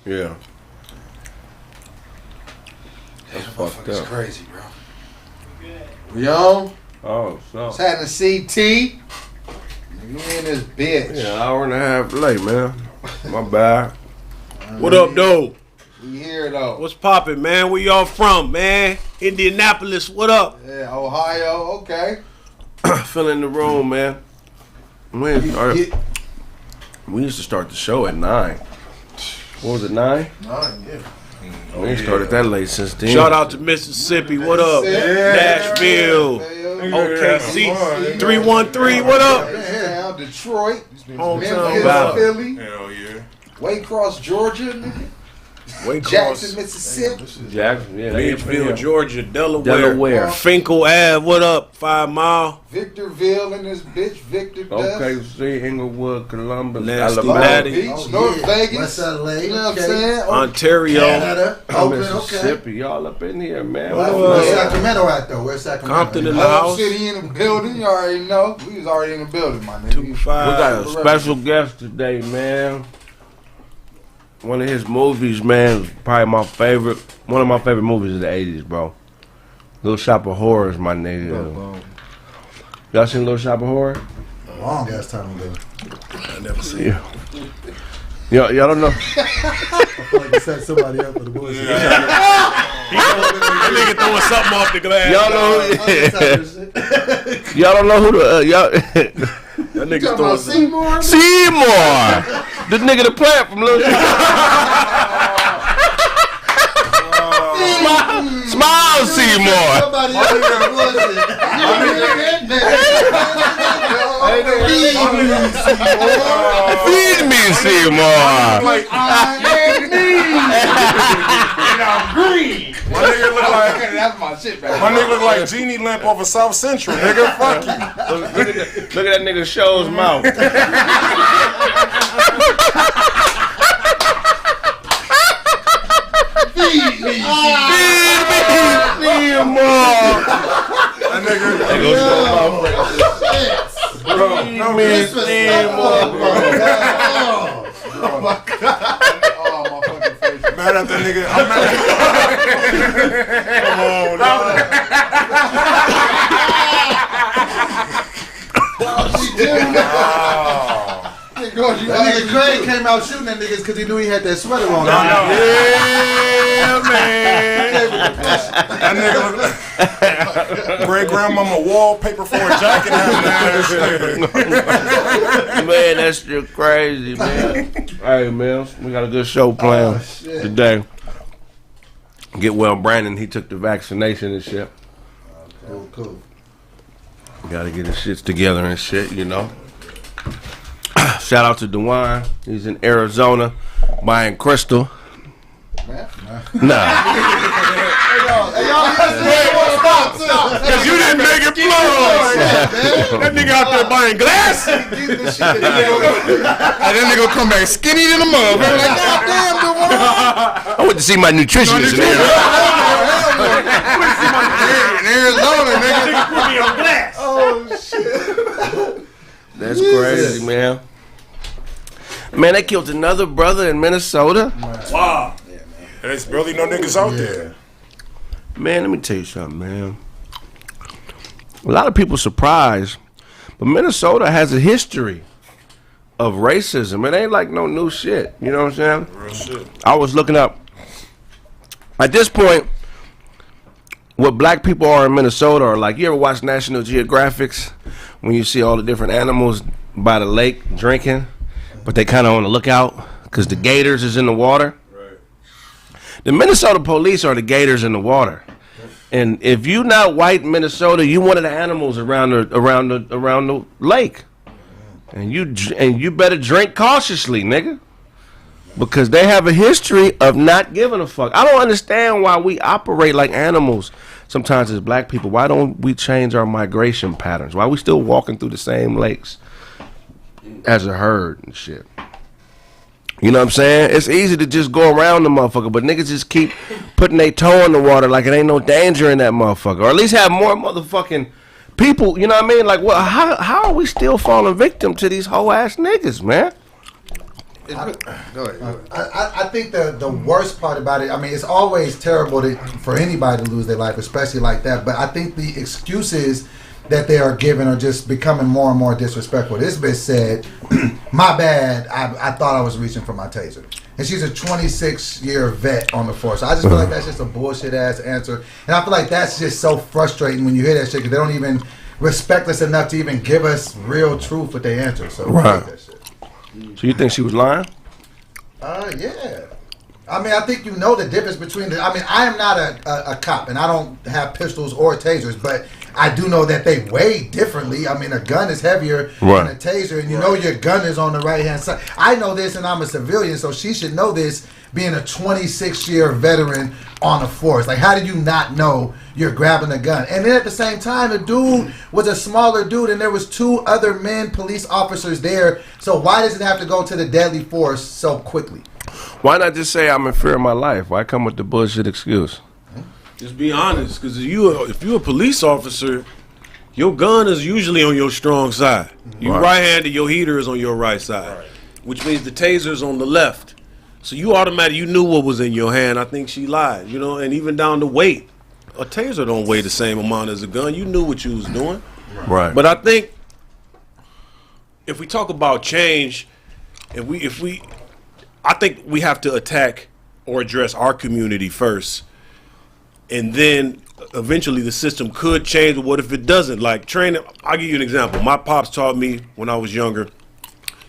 Yeah. That's fucked up. It's crazy, bro. We on? Oh, so. It's happening CT. You in this bitch. Yeah, an hour and a half late, man. My bad. What up, though? We here, though. What's poppin', man? Where y'all from, man? Indianapolis, what up? Yeah, Ohio, okay. Filling the room, man. We used to start the show at 9. What was it, 9? 9, yeah. We ain't started that late since then. Shout out to Mississippi, what up? Nashville, OKC, 313, what up? Yeah, Detroit, Hometown, Philly. Hell yeah. Waycross, Georgia, nigga. Waycross, Jackson, Mississippi. Jackson, yeah. Beachville, Georgia, Delaware. Delaware. Finkel Ave, what up? 5 Mile. Victorville in this bitch. Victor Dust. OKC, Inglewood, Columbus, Nasty Alabama. Natty. Beach, North Vegas. West LA. You know what I'm saying? Ontario. Canada. Oakland, Mississippi. Y'all up in here, man. Where's Sacramento at, though? Where's Sacramento? Compton in the Hub house. City in the building. You already know. We was already in the building, my nigga. 2-5. We got a special guest today, man. One of his movies, man, probably my favorite. One of my favorite movies of the 80s, bro. Little Shop of Horrors, my nigga. Y'all seen Little Shop of Horrors? Long ass time ago. I never seen it. Y'all don't know. I feel like you set somebody up for the bullshit. That nigga throwing something off the glass. Y'all don't know who the y'all. That nigga throwing Seymour? Seymour, the nigga that played from Little Smile Seymour. Somebody else for the bullshit. Feed me, Seymour. Like, green. my nigga look like That's my shit, man. my nigga look like Genie Lamp off of South Central, nigga. Fuck you. Look at that nigga show's mouth. Feed me. Seymour. That nigga. Bro, No, Oh, my fucking face. mad at that nigga. I'm mad That nigga Kraig came out shooting at niggas because he knew he had that sweater on. Yeah, man. That nigga look great grandmama wallpaper for a jacket. Man, that shit crazy, man. Hey, man, we got a good show planned today. Get well, Brandon. He took the vaccination and shit. Cool. Got to get his shits together and shit, you know. Shout out to DeWine. He's in Arizona buying crystal. Nah. Cause you didn't make it flow. That nigga out there buying glass. And then they gonna come back skinny than a motherfucker. Like, goddamn, I went to see my nutritionist in in Arizona, nigga. Put me on glass. That's crazy, man. Man, they killed another brother in Minnesota. Wow. There's barely no niggas out there. Man, let me tell you something, man. A lot of people surprised, but Minnesota has a history of racism. It ain't like no new shit. You know what I'm saying? Real shit. I was looking up. At this point, what black people are in Minnesota are like, you ever watch National Geographics when you see all the different animals by the lake drinking, but they kind of on the lookout because the gators is in the water? Right. The Minnesota police are the gators in the water. And if you not white in Minnesota, you one of the animals around the lake. And you better drink cautiously, nigga. Because they have a history of not giving a fuck. I don't understand why we operate like animals sometimes as black people. Why don't we change our migration patterns? Why are we still walking through the same lakes as a herd and shit? You know what I'm saying? It's easy to just go around the motherfucker, but niggas just keep putting their toe in the water like it ain't no danger in that motherfucker. Or at least have more motherfucking people, you know what I mean? Like, well, how are we still falling victim to these hoe ass niggas, man? Go ahead. I think the worst part about it, I mean, it's always terrible for anybody to lose their life, especially like that. But I think the excuses that they are given are just becoming more and more disrespectful. This bitch said, my bad, I thought I was reaching for my taser. And she's a 26-year vet on the force. So I just feel like that's just a bullshit-ass answer. And I feel like that's just so frustrating when you hear that shit, because they don't even respect us enough to even give us real truth with their answer. So I hate that shit. So you think she was lying? Yeah. I mean, I think you know the difference between I am not a cop, and I don't have pistols or tasers, but I do know that they weigh differently. I mean, a gun is heavier than a taser, and you know your gun is on the right-hand side. I know this, and I'm a civilian, so she should know this, being a 26-year veteran on the force. Like, how did you not know you're grabbing a gun? And then at the same time, the dude was a smaller dude, and there was 2 other men, police officers there, so why does it have to go to the deadly force so quickly? Why not just say I'm in fear of my life? Why come with the bullshit excuse? Just be honest, because if you're a police officer, your gun is usually on your strong side. You right-handed, your heater is on your right side, which means the taser's on the left. So you automatically, you knew what was in your hand. I think she lied, you know, and even down to weight. A taser don't weigh the same amount as a gun. You knew what you was doing. Right. But I think if we talk about change, I think we have to attack or address our community first, and then eventually the system could change. But what if it doesn't? Like training, I'll give you an example. My pops taught me when I was younger,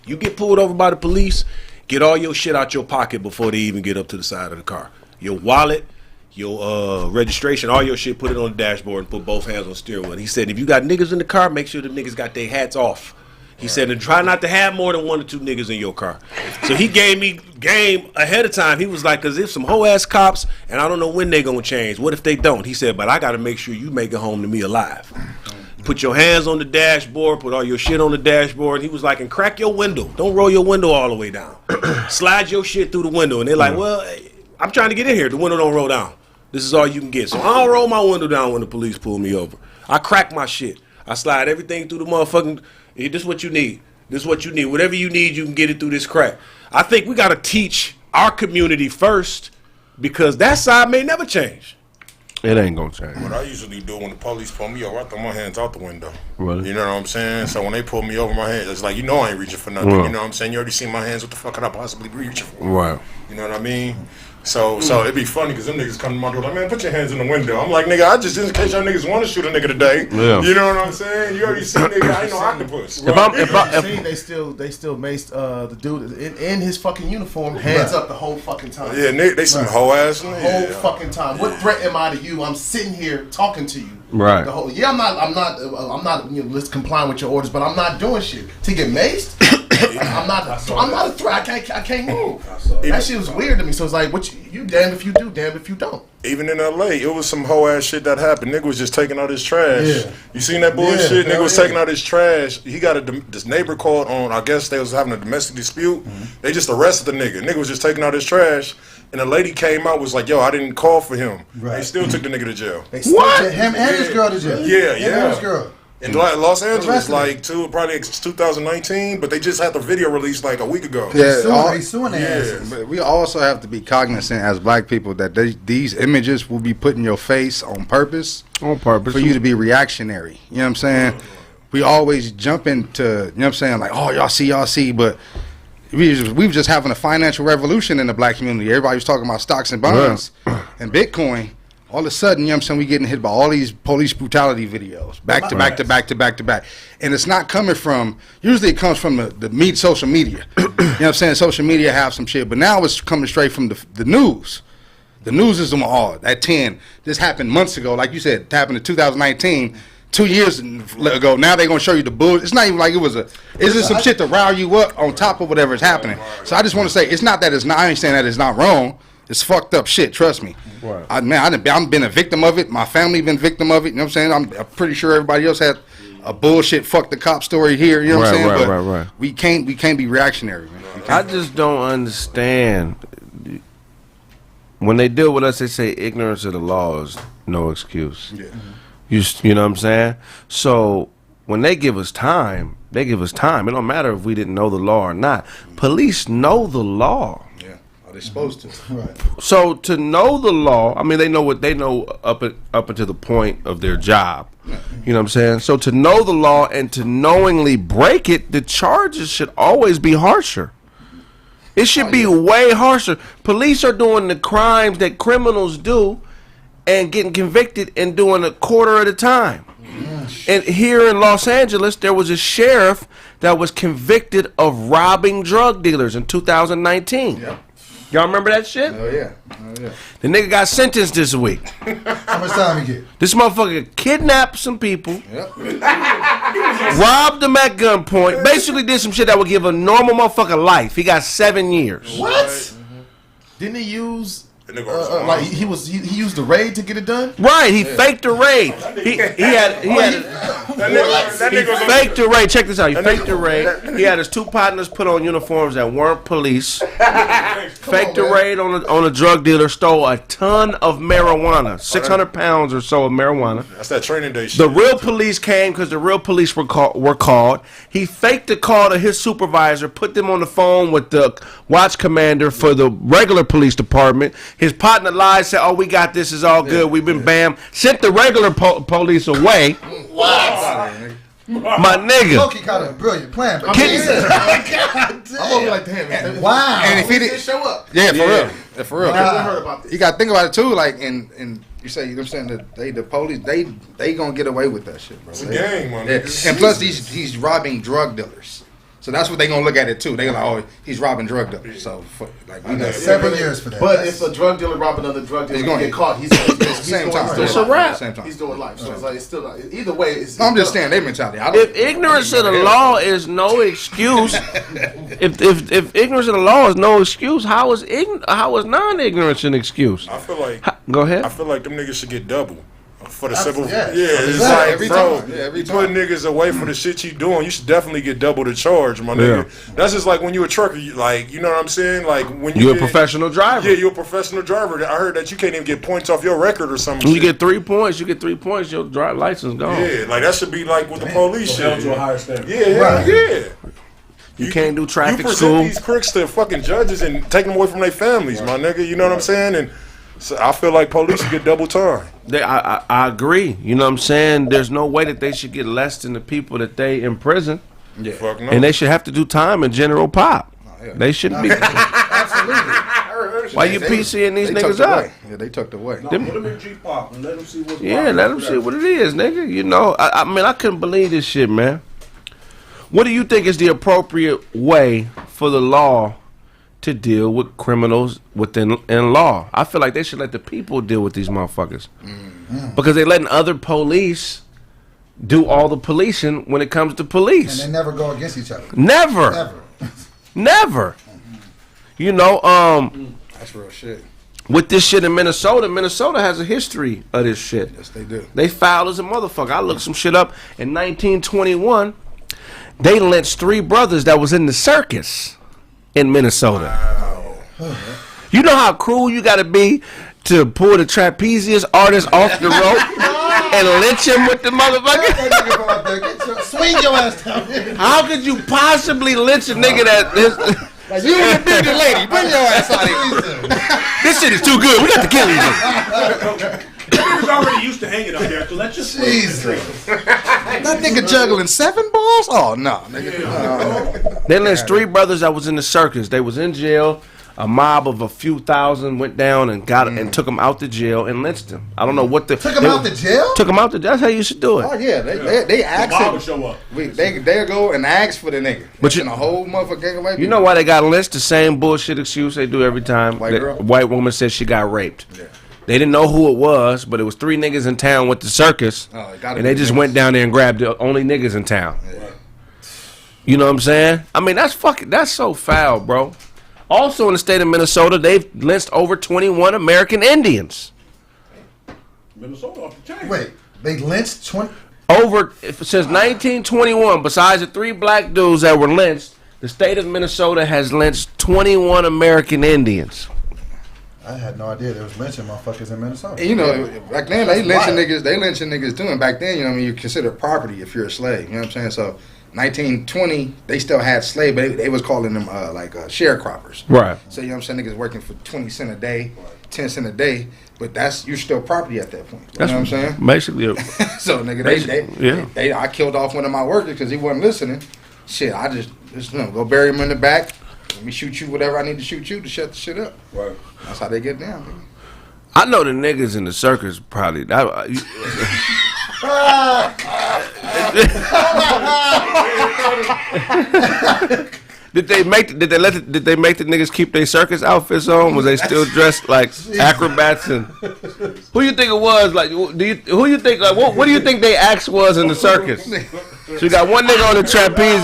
you get pulled over by the police, get all your shit out your pocket before they even get up to the side of the car. Your wallet, your registration, all your shit, put it on the dashboard and put both hands on the steering wheel. He said, if you got niggas in the car, make sure the niggas got their hats off. He said, and try not to have more than 1 or 2 niggas in your car. So he gave me game ahead of time. He was like, because if some hoe-ass cops, and I don't know when they going to change. What if they don't? He said, but I got to make sure you make it home to me alive. Put your hands on the dashboard, put all your shit on the dashboard. He was like, and crack your window. Don't roll your window all the way down. Slide your shit through the window. And they're like, well, hey, I'm trying to get in here. The window don't roll down. This is all you can get. So I don't roll my window down when the police pull me over. I crack my shit. I slide everything through the motherfucking... Hey, this is what you need. This is what you need. Whatever you need, you can get it through this crack. I think we got to teach our community first, because that side may never change. It ain't gonna change. What I usually do when the police pull me over, I throw my hands out the window. Really? You know what I'm saying? So when they pull me over, my hands, it's like, you know I ain't reaching for nothing. You know what I'm saying? You already seen my hands. What the fuck could I possibly be reaching for? Right. You know what I mean? So it'd be funny because them niggas come to my door like, man, put your hands in the window. I'm like, nigga, I just, in case y'all niggas want to shoot a nigga today. Yeah. You know what I'm saying? You already seen nigga, I ain't no octopus. If they still maced the dude in his fucking uniform, hands up the whole fucking time. Yeah, they some hoe ass. The whole fucking time. What threat am I to you? I'm sitting here talking to you. Right. The whole, I'm not let's complying with your orders, but I'm not doing shit to get maced. I'm not a threat. I can't move. That shit was weird to me. So it's like, what you damn if you do, damn if you don't. Even in LA, it was some hoe ass shit that happened. Nigga was just taking out his trash. Yeah. You seen that bullshit? Nigga was taking out his trash. He got this neighbor called on. I guess they was having a domestic dispute. They just arrested the nigga. Nigga was just taking out his trash. And the lady came out, was like, yo, I didn't call for him. Right. They still took the nigga to jail. They still took him and his girl to jail. Yeah. Him and his girl. In Los Angeles, probably 2019, but they just had the video released like a week ago. Yeah, they suing their asses. But we also have to be cognizant as black people that these images will be put in your face on purpose. For you to be reactionary. You know what I'm saying? We always jump into, you know what I'm saying, like, oh, y'all see, but we were just having a financial revolution in the black community. Everybody was talking about stocks and bonds and Bitcoin. All of a sudden, you know what I'm saying, we getting hit by all these police brutality videos, back to back. And it's not coming from, usually it comes from the social media. You know what I'm saying? Social media have some shit, but now it's coming straight from the news. The news is on at 10. This happened months ago. Like you said, it happened in 2019. 2 years ago, now they're going to show you the bull. It's not even like it's just some shit to rile you up on top of whatever is happening. So I just want to say, it's not that it's not, I ain't saying that it's not wrong. It's fucked up shit, trust me. Right. I've been a victim of it. My family been victim of it. You know what I'm saying? I'm pretty sure everybody else had a bullshit fuck the cop story here. You know what I'm saying? But we can't be reactionary, man. I just don't understand. When they deal with us, they say ignorance of the law is no excuse. Yeah. You know what I'm saying? So when they give us time, they give us time. It don't matter if we didn't know the law or not. Police know the law. Yeah, are they supposed to? Right. So to know the law, I mean, they know what they know up until the point of their job. You know what I'm saying? So to know the law and to knowingly break it, the charges should always be harsher. It should be way harsher. Police are doing the crimes that criminals do and getting convicted and doing a quarter at a time. And here in Los Angeles, there was a sheriff that was convicted of robbing drug dealers in 2019. Yeah. Y'all remember that shit? Oh yeah. Oh yeah. The nigga got sentenced this week. How much time you get? This motherfucker kidnapped some people, Yep. robbed them at gunpoint, basically did some shit that would give a normal motherfucker life. He got 7 years. What? Didn't he use And they go, like he used the raid to get it done? Right, he faked the raid. He faked the raid. Check this out. He faked the raid. He had his 2 partners put on uniforms that weren't police. Faked the raid on a drug dealer. Stole a ton of marijuana, 600 pounds or so of marijuana. That's that training day shit. The real police came because the real police were called. He faked the call to his supervisor, put them on the phone with the watch commander for the regular police department. His partner lied, said, "Oh, we got this. It's all good. We've been bam." Sent the regular police away. What? My nigga. Loki got a brilliant plan, but I'm over like, damn, man. wow. And if he didn't show up. Yeah, for real. Yeah, for real. Wow. I heard about this. You got to think about it too. Like, and you say, you know what I'm saying, that the police, they gonna get away with that shit, bro. It's a game, man. Yeah. And plus, he's robbing drug dealers. So that's what they gonna look at it too. They like, oh, he's robbing drug dealers. So like, we got 7 years for that. But if a drug dealer rob another drug dealer, He's going- get caught, he's same time. He's It's doing a life. wrap. Same time. He's doing life. So it's like it's still like, either way. It's, I'm just saying their mentality. I don't, If ignorance of the law is no excuse, if ignorance of the law is no excuse, how is non-ignorance an excuse? I feel like Go ahead. I feel like them niggas should get double for the That's- civil. yeah. Yeah, it's Exactly. like, Every bro, time. Yeah, every you put time. niggas away for the shit you doing. You should definitely get double the charge, my nigga. That's just like when you a trucker, you what I'm saying? Like when You're a get- professional driver. Yeah, you're a professional driver. I heard that you can't even get points off your record or something. You get 3 points. You get 3 points. Your drive license gone. Yeah, like that should be like with the police shit. Held to a higher standard. Yeah, Right. yeah. You can't do You traffic present school. these crooks to fucking judges and take them away from their families, my nigga. You know what I'm saying? And so I feel like police should get double time. I agree. You know what I'm saying? There's no way that they should get less than the people that they imprison. Fuck no. And they should have to do time in general pop. They shouldn't be. Absolutely. Why you PCing these they tucked niggas up? away. Yeah, they tucked away. Put them in G-pop and let them see what's Yeah, let them see what it is, nigga. You know, I mean, I couldn't believe this shit, man. What do you think is the appropriate way for the law to deal with criminals in law? I feel like they should let the people deal with these motherfuckers. Because they're letting other police do all the policing when it comes to police. And they never go against each other. Never. Never. Never. You know, That's real shit. with this shit in Minnesota has a history of this shit. Yes, they do. They foul as a motherfucker. I looked some shit up. In 1921, they lynched 3 brothers that was in the circus in Minnesota. You know how cruel you got to be to pull the trapeze artist off the rope and lynch him with the motherfucker? That nigga go out there, swing your ass down here. How could you possibly lynch a nigga that... You and the bearded lady, bring your ass out here. This shit is too good. We got to kill these niggas. He was already used to hanging out there, so let's just Jesus. That nigga juggling 7 balls? Oh no, nigga. They lynched 3 brothers that was in the circus. They was in jail. A mob of a few thousand went down and got and took them out the jail and lynched them. I don't know what the... Took him out the jail? Took them out the jail. That's how you should do it. Oh yeah, they ask Bob would it. show up. They go and ask for the nigga. But you- a whole motherfucker away. You know why they got lynched? The same bullshit excuse they do every time. White The girl? white woman said she got raped. Yeah. They didn't know who it was, but it was 3 niggas in town with the circus, Oh, it gotta and be they just niggas. went down there and grabbed the only niggas in town. Yeah. You know what I'm saying? I mean, that's so foul, bro. Also in the state of Minnesota, they've lynched over 21 American Indians. Minnesota off the chain. Wait, they lynched 20. Since 1921, besides the 3 black dudes that were lynched, the state of Minnesota has lynched 21 American Indians. I had no idea there was lynching motherfuckers in Minnesota. And, you know, back then they lynching niggas too. And back then, you know, what I mean, you consider property if you're a slave. You know what I'm saying? So 1920, they still had slaves, but they was calling them sharecroppers. Right. So you know what I'm saying? Niggas working for 20 cents a day, 10 cents a day, but you're still property at that point. You know what I'm saying? Basically, so nigga, I killed off one of my workers because he wasn't listening. Shit, I just go bury him in the back. Let me shoot you whatever I need to shoot you to shut the shit up. Right. That's how they get down. Nigga. I know the niggas in the circus probably. Did they make the niggas keep their circus outfits on? Was they still dressed like acrobats? And who you think it was? Like, what do you think they acts was in the circus? So you got one nigga on the trapeze.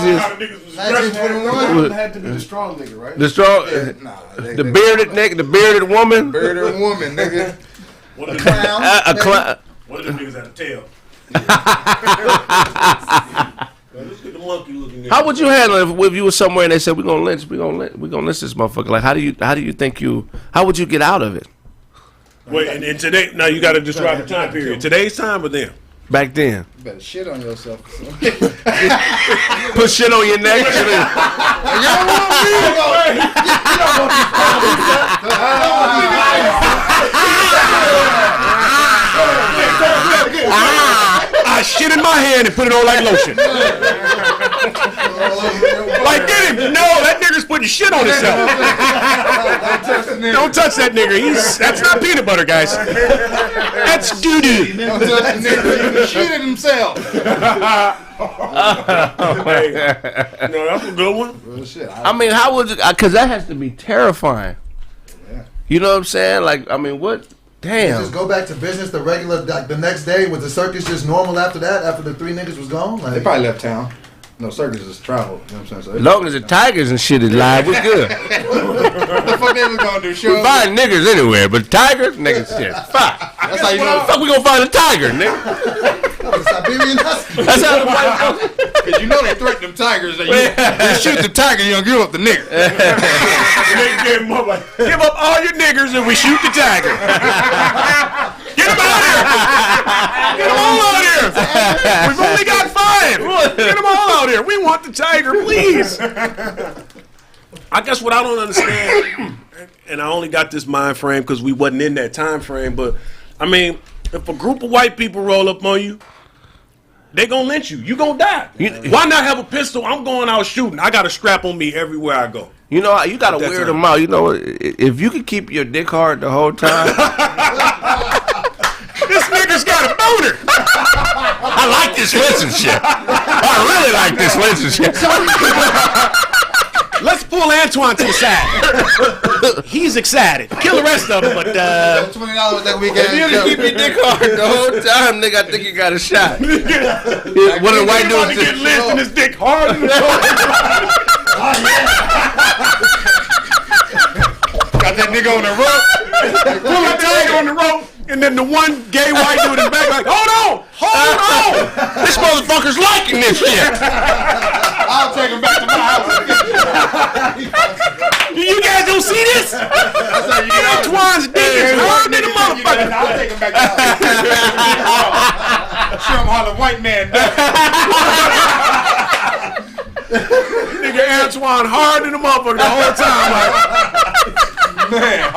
1921 had to be the strong nigga, right? The strong, the bearded nigga, the bearded woman. Bearded woman, nigga. A clown. One of them niggas had a tail. How would you handle it if you were somewhere and they said we're gonna lynch this motherfucker? Like how do you think how would you get out of it? Wait, and today now you got to describe the time period. Today's time or then? Back then. You better shit on yourself. Put shit on your neck. I shit in my hand and put it on like lotion. Like, get him. No, that nigga's putting shit on himself. Don't touch that nigga. That's not peanut butter, guys. That's doo-doo. Don't touch that nigga. He shit himself. No, that's a good one. Real shit. I mean, how would you, because that has to be terrifying. Yeah. You know what I'm saying? Like, I mean, what? Damn. Just go back to business. The regular, like the next day, was the circus just normal after that? After the three niggas was gone? Like, They probably left town. No, circus is travel. You know what I'm saying? So As long as the tigers and shit is live, we good. what the fuck they was gonna do? Show We find niggas anywhere, but tigers, niggas, shit. Fuck. That's how you know. Fuck, we gonna find a tiger, nigga. Siberian husky. That's how the white folks. Because you know they threaten them tigers. That you shoot the tiger, you don't give up the nigger. Give up all your niggers and we shoot the tiger. Get them out here. Get them all out here. We've only got 5. Get them all out here. We want the tiger, please. I guess what I don't understand, and I only got this mind frame because we wasn't in that time frame, but I mean, if a group of white people roll up on you, they gonna lynch you. You gonna die. Why not have a pistol? I'm going out shooting. I got a strap on me everywhere I go. You know, you gotta wear them out. You know, if you can keep your dick hard the whole time. This nigga's got a boner. I like this lynching shit. I really like this lynching shit. Let's pull Antoine to the side. He's excited. Kill the rest of them, but $20 that weekend. If you can keep your dick hard the whole time, nigga, I think you got a shot. What the white dude get lynched and his dick hard. Got that nigga on the rope. Pull the tiger on the rope, and then the one gay white dude in the back like, hold on. This motherfucker's liking this shit. I'll take him back to my house. You guys don't see this? Antoine's dick is hard than a motherfucker. I'll take him back to my house. Show him how the white man does. Nigga Antoine hard than a motherfucker the whole time. Like, man,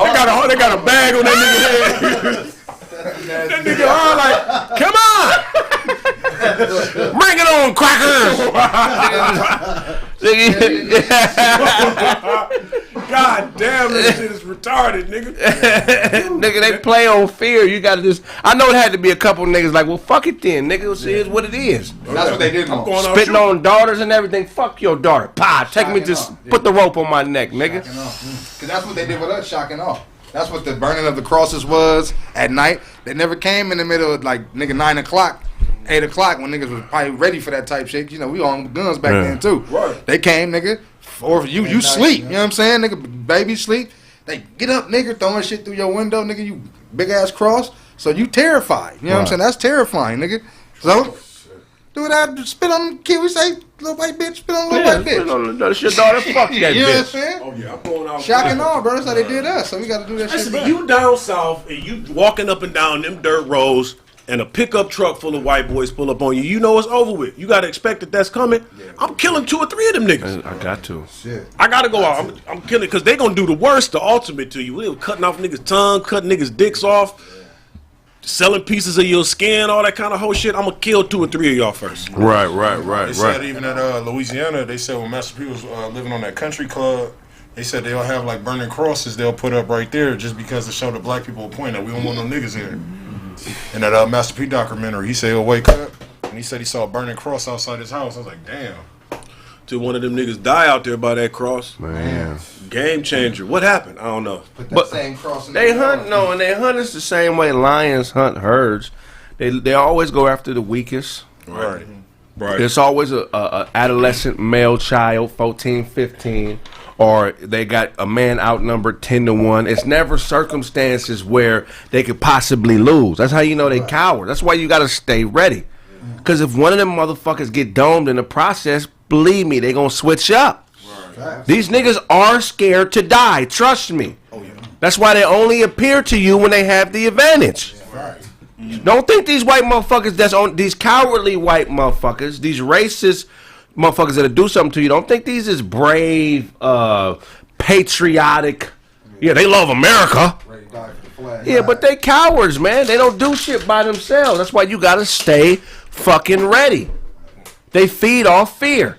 they got a bag on that nigga head. That nigga hard like, come on. Bring it on, crackers. God damn, this shit is retarded, nigga. Nigga, they play on fear. You gotta just. I know it had to be a couple niggas like, well, fuck it then, nigga. It is what it is. That's what they did. Spitting on daughters and everything. Fuck your daughter. Take me, just put the rope on my neck, nigga. Because that's what they did with us, shocking off. That's what the burning of the crosses was at night. They never came in the middle of like nigga 9 o'clock, 8 o'clock when niggas was probably ready for that type shit. You know, we on guns back then too. Right. They came, nigga, or you sleep. You know what I'm saying, nigga? Baby sleep. They get up, nigga, throwing shit through your window, nigga. You big ass cross. So you terrified. You know what I'm saying? That's terrifying, nigga. So Do that, spit on kid. We say, little white bitch, spit on little white bitch. That's your daughter. Fuck that You know what I'm bitch. saying? Oh yeah, I'm going out. Shock and awe, bro. That's how they did us. So we got to do that shit. Listen, back. you down south and you walking up and down them dirt roads and a pickup truck full of white boys pull up on you. You know it's over with. You got to expect that that's coming. I'm killing 2 or 3 of them niggas. I got to. Shit. I got to go out. I'm killing because they going to do the worst, the ultimate to you. They were cutting off niggas' tongue, cutting niggas' dicks off. Selling pieces of your skin, all that kind of whole shit. I'm gonna kill 2 or 3 of y'all first. They said even at Louisiana, they said when Master P was living on that country club, they said they'll have like burning crosses they'll put up right there just because to show the black people a point that we don't want no niggas here. And that Master P documentary, he said he'll wake up and he said he saw a burning cross outside his house. I was like, damn. Till one of them niggas die out there by that cross. Man. Game changer. What happened? I don't know. Put that But same cross in They the hunt and they hunt us the same way lions hunt herds. They always go after the weakest. Right. There's always a adolescent male child, 14, 15, or they got a man outnumbered 10-1. It's never circumstances where they could possibly lose. That's how you know they coward. That's why you got to stay ready. Because if one of them motherfuckers get domed in the process, believe me, they going to switch up. Right. These niggas are scared to die. Trust me. Oh, yeah. That's why they only appear to you when they have the advantage. Right. Don't think these white motherfuckers, these cowardly white motherfuckers, these racist motherfuckers that'll do something to you, don't think these is brave, patriotic. Yeah, they love America. Yeah, but they cowards, man. They don't do shit by themselves. That's why you gotta stay fucking ready. They feed off fear.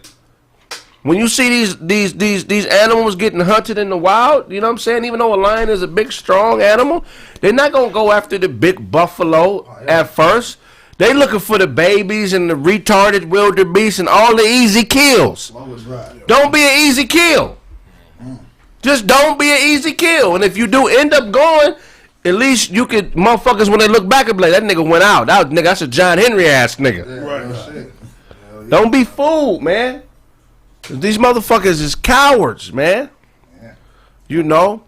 When you see these animals getting hunted in the wild, you know what I'm saying? Even though a lion is a big, strong animal, they're not gonna go after the big buffalo at first. They looking for the babies and the retarded wildebeest and all the easy kills. Don't be an easy kill. Just don't be an easy kill. And if you do end up going, at least you could, motherfuckers, when they look back and be like, that nigga went out. That's a John Henry ass nigga. Right. Don't be fooled, man. These motherfuckers is cowards, man. You know?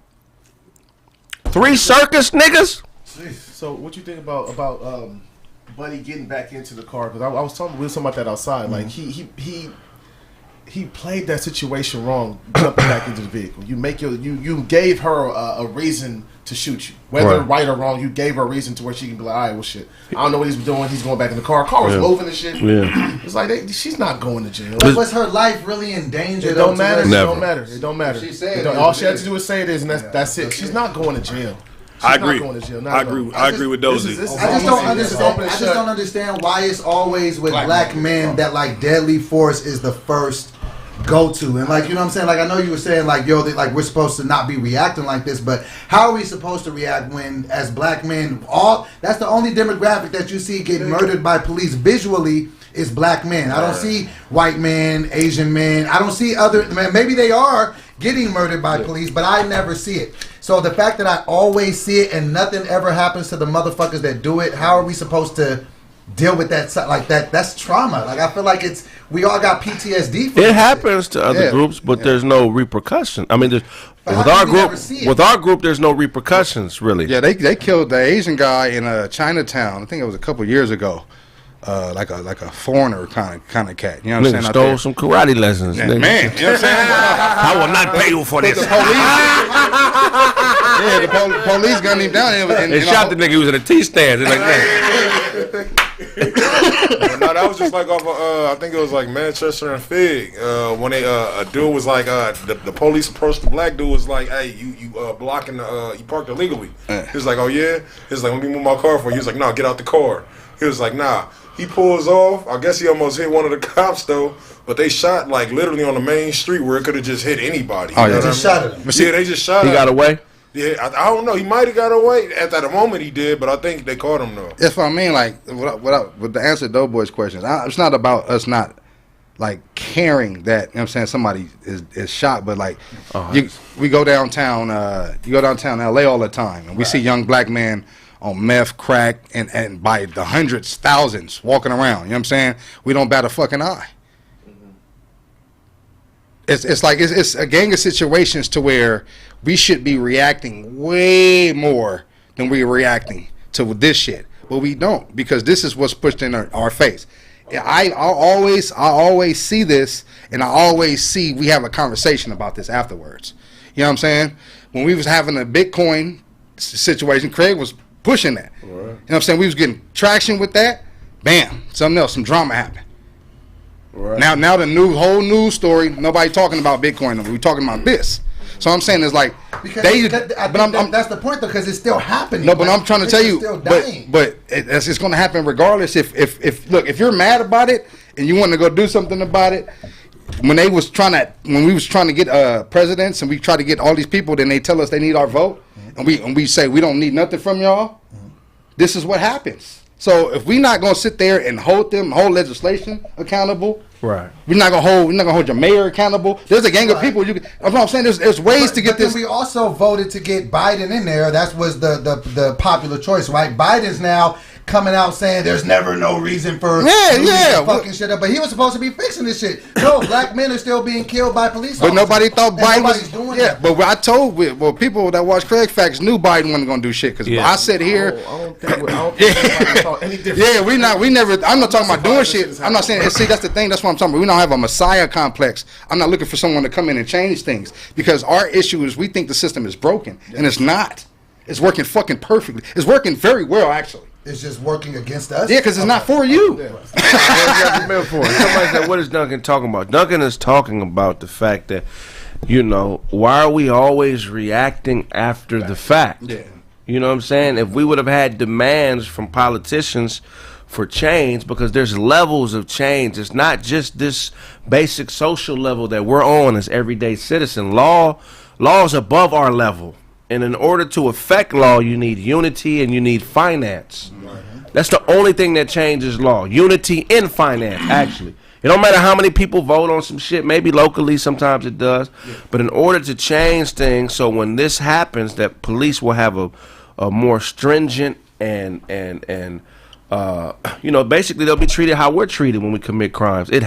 3 circus niggas? So what you think about Buddy getting back into the car? Because we were talking about that outside. Like he played that situation wrong, jumping back into the vehicle. You gave her a reason to shoot you, whether right or wrong. You gave her a reason to where she can be like, all right, well, shit, I don't know what he's doing. He's going back in the car. Car was moving and shit. Yeah. It's like she's not going to jail. But was her life really in danger? It don't matter. It Never. don't matter. It don't matter. She said all she had to do is say it is, and that's it. She's not going to jail. I agree. Not going to jail. I agree with Dozie. I just don't understand why it's always with black men that like deadly force is the first go to. And like, you know what I'm saying? Like, I know you were saying like, yo, like we're supposed to not be reacting like this, but how are we supposed to react when as black men, that's the only demographic that you see get murdered by police visually is black men. I don't see white men, Asian men. I don't see other, maybe they are getting murdered by police, but I never see it. So the fact that I always see it and nothing ever happens to the motherfuckers that do it, how are we supposed to deal with that? Like that's trauma. Like I feel like we all got PTSD from it happens to other groups, but there's no repercussion. I mean, with our group there's no repercussions really. Yeah, they killed the Asian guy in Chinatown. I think it was a couple years ago. Like a foreigner kind of cat. You know what I'm saying? Stole some karate lessons. Yeah, man, you know what I'm saying? I will not pay you for this. The police gunned him down and shot the nigga who was in a T-stand. Like No, that was just like off of, I think it was like Manchester and Fig. When a dude was like, the police approached the black dude, was like, hey, you blocking you parked illegally. He was like, oh yeah? He was like, let me move my car for you. He was like, no, get out the car. He was like, nah. He pulls off. I guess he almost hit one of the cops though, but they shot like literally on the main street where it could have just hit anybody. Oh, they just shot him. Yeah, they just shot him. He got away? Yeah, I don't know. He might have got away. At that moment he did, but I think they caught him though. That's what I mean. Like, with the answer to Doughboy's questions, it's not about us not like caring that, you know what I'm saying, somebody is shot, but like we go downtown, you go downtown LA all the time, and we see young black men on meth, crack, and by the hundreds, thousands walking around. You know what I'm saying? We don't bat a fucking eye. It's like it's a gang of situations to where we should be reacting way more than we're reacting to this shit, but we don't, because this is what's pushed in our face. I always see this, and I always see we have a conversation about this afterwards. You know what I'm saying? When we was having a Bitcoin situation, Kraig was pushing that. Right. You know what I'm saying? We was getting traction with that. Bam, something else, some drama happened. Right. Now the whole news story, nobody talking about Bitcoin. We talking about this. So I'm saying it's like that's the point though, because it's still happening. No, but I'm trying to tell you, but it's going to happen regardless. If you're mad about it and you want to go do something about it, when we was trying to get presidents and we try to get all these people, then they tell us they need our vote, and we say we don't need nothing from y'all. This is what happens. So if we're not gonna sit there and hold legislation accountable, right? We're not gonna hold your mayor accountable. There's a gang of people. That's what I'm saying. There's ways to get this. We also voted to get Biden in there. That was the popular choice, right? Biden's now coming out saying there's never no reason for fucking shit up, but he was supposed to be fixing this shit. No, black men are still being killed by police officers. But nobody thought Biden was doing that. But I told people that watch Kraig Facts knew Biden wasn't gonna do shit because I said here. I don't think any different. Yeah, we never. I'm not talking about doing shit. I'm not saying. See, that's the thing. That's what I'm talking about. We don't have a messiah complex. I'm not looking for someone to come in and change things because our issue is we think the system is broken and it's not. It's working fucking perfectly. It's working very well actually. It's just working against us? Yeah, because it's not for you. Somebody said, what is Duncan talking about? Duncan is talking about the fact that, why are we always reacting after the fact? Yeah. You know what I'm saying? If we would have had demands from politicians for change, because there's levels of change. It's not just this basic social level that we're on as everyday citizen. Law is above our level. And in order to affect law, you need unity and you need finance. That's the only thing that changes law. Unity in finance, actually. It don't matter how many people vote on some shit. Maybe locally, sometimes it does. But in order to change things, so when this happens, that police will have a more stringent and basically they'll be treated how we're treated when we commit crimes. It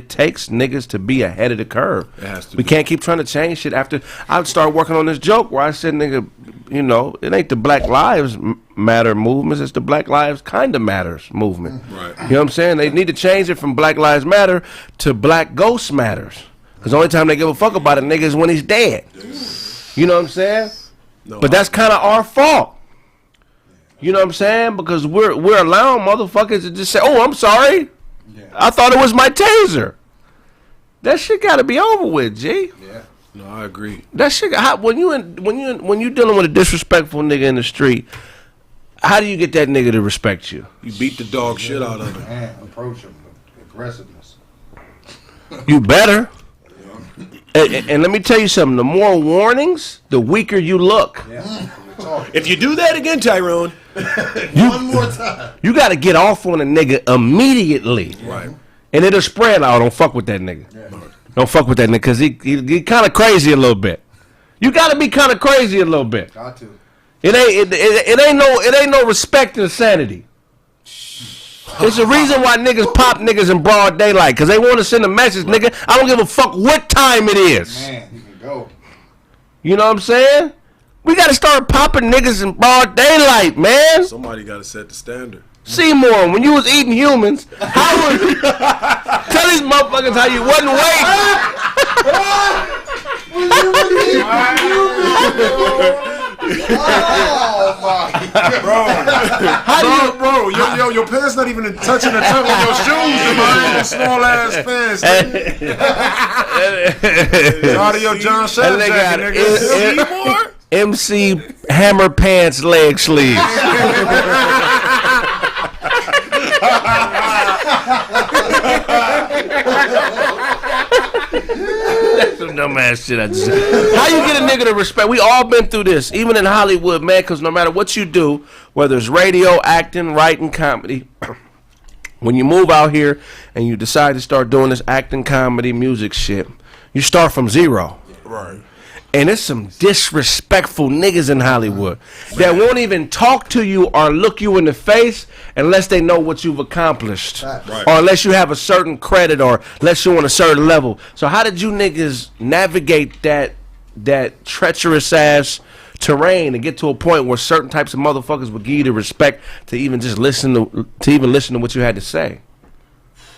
takes niggas to be ahead of the curve. It has to. We can't keep trying to change shit after. I started working on this joke where I said, nigga, it ain't the Black Lives Matter movements, it's the Black Lives Kinda Matters movement. Right. You know what I'm saying? They need to change it from Black Lives Matter to Black Ghost Matters. Because the only time they give a fuck about a nigga is when he's dead. You know what I'm saying? No, but that's kind of our fault. You know what I'm saying? Because we're allowing motherfuckers to just say, "Oh, I'm sorry. Yeah. I thought it was my taser." That shit got to be over with, G. Yeah. No, I agree. That shit. When you dealing with a disrespectful nigga in the street, how do you get that nigga to respect you? You beat the dog shit out of him. And approach him with aggressiveness. You better. And let me tell you something. The more warnings, the weaker you look. Yeah. If you do that again, Tyrone, one more time, you got to get off on a nigga immediately. Right. And it'll spread out. Don't fuck with that nigga. Yeah. Don't fuck with that nigga because he kind of crazy a little bit. You got to be kind of crazy a little bit. Got to. It ain't no respect and sanity. It's the reason why niggas pop niggas in broad daylight because they want to send a message, nigga. I don't give a fuck what time it is. Man, you can go. You know what I'm saying? We got to start popping niggas in broad daylight, man. Somebody got to set the standard. Seymour, when you was eating humans, how was tell these motherfuckers how you wasn't Oh my God. Bro, your pants not even touching the top of your shoes, man. Small ass pants. Out of your John Shell jacket, nigga. MC Hammer Pants leg sleeves. That's some dumb ass shit I just said. How you get a nigga to respect? We all been through this, even in Hollywood, man, because no matter what you do, whether it's radio, acting, writing, comedy, when you move out here and you decide to start doing this acting, comedy, music shit, you start from zero. Right. And there's some disrespectful niggas in Hollywood that won't even talk to you or look you in the face unless they know what you've accomplished. Right. Or unless you have a certain credit or unless you're on a certain level. So how did you niggas navigate that treacherous ass terrain and get to a point where certain types of motherfuckers would give you the respect to even just listen to what you had to say?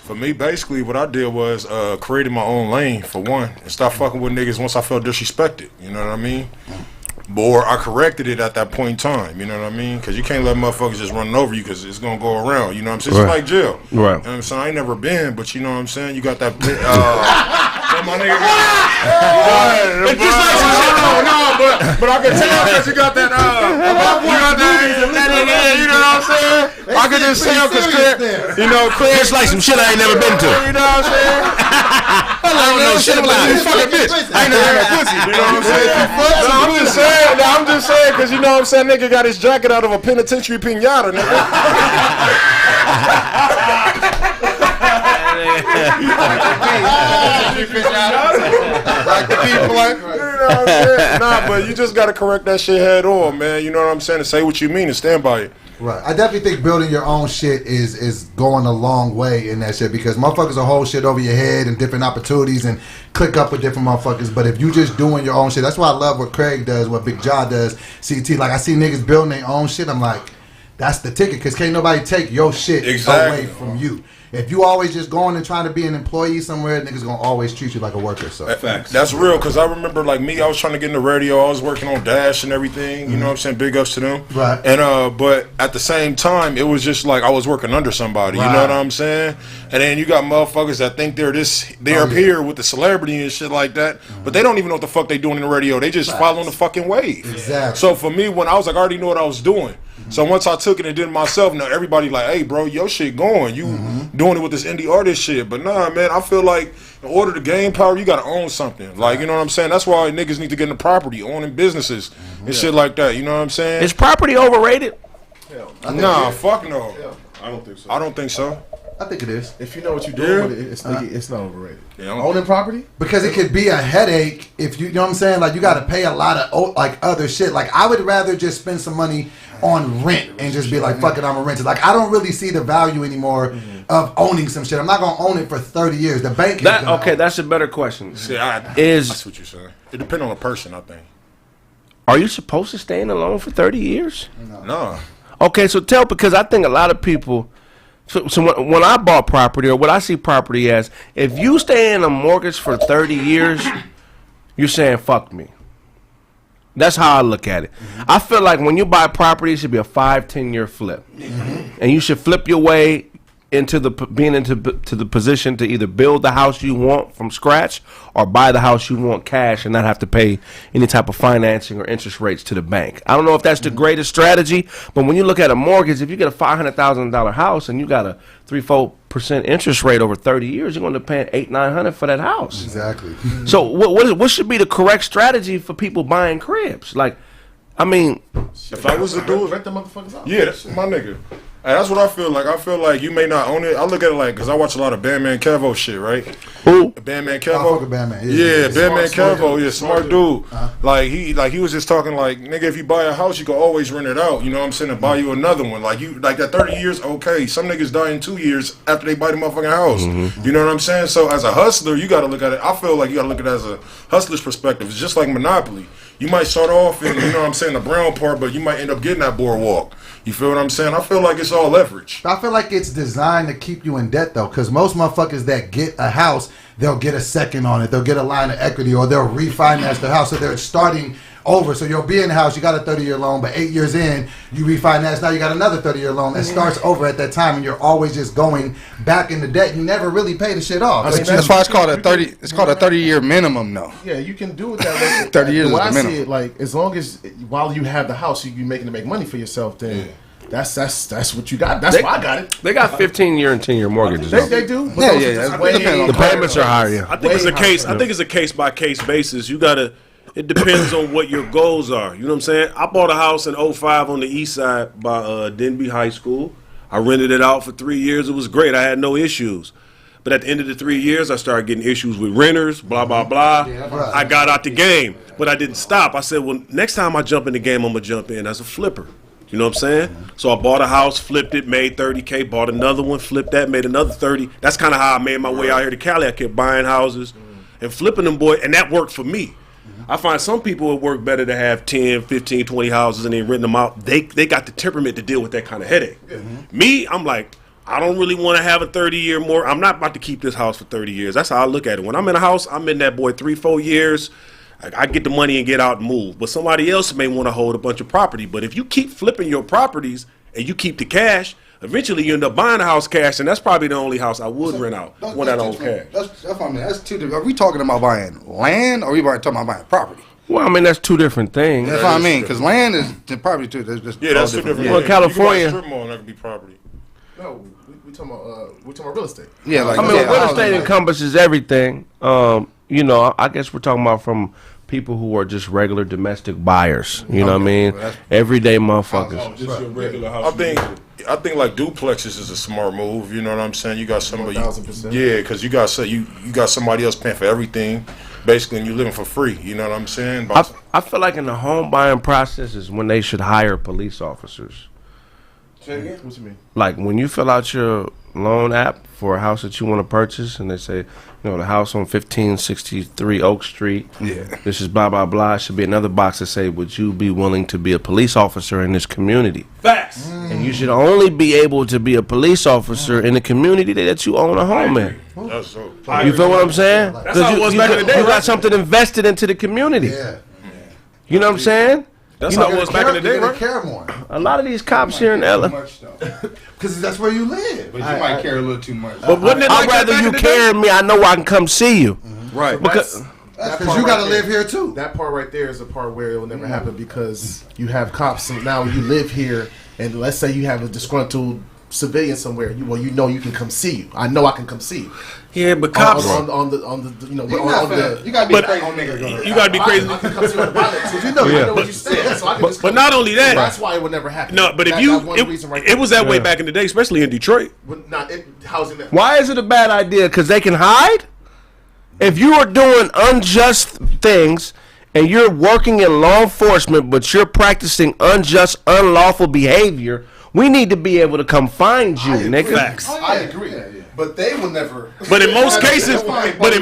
For me, basically, what I did was created my own lane, for one, and stop fucking with niggas once I felt disrespected. You know what I mean? Or I corrected it at that point in time. You know what I mean? Because you can't let motherfuckers just running over you because it's going to go around. You know what I'm saying? It's like jail. Right. You know what I'm saying? I ain't never been, but you know what I'm saying? You got that... my nigga... It's just like some shit. But I can tell because you got that... you got that nigga, you know what I'm saying? I can just tell because Kraig... It's like some shit I ain't never been to. You know what I'm saying? I don't know shit about it. You fucking bitch. I ain't never had no pussy. You know what I'm saying? No, I'm just saying because you know what I'm saying? Nigga got his jacket out of a penitentiary pinata, nigga. Like the people, like, you know what I'm saying? Nah, but you just gotta correct that shit head on, man. You know what I'm saying? And say what you mean and stand by it. Right. I definitely think building your own shit is going a long way in that shit because motherfuckers will hold shit over your head and different opportunities and click up with different motherfuckers. But if you just doing your own shit, that's why I love what Kraig does, what Big Jaw does, CT. Like I see niggas building their own shit. I'm like, that's the ticket because can't nobody take your shit away from you. If you always just going and trying to be an employee somewhere, niggas gonna always treat you like a worker. So facts. That's real, because I remember, like me, I was trying to get in the radio. I was working on Dash and everything. You know what I'm saying? Big ups to them. Right. And but at the same time, it was just like I was working under somebody. Right. You know what I'm saying? And then you got motherfuckers that think they're up here with the celebrity and shit like that, but they don't even know what the fuck they doing in the radio. They just following the fucking wave. Exactly. So for me, when I was like, I already knew what I was doing. So once I took it and did it myself, now everybody like, hey, bro, your shit going. You doing it with this indie artist shit. But nah, man, I feel like in order to gain power, you got to own something. Like, you know what I'm saying? That's why niggas need to get into property, owning businesses and shit like that. You know what I'm saying? Is property overrated? Nah, fuck no. I don't think so. I don't think so. I think it is. If you know what you're doing with it, it's not overrated. Yeah, Owning property? Because it could be a headache if you know what I'm saying? Like you got to pay a lot of like other shit. Like I would rather just spend some money on rent and just be like, fuck it, I'm a renter. Like I don't really see the value anymore of owning some shit. I'm not gonna own it for 30 years. The bank is Okay, that's a better question. See, that's what you're saying. It depends on the person, I think. Are you supposed to stay in a loan for 30 years? No. Okay, so because I think a lot of people. So when I bought property, or what I see property as, if you stay in a mortgage for 30 years, you're saying fuck me. That's how I look at it. I feel like when you buy property, it should be a 5-10 year flip, and you should flip your way into the position to either build the house you want from scratch or buy the house you want cash and not have to pay any type of financing or interest rates to the bank. I don't know if that's the greatest strategy, but when you look at a mortgage, if you get a $500,000 house and you got a 3-4% interest rate over 30 years, you're going to pay $800-900 for that house. Exactly. So what should be the correct strategy for people buying cribs? Like, I mean, if I was to do it, rent the motherfuckers out. yeah, that's my nigga. And that's what I feel like. I feel like you may not own it. I look at it like, because I watch a lot of Bandman Kevo shit, right? who? Bandman I Kevo. fuck with Bandman. Yeah, Bandman Smart Kevo. dude. Yeah, smart dude. Like he was just talking like, nigga, if you buy a house, you can always rent it out. You know what I'm saying? And buy you another one. Like that 30 years, okay. Some niggas die in 2 years after they buy the motherfucking house. You know what I'm saying? So as a hustler, you got to look at it. I feel like you got to look at it as a hustler's perspective. It's just like Monopoly. You might start off in, you know what I'm saying, the brown part, but you might end up getting that boardwalk. You feel what I'm saying? I feel like it's all leverage. I feel like it's designed to keep you in debt, though, because most motherfuckers that get a house, they'll get a second on it. They'll get a line of equity, or they'll refinance the house. So they're starting over. So you'll be in the house, you got a 30-year loan, but 8 years in, you refinance. Now you got another 30-year loan that starts over at that time, and you're always just going back into debt. You never really pay the shit off. I mean, that's why it's called a 30. It's called a 30-year minimum, though. Yeah, you can do it that way. 30 years is When the I minimum. see it, like as long as while you have the house, you making to make money for yourself. Then that's what you got. That's why I got it. They got 15-year and 10-year morthies. They do. But Yeah, those yeah, are yeah. just way It depends on The the payments are higher. Yeah. I think it's a case. I think it's a case by case basis. You gotta. It depends on what your goals are. You know what I'm saying? I bought a house in 05 on the east side by Denby High School. I rented it out for 3 years. It was great. I had no issues. But at the end of the 3 years, I started getting issues with renters, blah, blah, blah. right. I got out the game. But I didn't stop. I said, well, next time I jump in the game, I'm going to jump in as a flipper. You know what I'm saying? So I bought a house, flipped it, made $30K, bought another one, flipped that, made another 30. That's kind of how I made my way out here to Cali. I kept buying houses and flipping them, boy, and that worked for me. I find some people it work better to have 10, 15, 20 houses and then rent them out. They got the temperament to deal with that kind of headache. Me, I'm like, I don't really want to have a 30-year more. I'm not about to keep this house for 30 years. That's how I look at it. When I'm in a house, I'm in that boy 3-4 years. I get the money and get out and move. But somebody else may want to hold a bunch of property. But if you keep flipping your properties and you keep the cash, eventually you end up buying a house cash, and that's probably the only house I would rent out when I don't cash. That's what I mean. That's two different. Are we talking about buying land, or are we talking about buying property? Well, I mean, that's two different things. That's what I mean, because land is property too. That's Yeah, that's two different. Well, things. California- You can buy a strip mall and that could be property. No, we're talking about real estate. Yeah, like I mean, yeah, real estate encompasses everything. You know, I guess we're talking about from people who are just regular domestic buyers. You know what I mean? Everyday motherfuckers. Just your regular house. I think like duplexes is a smart move. You know what I'm saying? You got somebody, 1000%. yeah, because you got somebody else paying for everything, basically, and you living for free. You know what I'm saying? I feel like in the home buying process is when they should hire police officers. Say it again? What you mean? Like when you fill out your loan app for a house that you want to purchase, and they say, you know, the house on 1563 Oak Street. Yeah. This is blah blah blah. It should be another box that say, would you be willing to be a police officer in this community? Facts. And you should only be able to be a police officer in the community that you own a home in. That's so. You feel what I'm saying? That's how it was back in the day, You got right? something invested into the community. Yeah. You know what I'm saying? That's You how know, it was back in the day, You gotta right? care more. A lot of these cops here in LA. Because that's where you live. But you might care a little too much. But wasn't it I'd like that rather back you in the carry me. I know I can come see you. Right. Because Because you got to live here too. That part right there is the part where it will never happen because you have cops and now you live here, and let's say you have a disgruntled civilian somewhere. You know you can come see you. I know I can come see you. Yeah, but cops. on the you know on the. You gotta be But a crazy nigga to go there. you gotta be crazy. I can come see you on the violence because you know I know what you said. So I can just But not only that. That's why it would never happen. No, but if That's one reason right it was that way Yeah. back in the day, especially in Detroit. housing that. why is it a bad idea? Because they can hide? If you are doing unjust things and you're working in law enforcement, but you're practicing unjust, unlawful behavior, we need to be able to come find you, nigga. Facts. I agree, but they will never. But in most cases, but in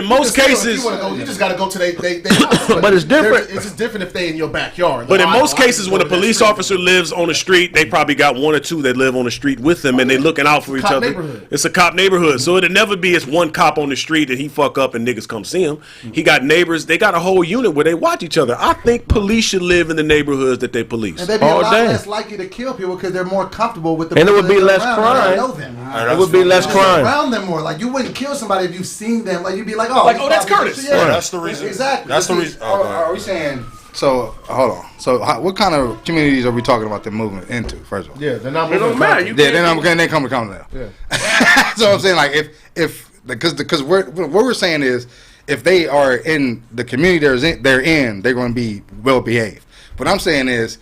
most cases, you just gotta go to they house. But it's different. It's just different if they in your backyard. But in Like, most I cases, when a police officer lives on the street, they probably got one or two that live on the street with them, and they looking out for each cop other. neighborhood. It's a cop neighborhood, so it'll never be it's one cop on the street and he fuck up and niggas come see him. He got neighbors. They got a whole unit where they watch each other. I think police should live in the neighborhoods that they police. And they'd be a All lot day. less likely to kill people because they're more comfortable with the And it people would be that less around. crime. They know them. It would be less Just crime. around them more. Like you wouldn't kill somebody if you've seen them. Like you'd be like, oh, Like, oh, that's Curtis. Yeah, That's the reason. Exactly. That's the reason. Oh, go ahead. Are we saying? So hold on. So what kind of communities are we talking about them moving into? First of all, Yeah, they're not It moving. don't matter. You then they come now. Yeah. So I'm saying like if because what we're saying is if they are in the community they're going to be well behaved. What I'm saying is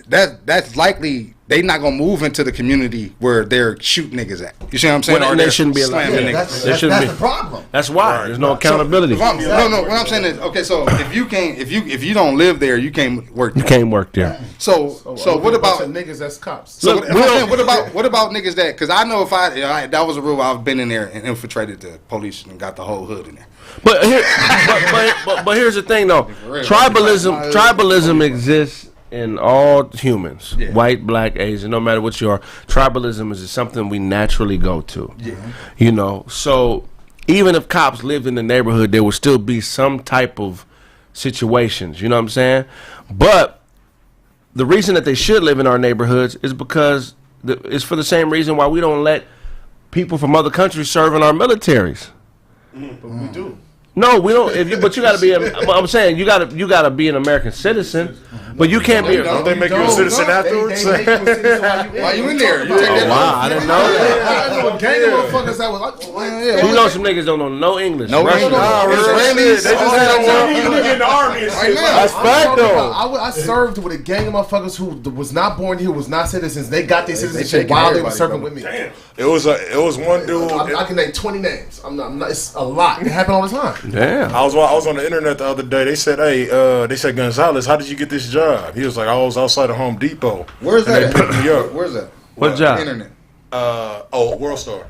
that's likely they not gonna move into the community where they're shooting niggas at. You see what I'm saying? Well, Or they they're shouldn't be allowed. slamming Yeah, niggas. that's shouldn't be. the problem. That's why. There's no accountability. No, what I'm saying is, okay, so if you don't live there, you can't work You there. can't work there. So what about niggas that's cops? so Look, what about niggas that? Because I know if that was a rule, I've been in there and infiltrated the police and got the whole hood in there. But here, but here's the thing though. Tribalism exists in all humans, white, black, Asian, no matter what you are. Tribalism is something we naturally go to. Yeah. You know, so even if cops lived in the neighborhood, there would still be some type of situations. You know what I'm saying? But the reason that they should live in our neighborhoods is because it's for the same reason why we don't let people from other countries serve in our militaries. But we do. No, we don't. But you got to be. I'm saying you got to be an American citizen, but you can't be. Don't they make you a citizen afterwards? They make you a citizen while you in there. You take that. Wow, I didn't know that. I know a gang of motherfuckers that was like, You know some niggas don't know no English. No Russian. English. Israelis, they just had in the army and shit. That's fact though. I served with a gang of motherfuckers who was not born here, was not citizens. They got their citizenship taking while they were everybody serving from with me. It was one dude. I can name 20 names. I'm not. It's a lot. It happen all the time. Damn. I was on the internet the other day. They said, "Hey, they said Gonzalez, how did you get this job?" He was like, "I was outside of Home Depot." Where's And that? they picked me up. Where's that? What job? Internet. World Star.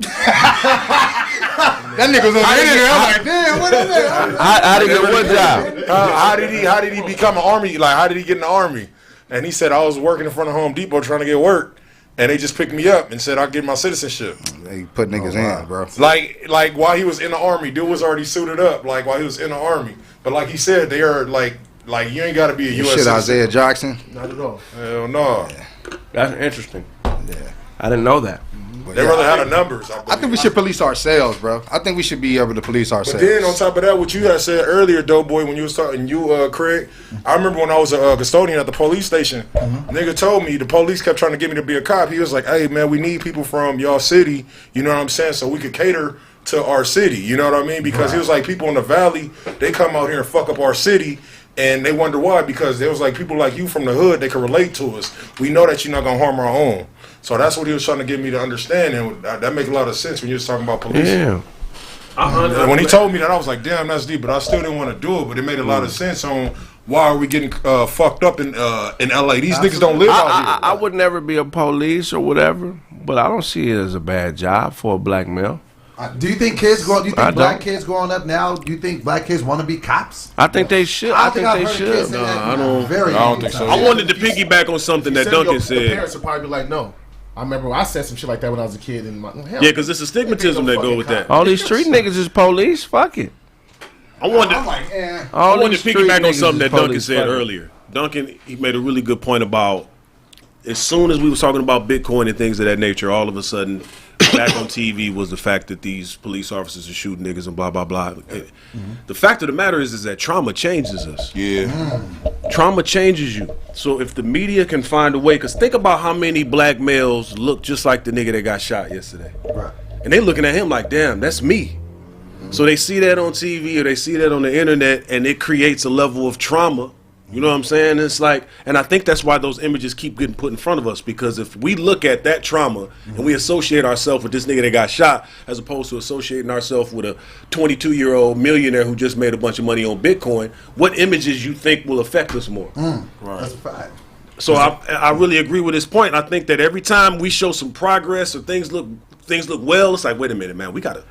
That nigga was on the internet. I'm like, damn, what is that? How did he get what job? How did he become an army? Like, how did he get in the army? And he said, I was working in front of Home Depot trying to get work. and they just picked me up and said I'll get my citizenship. They put niggas in, bro. Like while he was in the army, dude was already suited up. Like while he was in the army, but like he said, they are like you ain't got to be a U.S. Shit, citizen. Isaiah Jackson. Not at all. Hell no. Yeah. That's interesting. Yeah. I didn't know that. But They rather have the numbers. I think we should police ourselves, bro. I think we should be able to police But ourselves. then on top of that, what you had said earlier, Doughboy, when you was talking, Kraig, I remember when I was a custodian at the police station, nigga told me, the police kept trying to get me to be a cop. He was like, hey, man, we need people from y'all city, you know what I'm saying, so we could cater to our city, you know what I mean? Because he was like, people in the valley, they come out here and fuck up our city, and they wonder why, because there was like people like you from the hood, they can relate to us. We know that you're not going to harm our own. So that's what he was trying to get me to understand, and that make a lot of sense when you was talking about police. Yeah. And when he told me that, I was like, damn, that's deep, but I still didn't want to do it, but it made a lot of sense on why are we getting fucked up in L.A. These niggas don't live out here. I would never be a police or whatever, but I don't see it as a bad job for a black male. Do you think black kids growing up now, do you think black kids want to be cops? I think they should. I think I've they heard should. kids say that I don't think so. I wanted to piggyback on something that Duncan The said. parents would probably be like, no. I remember I said some shit like that when I was a kid. And Yeah, because it's a stigmatism that go with that. All these street niggas is police. Fuck it. I wanted I'm like, eh. I wanted these to street piggyback on niggas something is that Duncan police. said Fuck it. earlier. Duncan, he made a really good point about as soon as we was talking about Bitcoin and things of that nature, all of a sudden, back on TV was the fact that these police officers are shooting niggas and blah, blah, blah. The fact of the matter is that trauma changes us. Yeah. Trauma changes you. So if the media can find a way, because think about how many black males look just like the nigga that got shot yesterday. Right. And they looking at him like, damn, that's me. So they see that on TV or they see that on the internet, and it creates a level of trauma. You know what I'm saying? It's like, and I think that's why those images keep getting put in front of us, because if we look at that trauma and we associate ourselves with this nigga that got shot, as opposed to associating ourselves with a 22-year-old millionaire who just made a bunch of money on Bitcoin, what images you think will affect us more? Right. That's a fact. So I really agree with his point. I think that every time we show some progress or things look well, it's like, wait a minute, man, we gotta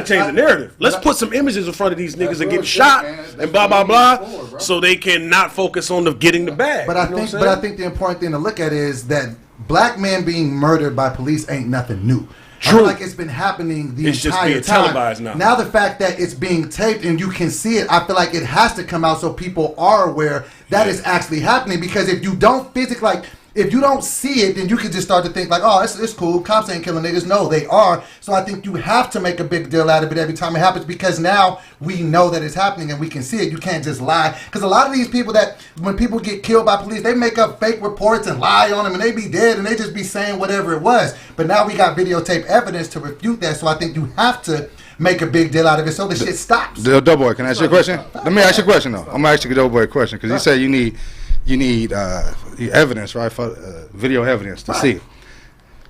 change the narrative. Let's put some images in front of these niggas and get shot and blah blah blah, so they can not focus on getting the bag. But I think the important thing to look at is that black men being murdered by police ain't nothing new. I feel like it's been happening the It's just entire being time. televised now. Now the fact that it's being taped and you can see it, I feel like it has to come out so people are aware that is actually happening. Because if you don't physically, if you don't see it, then you can just start to think like, oh, it's cool. Cops ain't killing niggas. No, they are. So I think you have to make a big deal out of it every time it happens, because now we know that it's happening and we can see it. You can't just lie. Because a lot of these people that, when people get killed by police, they make up fake reports and lie on them and they be dead and they just be saying whatever it was. But now we got videotape evidence to refute that. So I think you have to make a big deal out of it so the shit stops. Doughboy, can I ask you a question? Let me ask you a question, though. I'm going to ask you Doughboy a question, because you said you need evidence, right, for video evidence to see.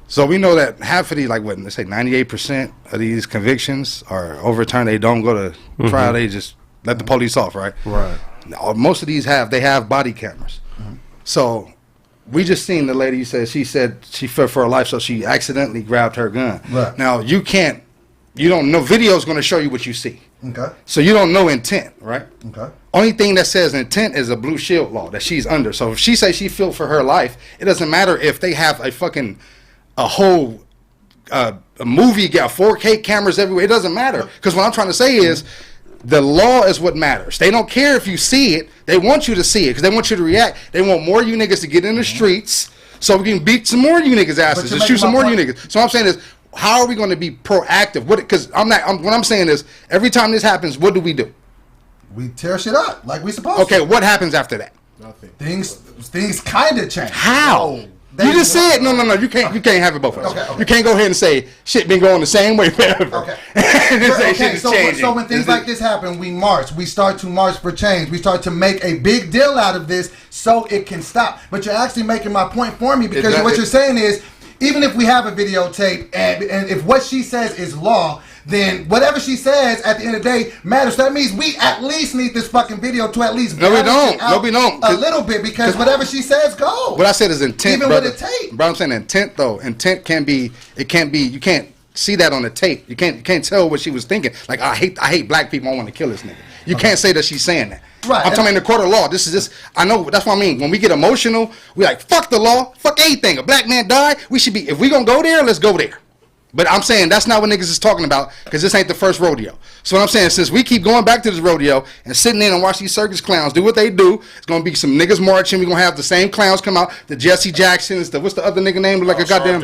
So we know that half of these, like what, let's say 98% of these convictions are overturned. They don't go to trial. They just let the police off, right? Right. Now, most of these have body cameras. So we just seen the lady said she feared for her life, so she accidentally grabbed her gun. Right. Now you don't know. Video is going to show you what you see. Okay. So you don't know intent, right? Okay. Only thing that says intent is a blue shield law that she's under. So if she says she feared for her life, it doesn't matter if they have a whole movie, got 4K cameras everywhere. It doesn't matter, because what I'm trying to say is the law is what matters. They don't care if you see it. They want you to see it because they want you to react. They want more of you niggas to get in the streets so we can beat some more of you niggas asses and shoot some more of you niggas. So what I'm saying is, how are we going to be proactive? Because what I'm saying is, every time this happens, what do? We tear shit up like we supposed to. Okay, what happens after that? Nothing. Things kind of change. How? You just said no. You can't have it both ways. Okay. You can't go ahead and say shit been going the same way forever. Okay. And then say shit is changing. So when things like this happen, we march. We start to march for change. We start to make a big deal out of this so it can stop. But you're actually making my point for me, because what you're saying is, even if we have a videotape and if what she says is law, then whatever she says at the end of the day matters. So that means we at least need this fucking video to at least No, we don't. a little bit, because whatever she says goes. What I said is intent, even brother. with the tape. Bro, I'm saying intent though. Intent can't be. You can't see that on the tape. You can't tell what she was thinking. Like, I hate black people. I want to kill this nigga. You can't say that she's saying that. Right. I'm talking in the court of law. This is this. I know. That's what I mean. When we get emotional, we like fuck the law, fuck anything. A black man died. We should be. If we gonna go there, let's go there. But I'm saying that's not what niggas is talking about because this ain't the first rodeo. So what I'm saying, since we keep going back to this rodeo and sitting in and watch these circus clowns do what they do, it's gonna be some niggas marching. We're gonna have the same clowns come out. The Jesse Jacksons, the what's the other nigga name? Like a goddamn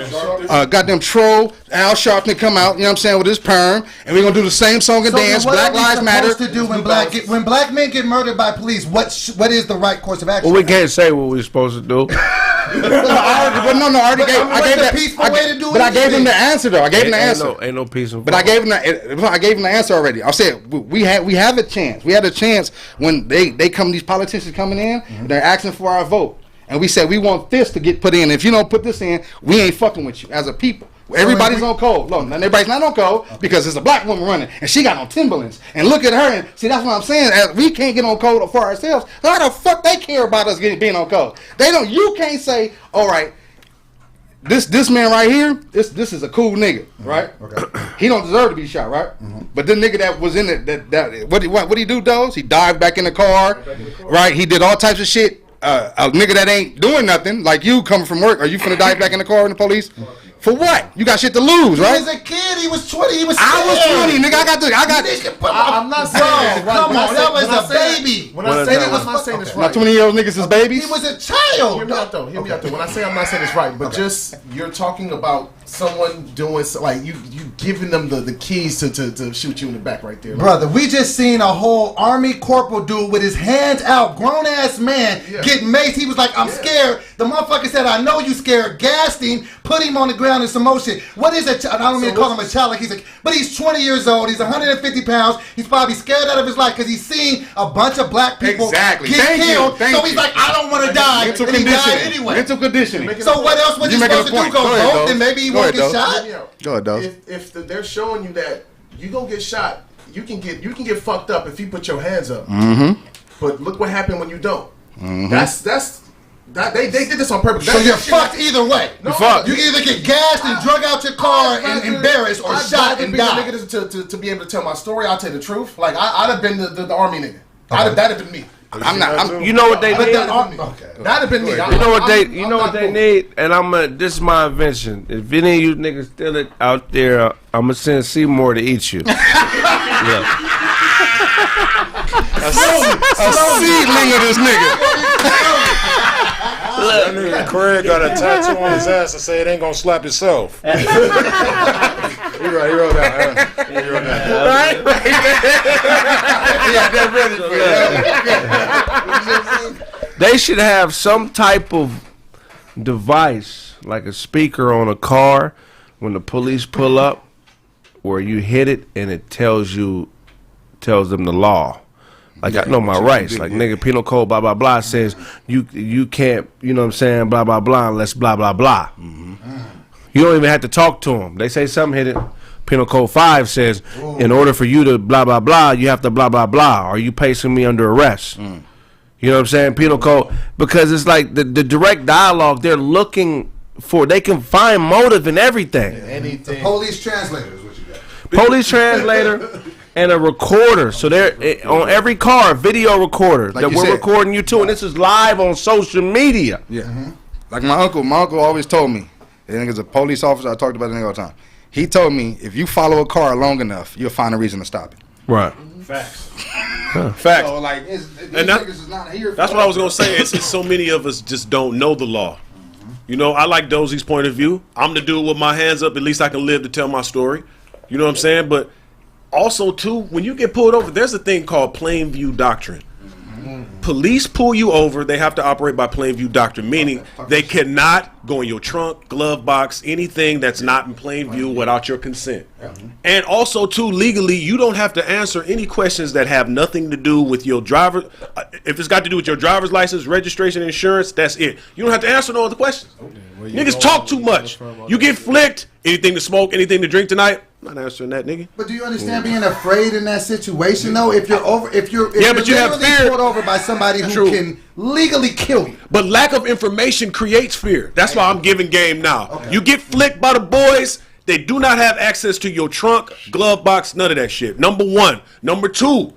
troll. Al Sharpton come out. You know what I'm saying with his perm, and we're gonna do the same song and dance. Black Lives Matter. To do when black men get murdered by police, what is the right course of action? Well, we can't say what we're supposed to do. I already gave that peaceful way to do it. But I gave him the answer though. I gave him the answer. Ain't no peace and But I gave him the answer already. I said we have a chance. We had a chance when they come. These politicians coming in, they're asking for our vote, and we said we want this to get put in. If you don't put this in, we ain't fucking with you as a people. Everybody's on code. Look, everybody's not on code because there's a black woman running and she got on Timberlands. And look at her and see that's what I'm saying. As we can't get on code for ourselves. How the fuck they care about us being on code? They don't. You can't say, all right, this man right here, this is a cool nigga, right? Okay. He don't deserve to be shot, right? But the nigga that was in it, that what he do, Doze? He dived back in the car, right? He did all types of shit. A nigga that ain't doing nothing, like you coming from work, are you finna dive back in the car in the police? For what? You got shit to lose, right? He was a kid. He was 20. He was. I was 20, nigga. I'm not saying. Come on, that was a baby. When I say that, I'm not saying this right. My 20-year-old niggas is babies. He was a child. Hear me out though. When I say I'm not saying this right, but just you're talking about someone doing like you giving them the keys to shoot you in the back right there. Brother, we just seen a whole army corporal dude with his hands out, grown ass man get maced. He was like, I'm scared. The motherfucker said, I know you scared. Gassed him, put him on the ground in some more shit. What is a child? I don't mean to call him a child, like he's like, but he's 20 years old. He's 150 pounds. He's probably scared out of his life because he's seen a bunch of black people get killed. So he's like, I don't want to die. Mental and he died conditioning. anyway. Mental conditioning. So what else was you supposed to do? Go vote? Then maybe he won't get shot. Go ahead, Doze. If they're showing you that you gonna get shot, you can get fucked up if you put your hands up. But look what happened when you don't. They did this on purpose. So you're fucked either way. No, you either get gassed and drug out your car and embarrassed, or shot and died. To be able to tell my story, I'll tell the truth. Like I'd have been the army nigga. That'd have been me. You know what they need? That'd have been me. You know what they need? And this is my invention. If any of you niggas steal it out there, I'm gonna send Seymour to eat you. A seedling of this nigga. That nigga Kraig got a tattoo on his ass and say it ain't gonna slap itself. He wrote that. Right? Yeah, that's ready for it. They should have some type of device, like a speaker on a car, when the police pull up, where you hit it and it tells them the law. Like, I know my rights. Like, nigga, penal code, blah, blah, blah, says you can't, you know what I'm saying, blah, blah, blah, unless blah, blah, blah. You don't even have to talk to them. They say something, hit it. Penal code 5 says, in order for you to blah, blah, blah, you have to blah, blah, blah. Are you placing me under arrest? You know what I'm saying? Penal code. Because it's like the direct dialogue, they're looking for, they can find motive in everything. The police translator is what you got. Police translator. And a recorder, so they're on every car, video recorder that we're recording you too, and this is live on social media. Yeah, like my uncle always told me. I think it's a police officer. I talked about it all the time. He told me if you follow a car long enough, you'll find a reason to stop it. Right. Facts. Facts. So like, that's what I was gonna say. It's so many of us just don't know the law. You know, I like Dozie's point of view. I'm the dude with my hands up. At least I can live to tell my story. You know what I'm saying? But also, too, when you get pulled over, there's a thing called plain view doctrine. Police pull you over, they have to operate by plain view doctrine, meaning they cannot go in your trunk, glove box, anything that's not in plain view without your consent. And also, too, legally, you don't have to answer any questions that have nothing to do with your driver. If it's got to do with your driver's license, registration, insurance, that's it. You don't have to answer no other questions. Niggas talk too much. You get flicked, anything to smoke, anything to drink tonight, I'm not answering that, nigga. But do you understand being afraid in that situation, though? If you're but you have fear. Pulled over by somebody who can legally kill you. But lack of information creates fear. That's why I'm giving game now. You get flicked by the boys, they do not have access to your trunk, glove box, none of that shit. Number one. Number two,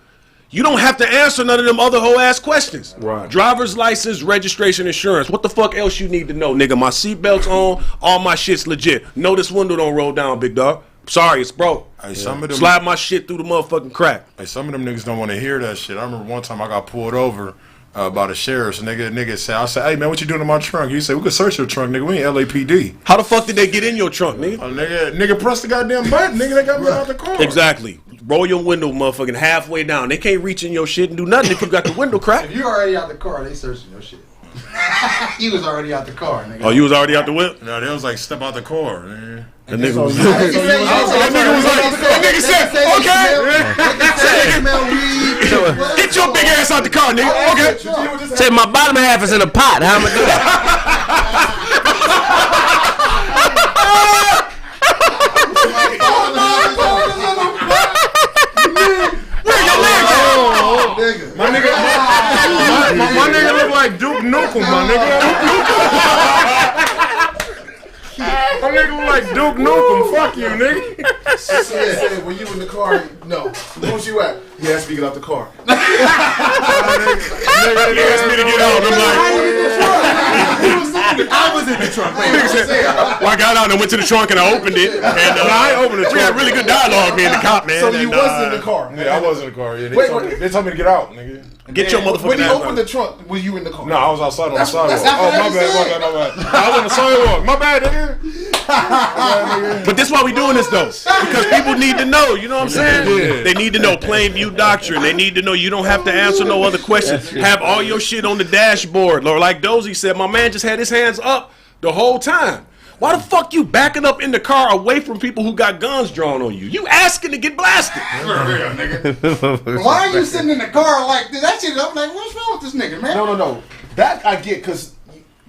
You don't have to answer none of them other whole ass questions. Right. Driver's license, registration, insurance. What the fuck else you need to know, nigga? My seatbelt's on. All my shit's legit. No, this window don't roll down, big dog. Sorry, it's broke. Hey, some of them, slide my shit through the motherfucking crack. Hey, some of them niggas don't want to hear that shit. I remember one time I got pulled over by the sheriff's. Nigga said, I said, hey man, what you doing in my trunk? He said, we could search your trunk, nigga. We ain't LAPD. How the fuck did they get in your trunk, nigga? Nigga press the goddamn button, nigga. They got me out the car. Exactly. Roll your window, motherfucking halfway down. They can't reach in your shit and do nothing if you got the window cracked. If you already out the car, they searching your shit. He was already out the car, nigga. Oh, you was already out the whip? No, they was like, step out the car, man. That nigga was. That nigga said, okay. Get your big ass out the car, nigga. Okay. Say my bottom half is in a pot. How am I doing that? My nigga look like Duke Nukem, my nigga. My nigga look like Duke Nukem. Fuck you, nigga. Said, when you in the car, no. Where's you at? He asked me to get out the car. Nigga asked me to get out. I'm like, I was in the trunk. well, I got out and went to the trunk and I opened it. And I opened the trunk. We had really good dialogue, me and the cop, man. So you was in the car. Yeah, I was in the car. Yeah, they told me to get out, nigga. Get your motherfucking When he ass opened out. the trunk, were you in the car? No, I was outside on the sidewalk. that's Oh, my bad. I was on the sidewalk. My bad, nigga. But this is why we doing this though, because people need to know. You know what I'm saying? Yeah. They need to know plain view doctrine. They need to know you don't have to answer no other questions. Have all your shit on the dashboard, or like Dozie said, my man just had his hands up the whole time. Why the fuck you backing up in the car away from people who got guns drawn on you? You asking to get blasted. Why are you sitting in the car like that shit? I'm like, what's wrong with this nigga, man? No. That I get, because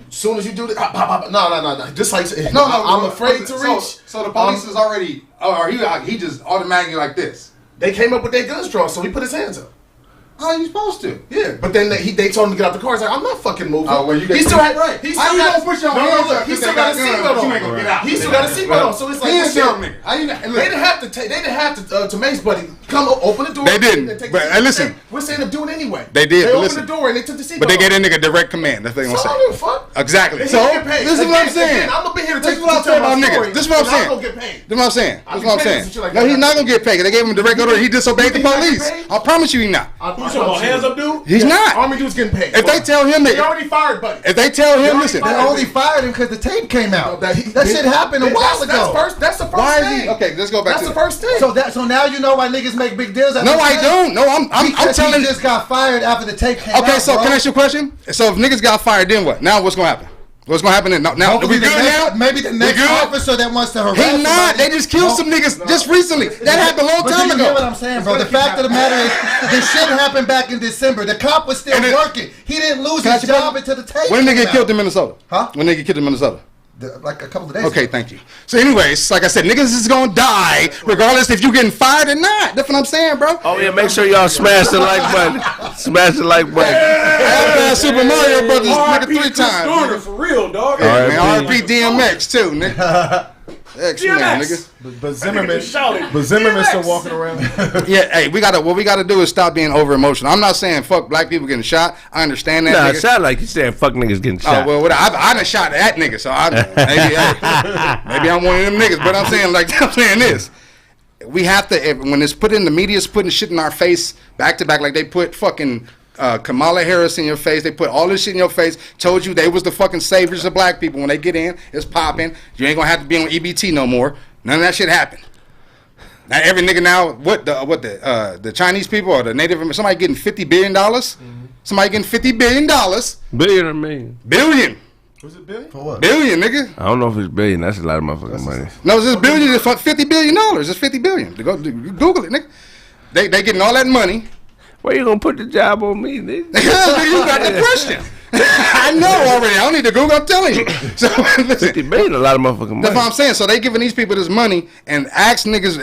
as soon as you do that, no. Just like, No, I'm afraid to reach. So the police is already, or he just automatically like this. They came up with their guns drawn, so he put his hands up. How are you supposed to? Yeah, but then they told him to get out the car. He's like, I'm not fucking moving. Oh, well, you he still had, right. He How still you got, gonna push your no, hands look, up he if still they got a got guns? seatbelt You on. ain't gonna get out. He still got a seatbelt on, so it's like, He this a shit. dumb nigga. How you not? They didn't have to take. They didn't have to Mace Buddy come open the door. They didn't. and take But, the seat. listen. We're saying to do it anyway. They did, They but opened listen. the door and they took the seatbelt. But they gave that nigga direct command. That's what they So gonna I say. don't give a fuck. Exactly. They So should get paid. this is what I'm saying. I'm gonna be here to This take is what I'm saying about niggas. This is what I'm saying. I'm gonna get paid. That's what I'm saying. I'll That's what I'm get paid saying. for shit like No, that. he's not gonna get paid. They gave him direct order. He disobeyed the He not getting police. paid? I promise you, he not. I You talking about hands up, dude? He's not. Army dude's getting paid. If they tell him They that, already fired Buddy. if they tell him, listen. They only fired him because the tape came out. That shit happened a while ago. That's the first Why is thing. he? Okay, let's go back That's to the first thing. So now you know why niggas make big deals. No, I don't. No, I'm telling he you. just got fired after the tape came out. Okay, so bro. can I ask you a question? So if niggas got fired, then what? Now what's gonna happen? What's gonna happen then? Now Hopefully we good now? maybe the next good? officer that wants to harass He not. somebody- They just killed some niggas just recently. That happened a long But time you get what ago. I'm saying, bro? The fact of the matter is, this shit happened back in December. The cop was still And it- working. He didn't lose Can I his ask you a job question? until the tape When did they came get killed out. in Minnesota? Huh? When they get killed in Minnesota? Like a couple of days Okay, ago. thank you. So anyways, like I said, niggas is gonna die regardless if you getting fired or not. That's what I'm saying, bro. Oh yeah, make sure y'all smash the like button. Smash the like button. I Super Mario Brothers nigga 3 times. Dorner, for real, dog. Yeah, man, RP DMX too, nigga. X-Men, nigga. But Zimmerman still walking around. Yeah, hey, what we gotta do is stop being over emotional. I'm not saying fuck black people getting shot. I understand that. Nah, it nigga. sound like you saying fuck niggas getting shot. Oh well, I done shot that nigga, so maybe I'm one of them niggas. But I'm saying this: we have to when it's put in the media's putting shit in our face back to back, like they put fucking Kamala Harris in your face. They put all this shit in your face. Told you they was the fucking saviors of black people. When they get in, it's popping. You ain't gonna have to be on EBT no more. None of that shit happened. Now every nigga now, the Chinese people or the Native Americans, somebody getting $50 billion. Somebody getting $50 billion. Billion or million? Billion. Was it Billy? For what? Billion, nigga. I don't know if it's billion. That's a lot of motherfucking money. No, it's just billion. It's $50 billion. It's $50 billion. Google it, nigga. They getting all that money. Where you gonna put the job on me, nigga? You got the question. I know already. I don't need to Google. I'm telling you. So listen, 50 billion, a lot of motherfucking money. that's what I'm saying. So they giving these people this money and ask niggas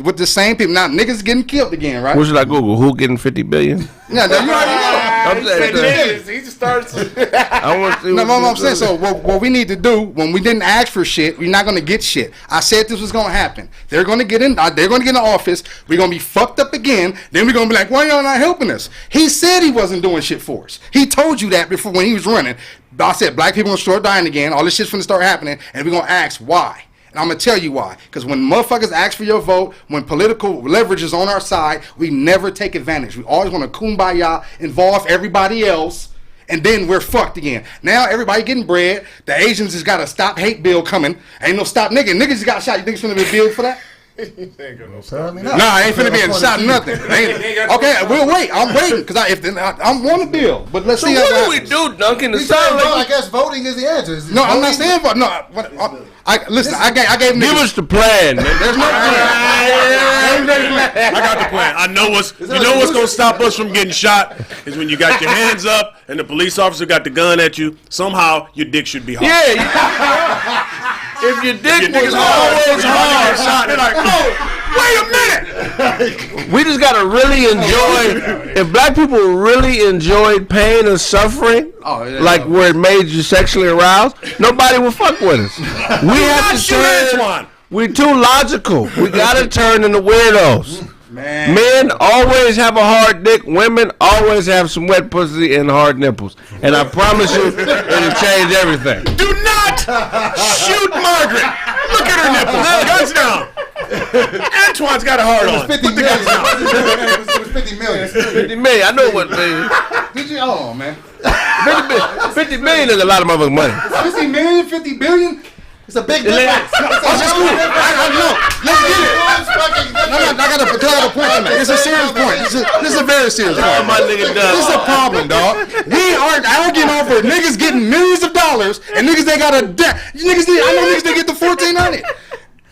with the same people. Now niggas getting killed again, right? What should I Google? Who getting 50 billion? Yeah, no, you already know. I'm saying, he just starts. I want to see No, what I'm saying. So what we need to do when we didn't ask for shit, we're not gonna get shit. I said this was gonna happen. They're gonna get in. They're gonna get in the office. We're gonna be fucked up again. Then we're gonna be like, why y'all not helping us? He said he wasn't doing shit for us. He told you that before when he was running. I said black people gonna start dying again. All this shit's gonna start happening, and we're gonna ask why. And I'm gonna tell you why. Because when motherfuckers ask for your vote, when political leverage is on our side, we never take advantage. We always want to kumbaya, involve everybody else, and then we're fucked again. Now everybody getting bread. The Asians just got a stop hate bill coming. Ain't no stop nigga. Niggas just got shot. You think it's gonna be a bill for that? Apparently Nah, I ain't finna be shot nothing. Okay, we'll wait. I'm waiting because I want a bill. But let's So see what how do we do, Duncan? The I guess voting is the answer. No, I'm not saying vote. No, listen. I gave Give us the plan, man. There's no I got the plan. I know what's gonna stop us from getting shot is when you got your hands up and the police officer got the gun at you. Somehow your dick should be hard. Yeah. If your dick was always hard, Shot. They're like, oh, wait a minute. we just gotta really enjoy. If black people really enjoyed pain and suffering, like where it made you sexually aroused, nobody would fuck with us. We have to turn. We're too logical. We gotta turn into weirdos. Man. Men always have a hard dick. Women always have some wet pussy and hard nipples. And I promise you, it'll change everything. Do not shoot Margaret. Look at her nipples. Guns down. Antoine's got a hard on. It was 50 million. It was 50 million. 50 million. I know what, man. Did you? Oh, man. 50 million is a lot of motherfucking money. 50 million, 50 billion? It's a big difference. I know. Let's get it. I got a point to make. It's a serious point. This is a very serious point. My nigga done. This is a problem, dog. We aren't arguing over niggas getting millions of dollars and niggas they got a debt. I know niggas they get the 1,400.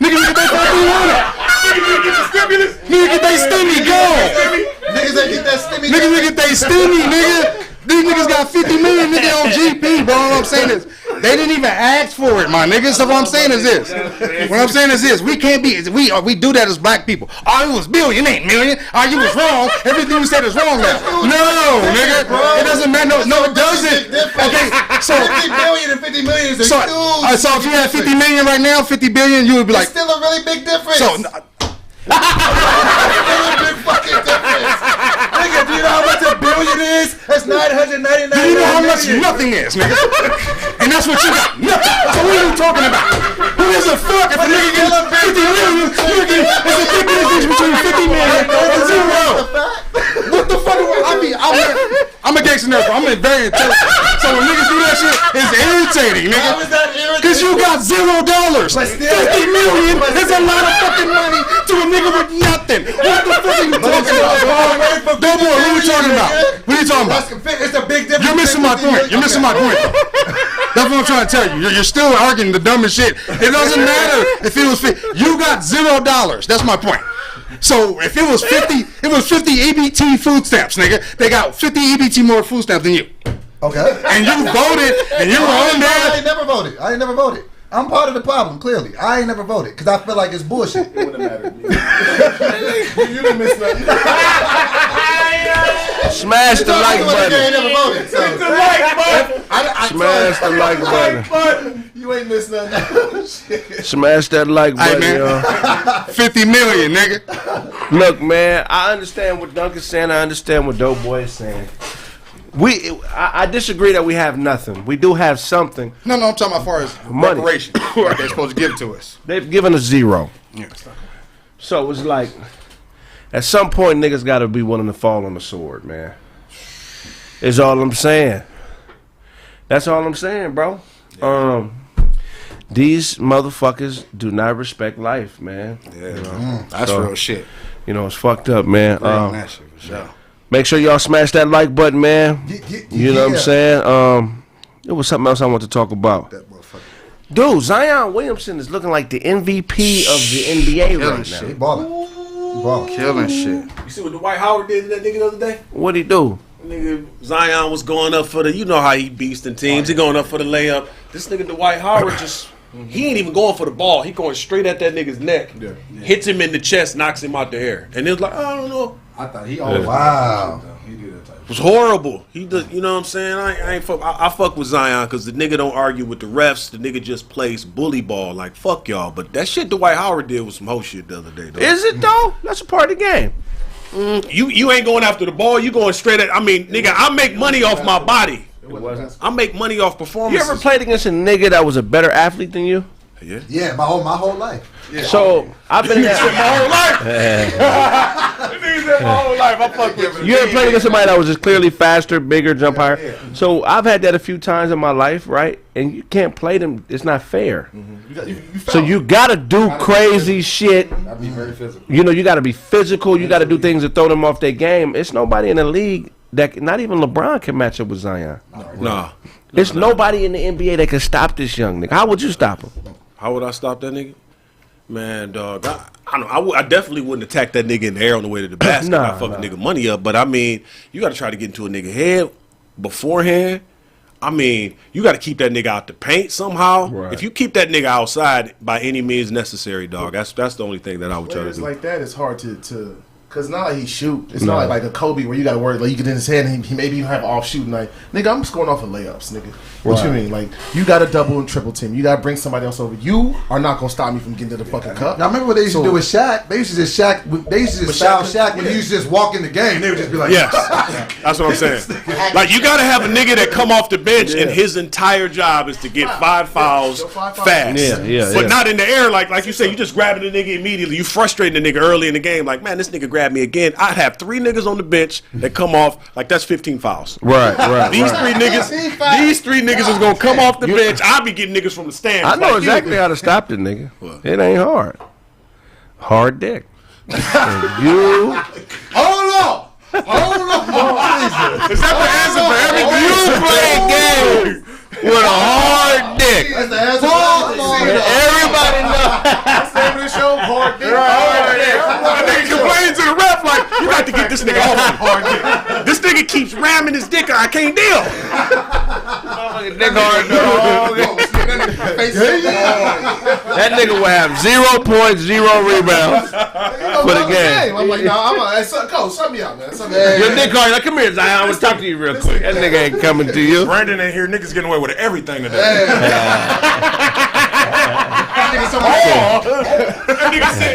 Niggas get their 1,400. Niggas get the stimulus. Niggas get their stimmy gone. Niggas that get that stimmy. Niggas get their stimmy, nigga. These niggas got 50 million nigga on GP, bro. What I'm saying is, they didn't even ask for it, my niggas. So what I'm saying is this. What I'm saying is this. We can't be, we do that as black people. Oh, it was billion, ain't million. Oh, you was wrong. Everything you said is wrong now. No, nigga. It doesn't matter. No, it doesn't. Okay, so 50 billion and 50 million is a huge. So if you had 50 million right now, 50 billion, you would be like. It's still a really big difference. So. Still a big fucking difference. Nigga, do you know how much a billion is? That's 999. Do you know how much nothing is, nigga? And that's what you got. Nothing. So what are you talking about? Who gives a fuck if a nigga gets 50 million? There's a big difference between 50 million and zero. What the fuck? I'm a gangster nerd. I'm very intelligent. So when niggas do that shit, it's irritating, nigga. How is that irritating? Because you got $0. 50 million is a lot of fucking money to a nigga with nothing. What the fuck are you talking about? What are you talking about? What are you talking about? It's a big difference. You're missing my point. You're missing my point. That's what I'm trying to tell you. You're still arguing the dumbest shit. It doesn't matter if it was 50. You got $0. That's my point. So if it was 50, it was 50 EBT food stamps, nigga. They got 50 EBT more food stamps than you. Okay. And you voted, and you were on there. I ain't never voted. I'm part of the problem, clearly. I ain't never voted because I feel like it's bullshit. It wouldn't matter. You didn't miss nothing. Smash the like button. I ain't never voted. Smash the like button. You ain't missed nothing. Smash that like button, man. yo. 50 million, nigga. Look, man, I understand what Duncan's saying. I understand what Doughboy is saying. I disagree that we have nothing. We do have something. No, I'm talking about as far as money. reparations. Like they're supposed to give it to us. They've given us zero. Yeah. So it's like, at some point, niggas got to be willing to fall on the sword, man. Is all I'm saying. That's all I'm saying, bro. Yeah. These motherfuckers do not respect life, man. Yeah, you know? That's real shit. You know, it's fucked up, man. That shit for sure. Make sure y'all smash that like button, man. You know what I'm saying? It was something else I want to talk about. Dude, Zion Williamson is looking like the MVP of the NBA right now. Shit. Balling. Killing shit. You see what Dwight Howard did to that nigga the other day? What'd he do? Nigga, Zion was going up for the, you know how he beasting teams. He going up for the layup. This nigga Dwight Howard just, he ain't even going for the ball. He going straight at that nigga's neck. Yeah. Hits him in the chest, knocks him out the air. And it was like, I don't know. I thought he always. Wow. He did that type of was horrible. He does, you know what I'm saying? I fuck with Zion because the nigga don't argue with the refs. The nigga just plays bully ball. Like, fuck y'all. But that shit Dwight Howard did was some whole shit the other day, though. Is it, though? That's a part of the game. You ain't going after the ball. You going straight at, I mean, nigga, I make money off my body. I make money off performances. You ever played against a nigga that was a better athlete than you? Yeah. Yeah, my whole life. Yeah. So I've been in that my whole life. Nigga said my whole life. I fuck with you ever played against somebody that was just clearly faster, bigger, jump higher? Yeah. So I've had that a few times in my life, right? And you can't play them. It's not fair. Mm-hmm. So you gotta do crazy shit. Be very physical. You know, you gotta be physical. You gotta do things to throw them off their game. It's nobody in the league that, not even LeBron, can match up with Zion. Nah. There's nobody in the NBA that can stop this young nigga. How would you stop him? How would I stop that nigga? Man, dog, I definitely wouldn't attack that nigga in the air on the way to the basket. I fuck a nigga money up. But, I mean, you got to try to get into a nigga head beforehand. I mean, you got to keep that nigga out the paint somehow. Right. If you keep that nigga outside by any means necessary, dog, that's the only thing that I would try to do. Like that, it's hard to because not like he shoot. It's not like a Kobe where you got to worry. Like you get in his head and he maybe you have off shooting. Like, nigga, I'm scoring off of layups, nigga. What you mean? Like, you got to double and triple team. You got to bring somebody else over. You are not going to stop me from getting to the fucking cup. Now, remember what they used to do with Shaq? They used to just foul Shaq when he used to just walk in the game. They would just be like, yes. That's what I'm saying. Like, you got to have a nigga that come off the bench and his entire job is to get 5 fouls fast. But not in the air. Like you say, you just grabbing the nigga immediately. You frustrating the nigga early in the game. Like, man, this nigga grabbed me again. I'd have 3 niggas on the bench that come off. Like, that's 15 fouls. Right. These 3 niggas is gonna come off the bench. I'll be getting niggas from the stands. I know exactly how to stop the nigga. It ain't hard. Hard dick. You hold on. Is that the answer for everything? You play a game with a hard dick. That's the answer. Everybody knows. That's the name of the show. Hard dick. That nigga complains to the ref like, you got to get this nigga off me. Hard dick. This nigga keeps ramming his dick. I can't deal. Dick hard dog. That nigga will have 0 points, 0 rebounds for the game. I'm like, coach, sum me out, man. Your dick hard. Like, come here, Zion. I want to talk to you real quick. That nigga ain't coming to you. Brandon ain't here. Niggas getting away with everything today.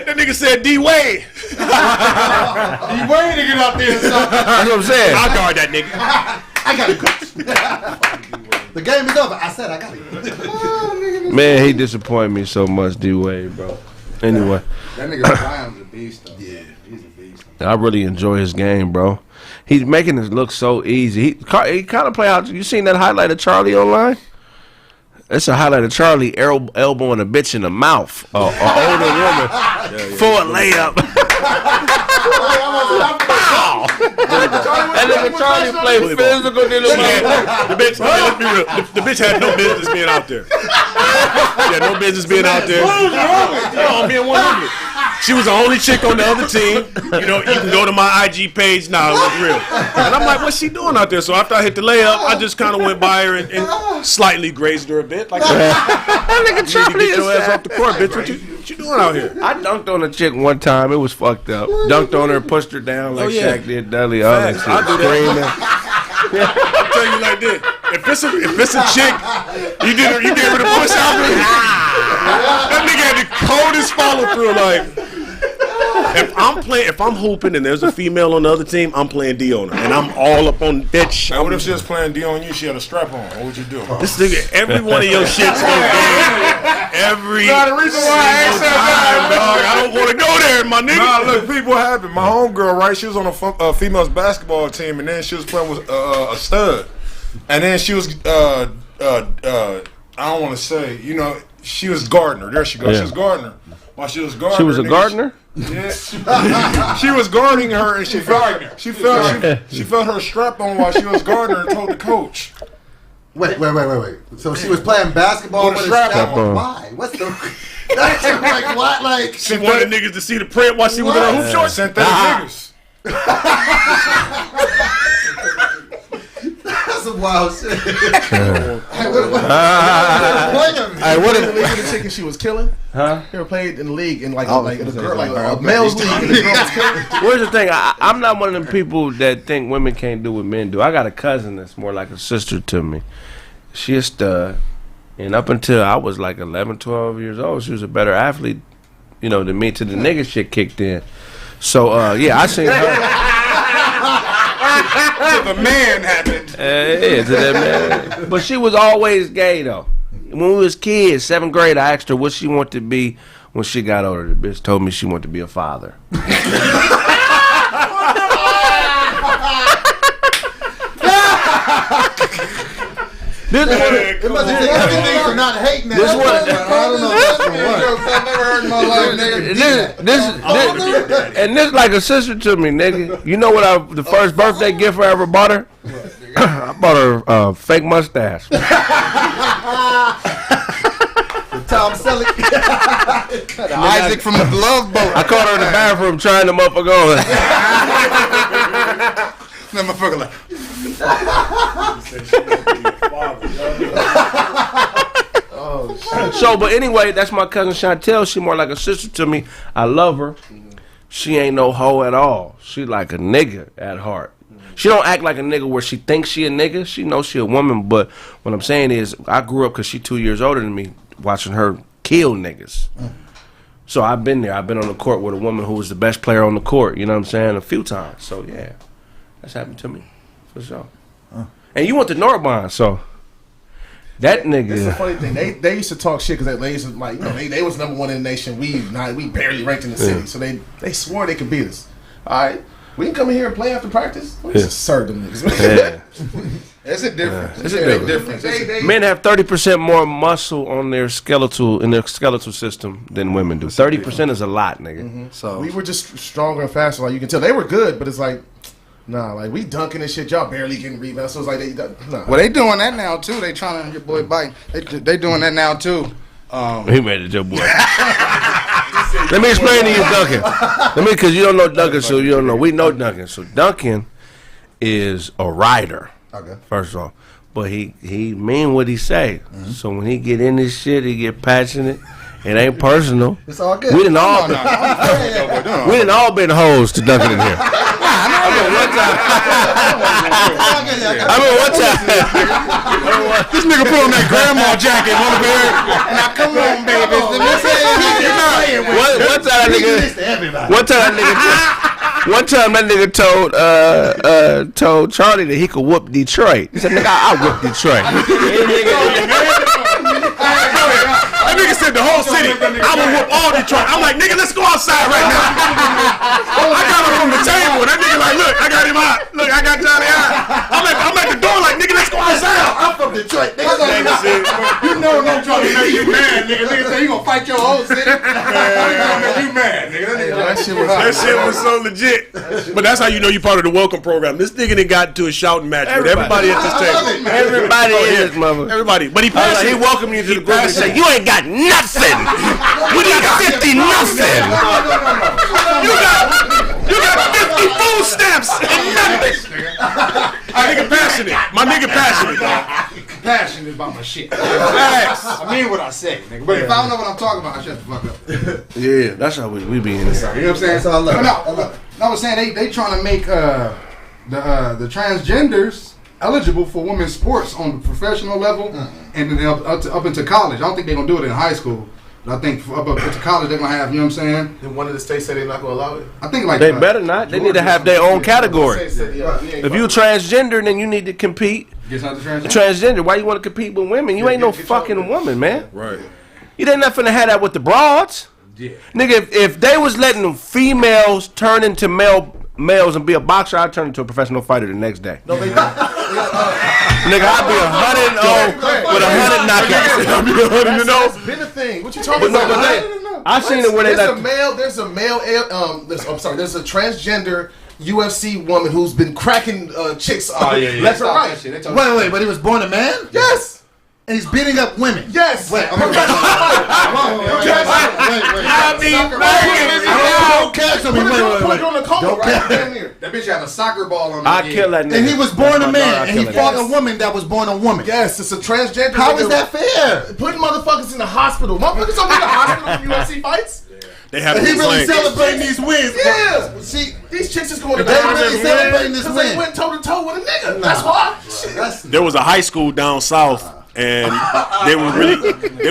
That nigga said D-Wade. D-Wade to get out there. That's what I'm saying. I'll guard that nigga. I got it, coach. The game is over. I said I got it. Man, he disappointed me so much, D-Wade, bro. Anyway. That nigga Zion's a beast, though. Yeah. He's a beast. I really enjoy his game, bro. He's making it look so easy. He kind of play out. You seen that highlight of Charlie online? It's a highlight of Charlie elbowing a bitch in the mouth. An older woman for a layup. That nigga Charlie played physical. The bitch, let's be real. The bitch had no business being out there. She had no business being out there. No, being 100. She was the only chick on the other team. You know, you can go to my IG page now. It was real. And I'm like, what's she doing out there? So after I hit the layup, I just kind of went by her and slightly grazed her a bit. Like, that nigga Charlie get your ass off the court, bitch. What you doing out here? I dunked on a chick one time. It was fucked up. Dunked on her, pushed her down like Shaq did Dudley. All that shit. I'll do that. I'll tell you like this. If it's a chick, you gave her the push out. That nigga had the coldest follow through. Like, if I'm hooping and there's a female on the other team, I'm playing D on her, and I'm all up on that shit. Now, what if she was playing D on you? She had a strap on. What would you do? This nigga, every one of your shit's gonna be every the reason why I ain't time, dog. I don't want to go there, my nigga. Nah, look, people happen. My homegirl, right? She was on a females basketball team, and then she was playing with a stud, and then she was I don't want to say, you know, she was Gardner. There she goes. Yeah. She was Gardner. While she was Gardner, She was a gardener? Yeah, she was guarding her, and she felt her strap on while she was guarding her, and told the coach. Wait. So she was playing basketball with a strap on. Why? What's the? That's like what? Like she wanted niggas to see the print while she was in her hoop shorts. Synthetic niggas. That's some wild shit. What if the chicken she was killing? Huh? You ever played in the league in like a male's league? And the girl was killing? Here's the thing. I'm not one of them people that think women can't do what men do. I got a cousin that's more like a sister to me. She a stud. And up until I was like 11, 12 years old, she was a better athlete, than me till the nigga shit kicked in. So, I seen her. Till the man happened. Yeah, to that man. But she was always gay, though. When we was kids, 7th grade, I asked her what she wanted to be when she got older. The bitch told me she wanted to be a father. It must have taken everything for not hating that. This one, I don't know. I've never heard in my life, nigga. And this like a sister to me, nigga. You know what the first birthday gift I ever bought her? I bought her a fake mustache. Tom Selleck. Isaac from the Glove Boat. I caught her in the bathroom trying the motherfucker on. That motherfucker like. So, but anyway, that's my cousin Chantel. She more like a sister to me. I love her. She ain't no hoe at all. She like a nigga at heart. She don't act like a nigga where she thinks she a nigga. She knows she a woman, but what I'm saying is I grew up because she 2 years older than me watching her kill niggas. So I've been there. I've been on the court with a woman who was the best player on the court, you know what I'm saying, a few times. So, yeah, that's happened to me, for sure. And you went to Narbonne, so that nigga. It's a funny thing. They used to talk shit because they used to, like, they was number one in the nation. We barely ranked in the city, so they swore they could beat us. All right, we can come in here and play after practice. We just serve them niggas. Yeah. It's a difference. It's a difference. Men have 30% more muscle on their skeletal system than women do. 30% is a lot, nigga. Mm-hmm. So we were just stronger and faster. Like you can tell, they were good, but it's like, nah, like we dunking and shit. Y'all barely getting rebounds. So it's like nah. Well, they doing that now too. They trying to your boy bite. They doing that now too. He made it, your boy. Let me explain to you, Duncan. Because you don't know Duncan, so you don't know. We know Duncan. So Duncan is a writer. Okay. First of all, but he mean what he say. Mm-hmm. So when he get in this shit, he get passionate. It ain't personal. It's all good. We done all been hoes to Duncan in here. I mean, one time. This nigga put on that grandma jacket, motherfucker. Now come on, baby. One time that nigga told Charlie that he could whoop Detroit. He said, "Nigga, I whoop Detroit." That nigga said the whole city. I will whoop all Detroit. I'm like, nigga, let's go outside right now. I got him from the table. That nigga like, look, I got him out. Look, I got Johnny out. I'm at the door like, nigga, let's go outside. I'm from Detroit. You know I'm trying to make you mad, nigga. Nigga say you gonna fight your whole city. You mad, nigga. That shit was so legit. But that's how you know you part of the welcome program. This nigga done got into a shouting match with everybody at this table. Everybody is, mother. Everybody. But he passed. He welcomed you to the group and said, "You ain't got nothing. We got 50 nothing. You got 50 food stamps and nothing." My nigga passionate. Passionate about my shit. Facts. I mean what I say, nigga. But if I don't know what I'm talking about, I shut the fuck up. Yeah, that's how we be in this. You know what I'm saying? So I was saying they trying to make the transgenders eligible for women's sports on the professional level and then up into college. I don't think they're gonna do it in high school. But I think up into college they're gonna have, you know what I'm saying? And one of the states said they're not gonna allow it. I think like they better not. They need to have their own category. If If you transgender, then you need to compete. Transgender. Why you want to compete with women? You ain't no fucking woman, man. Right. You ain't nothing to have that with the broads. Yeah. Nigga, if they was letting them females turn into males and be a boxer, I'd turn into a professional fighter the next day. No, they don't. Nigga, I'd be 100-0 with 100 knockouts. That's been a thing. What you talking about? I seen it where they there's a transgender UFC woman who's been cracking chicks left and right. Wait, but he was born a man? Yes. And he's beating up women. Yes. Wait. Cancel me. Don't cancel me. Wait. Don't right damn near. That bitch had a soccer ball on. I kill that nigga. And he was born a man, and he fought a a woman that was born a woman. Yes, it's a transgender. How is that fair? Putting motherfuckers in the hospital. Motherfuckers don't be in the hospital for UFC fights. They have He really playing. celebrating these wins. Yeah. See, These chicks is going to They really celebrating this because they win. went toe to toe with a nigga. That's why. Shit. There was a high school down south, and they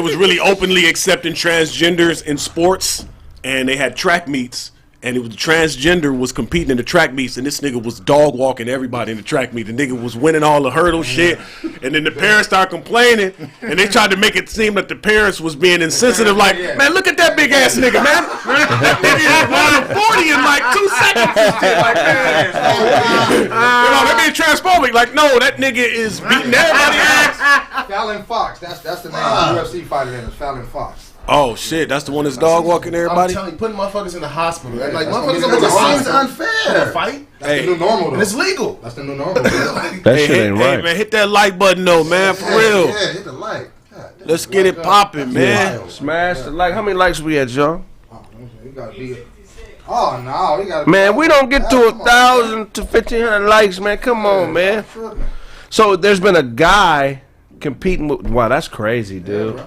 was really openly accepting transgenders in sports, and they had track meets. And it was the transgender was competing in the track meets, and this nigga was dog walking everybody in the track meet. The nigga was winning all the hurdle shit, and then the parents started complaining, and they tried to make it seem that the parents was being insensitive. Like, man, look at that big ass nigga, man. That nigga is 140 in like 2 seconds. And shit. Like, man, they're being transphobic. Like, no, that nigga is beating everybody's ass. Fallon Fox. That's the name of the UFC fighter name is Fallon Fox. Oh shit, that's the one that's dog walking I'm everybody. telling you, putting motherfuckers in the hospital. Like, that's motherfuckers gonna be don't go to seems unfair. fight. That's the new normal, though. And it's legal. That's the new normal. That shit ain't right. Hey, man, hit that like button though, man, for real. Yeah, hit the like. Let's get it popping, man. Smash the like. How many likes we had, Joe? We gotta be. Oh no, we gotta. Man, we don't get to 1,000 to 1,500 likes, man. Come on, man. So there's been a guy competing with. Wow, that's crazy, dude.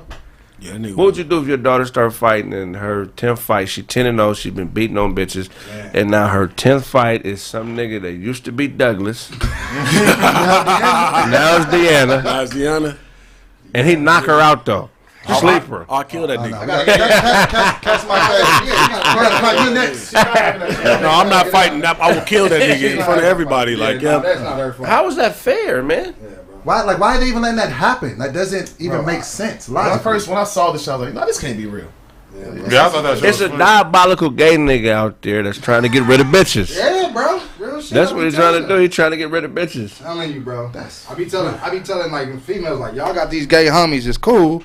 Yeah, nigga. What would you do if your daughter started fighting in her 10th fight? She 10-0. She been beating on bitches, and now her 10th fight is some nigga that used to be Douglas. Now it's Deanna, That's Deanna. and he knock her out though. Sleeper. I'll kill that nigga. Catch my face. You next. No, I'm not fighting. I will kill that nigga in front of everybody. Like, That's yeah. not her fault. How is that fair, man? Why are they even letting that happen? That doesn't even make sense. When I saw this, I was like, no, this can't be real. Yeah, I thought that shit It's was a funny. diabolical gay nigga out there that's trying to get rid of bitches. Yeah, bro. Real shit. That's what he's trying to do. He's trying to get rid of bitches. I'm telling you, bro. I be telling like females like y'all got These gay homies is cool,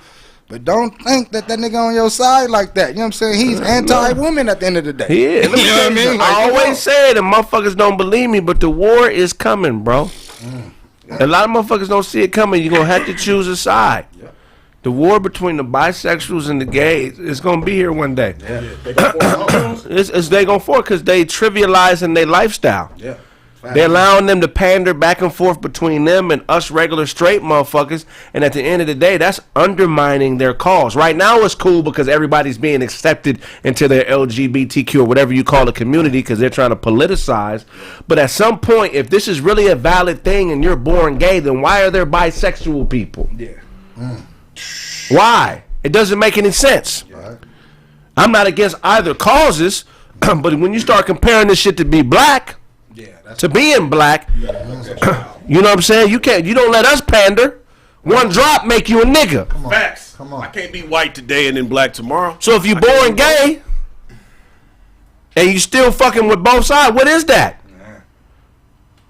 but don't think that nigga on your side like that. You know what I'm saying? He's anti-woman at the end of the day. He is. You know what I mean? Like, I come on. always say it, and motherfuckers don't believe me, but the war is coming, bro. A lot of motherfuckers don't see it coming. You're going to have to choose a side. The war between the bisexuals and the gays is going to be here one day. It's they going for it because they trivializing their lifestyle. Yeah. They're allowing them to pander back and forth between them and us regular straight motherfuckers. And at the end of the day, that's undermining their cause. Right now it's cool because everybody's being accepted into their LGBTQ or whatever you call the community because they're trying to politicize. But at some point, if this is really a valid thing and you're born gay, then why are there bisexual people? Yeah. Why? It doesn't make any sense. Right. I'm not against either causes, but when you start comparing this shit to be black, to being black, you know what I'm saying? You don't let us pander. One drop make you a nigga. Facts. Come on. I can't be white today and then black tomorrow. So if you born gay and you still fucking with both sides, what is that?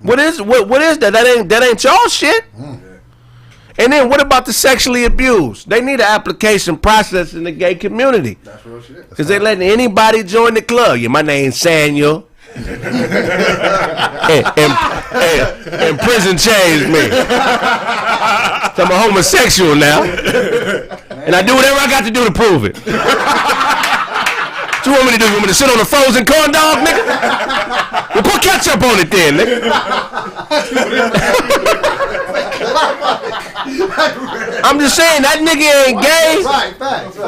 What is that? That ain't y'all shit. And then what about the sexually abused? They need an application process in the gay community. That's real shit. Because they letting anybody join the club. Yeah, my name's Samuel. and prison changed me. So I'm a homosexual now. And I do whatever I got to do to prove it. What you want me to do? You want me to sit on a frozen corn dog, nigga? Well, put ketchup on it then, nigga. I'm just saying, that nigga ain't gay. Right.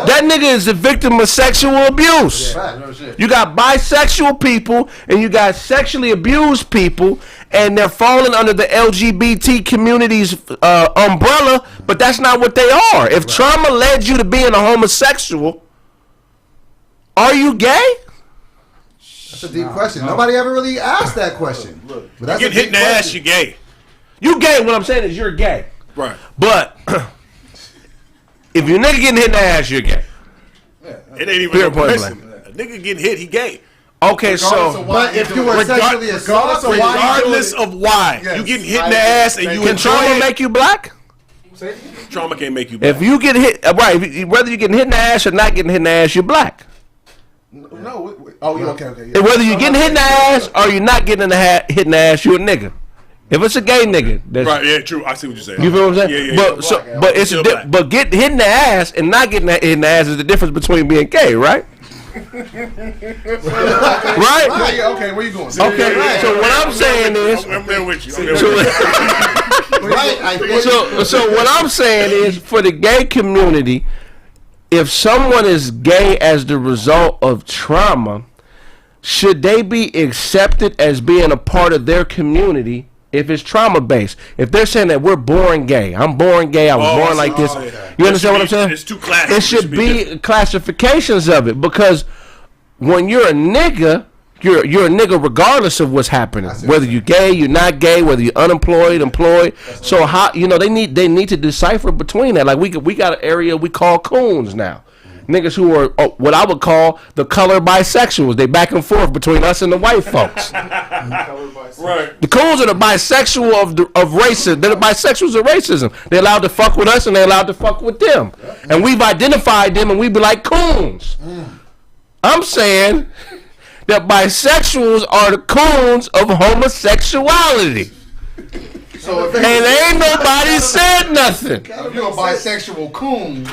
That nigga is a victim of sexual abuse. Real shit. You got bisexual people and you got sexually abused people, and they're falling under the LGBT community's umbrella, but that's not what they are. If trauma led you to being a homosexual, are you gay? That's a deep question. Nobody ever really asked that question. But that's You get hit in the ass, you gay. You gay, what I'm saying is you're gay. Right. But if you nigga getting hit in the ass, you're gay. It ain't even Period, a point person. A nigga getting hit, he gay. Okay, so But if you were sexually assaulted, Regardless of why. You getting hit in the ass and you can trauma enjoy it, make you black? trauma can't make you black. If you get hit, right, whether you're getting hit in the ass or not getting hit in the ass, you're black. No. Oh, yeah, okay. And whether you're getting hit in the ass or you're not getting hit in the ass, you're a nigga. If it's a gay nigga, that's Right, yeah, true. I see what you're saying. You feel what I'm saying? Yeah. But it's Still black. but getting hit in the ass and not getting hit in the ass is the difference between being gay, right? Right? Yeah, okay, where you going? Okay, so what I'm saying is, I'm there with you. so what I'm saying is, for the gay community, if someone is gay as the result of trauma, should they be accepted as being a part of their community if it's trauma based? If they're saying that we're born gay, I'm born gay, I was born like this. You understand what I'm saying? It's too classic. It should be classifications of it, because when you're a nigga, you're a nigga regardless of what's happening. Whether you're gay, you're not gay, whether you're unemployed, employed. So how they need to decipher between that. Like we got an area we call coons now. Niggas who are what I would call the color bisexuals. They back and forth between us and the white folks. Right. The coons are the bisexual of racism. They're the bisexuals of racism. They're allowed to fuck with us and they're allowed to fuck with them. And we've identified them and we be like coons. I'm saying that bisexuals are the coons of homosexuality. So if And ain't nobody said nothing. if you're a bisexual coon,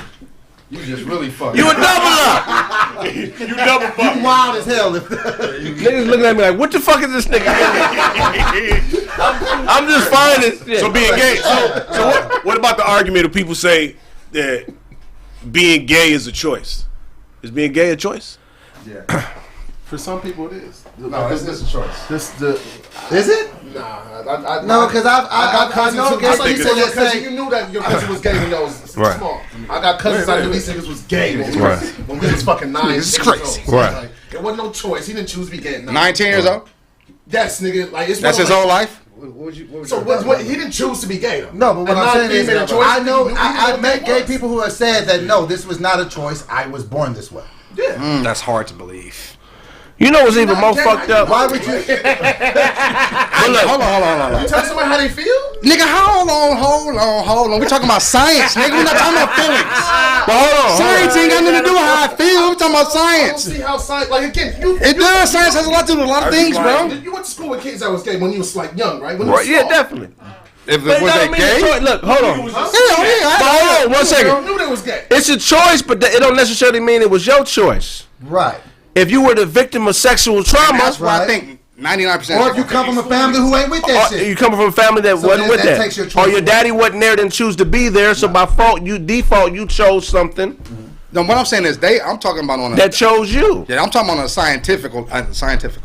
you just really fucked. You a double up. You double buck. Wild as hell. Niggas looking at me like, what the fuck is this nigga? I'm just finding shit. So being gay. So what about the argument of people say that being gay is a choice? Is being gay a choice? Yeah. For some people, it is. No, it's a choice. Is it? Nah, No, because I know gay people that say you knew that your cousin was gay when y'all was Right. small. I got cousins I knew these niggas was gay when we was fucking 9. It's crazy. Right. Like, it wasn't no choice. He didn't choose to be gay at 19 years old. Yes, nigga. Like it's That's more his like, whole life. So what, he didn't choose to be gay though. no, but what I'm saying is, made a choice. I know He knew I what met that gay was. people who have said that no, this was not a choice. I was born this way. Yeah. That's hard to believe. You know what's even more fucked up? Why would you? But look, Hold on. You tell somebody how they feel? Nigga, hold on. We talking about science, nigga. We not talking about feelings. but hold on. Science ain't got nothing to do with how I feel. We talking about I don't science. see how science. Like again, you. It does. Science has a lot to do with a lot of things, bro. You went to school with kids that was gay when you was like young, right? When you Right, was yeah, small. definitely. If But it was don't they mean it's gay? choice. Look, hold on. Yeah, But hold on, 1 You second. knew they was gay. It's a choice, but it don't necessarily mean it was your choice. Right. If you were the victim of sexual trauma, That's why I Right. think 99%. Or if you come from a family who ain't with that or shit. you come from a family that So wasn't then with that that, takes your choice or your away. daddy wasn't there, didn't choose to be there, so by default you chose something No, what I'm saying is I'm talking about on a. that chose you. Yeah, I'm talking about on a scientific,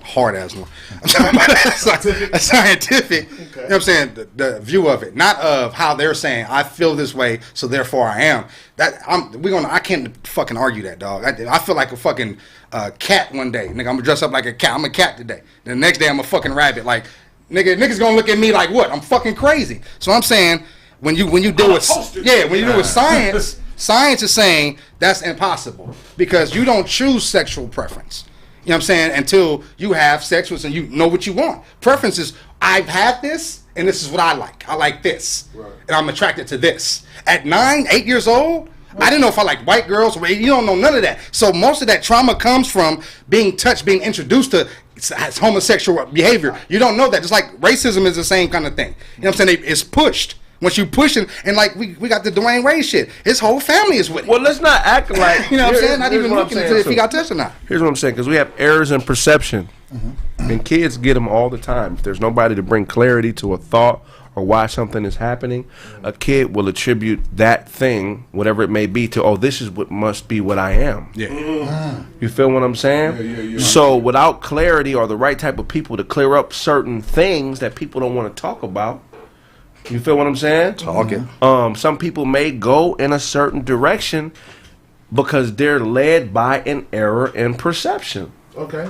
hard ass one. I'm talking about a scientific. You know what I'm saying? The view of it, not of how they're saying I feel this way, so therefore I am. I can't fucking argue that, dog. I feel like a fucking cat one day, nigga. I'm gonna dress up like a cat. I'm a cat today. The next day I'm a fucking rabbit. Like, niggas gonna look at me like what? I'm fucking crazy. So I'm saying when you deal with science. Science is saying that's impossible because you don't choose sexual preference. You know what I'm saying? Until you have sex with and you know what you want. Preference is, I've had this and this is what I like. I like this. Right. And I'm attracted to this. At 9, 8 years old, I didn't know if I like white girls. You don't know none of that. So most of that trauma comes from being touched, being introduced to homosexual behavior. You don't know that. Just like racism is the same kind of thing. You know what I'm saying? It's pushed. Once you push it, and like we got the Dwayne Wade shit. His whole family is with it. Well, let's not act like You know what I'm saying? Not here's even what I'm looking saying, into if too. he got touched or not. Here's what I'm saying, because we have errors in perception, and kids get them all the time. If there's nobody to bring clarity to a thought or why something is happening, a kid will attribute that thing, whatever it may be, to, oh, this is what must be what I am. Yeah. You feel what I'm saying? So without clarity or the right type of people to clear up certain things that people don't want to talk about, you feel what I'm saying? Talking. Some people may go in a certain direction because they're led by an error in perception. Okay.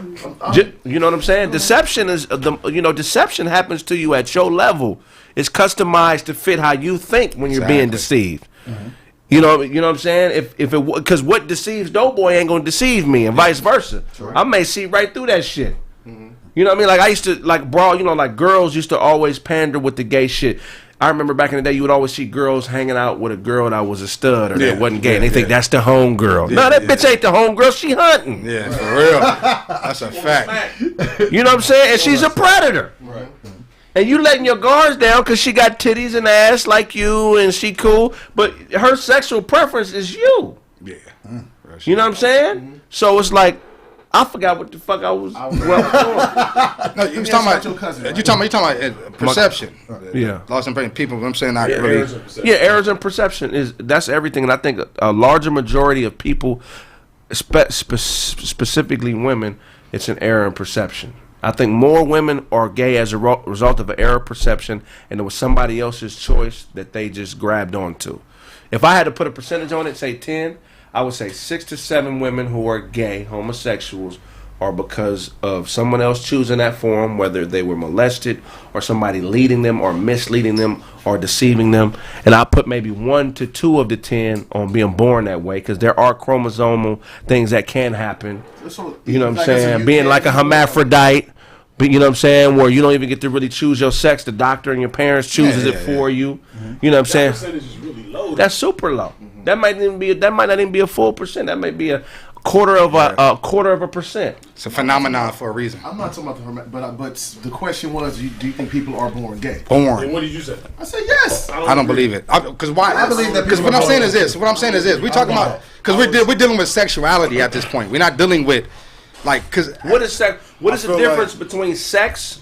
You know what I'm saying? Deception is deception happens to you at your level. It's customized to fit how you think when you're being deceived. You know what I'm saying? Because what deceives Doughboy ain't gonna deceive me, and vice versa. Sure. I may see right through that shit. You know what I mean? Like I used to like girls used to always pander with the gay shit. I remember back in the day, you would always see girls hanging out with a girl that was a stud or that wasn't gay. And they think that's the home girl. No, that bitch ain't the home girl. She hunting. Yeah, for real. That's a fact. You know what I'm saying? And she's a predator. Right. And you letting your guards down because she got titties and ass like you and she cool. But her sexual preference is you. Yeah. You know what I'm saying? So it's like, I forgot what the fuck I was. No, you was talking about your cousin, right? you talking about perception. Yeah. Lost impression. People. I'm saying not really. Errors in perception that's everything, and I think a larger majority of people, specifically women, it's an error in perception. I think more women are gay as a result of an error of perception, and it was somebody else's choice that they just grabbed onto. If I had to put a percentage on it, say 10, I would say 6 to 7 women who are gay, homosexuals, are because of someone else choosing that for them, whether they were molested or somebody leading them or misleading them or deceiving them. And I put maybe 1 to 2 of the 10 on being born that way, because there are chromosomal things that can happen. You know what I'm saying? Being like a hermaphrodite. But you know what I'm saying, where you don't even get to really choose your sex. The doctor and your parents chooses it for you. You know what I'm saying? Percentage is really low. That's super low. That might not even be a full percent. That might be a quarter of a percent. It's a phenomenon for a reason. I'm not talking about but the question was, do you think people are born gay? Born. And what did you say? I said yes. I don't believe it. Because why? I believe that Because people what I'm are saying is this. What I'm saying is this. We talking about because we're dealing with sexuality at this point. We're not dealing with because What is sex? What is the difference between sex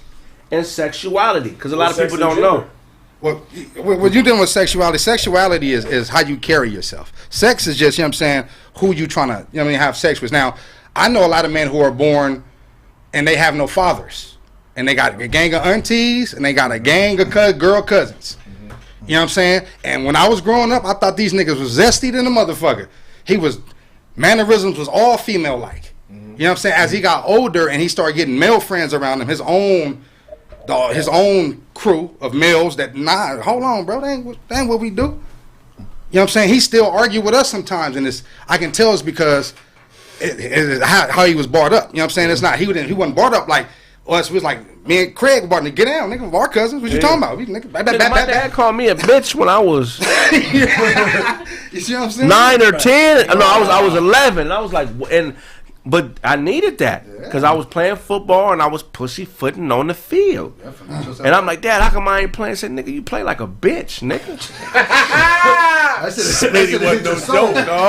and sexuality? Because a lot of people don't know. Well, when you're dealing with sexuality is how you carry yourself. Sex is just, you know what I'm saying, who you trying to, have sex with. Now, I know a lot of men who are born and they have no fathers. And they got a gang of aunties and they got a gang of girl cousins. You know what I'm saying? And when I was growing up, I thought these niggas was zesty than a motherfucker. Mannerisms was all female-like. You know what I'm saying? As he got older and he started getting male friends around him, his own crew of males that, hold on, bro, that ain't what we do. You know what I'm saying? He still argue with us sometimes, and I can tell it's because how he was brought up. You know what I'm saying? It's not, he wasn't brought up like us. We was like, me and Kraig about to get down, nigga, our cousins. What you talking about? My dad called me a bitch when I was you see what I'm saying? 9 or 10. No, I was 11. I was like, but I needed that because I was playing football and I was pussyfooting on the field. And I'm like, Dad, how come I ain't playing? I said, nigga, you play like a bitch, nigga.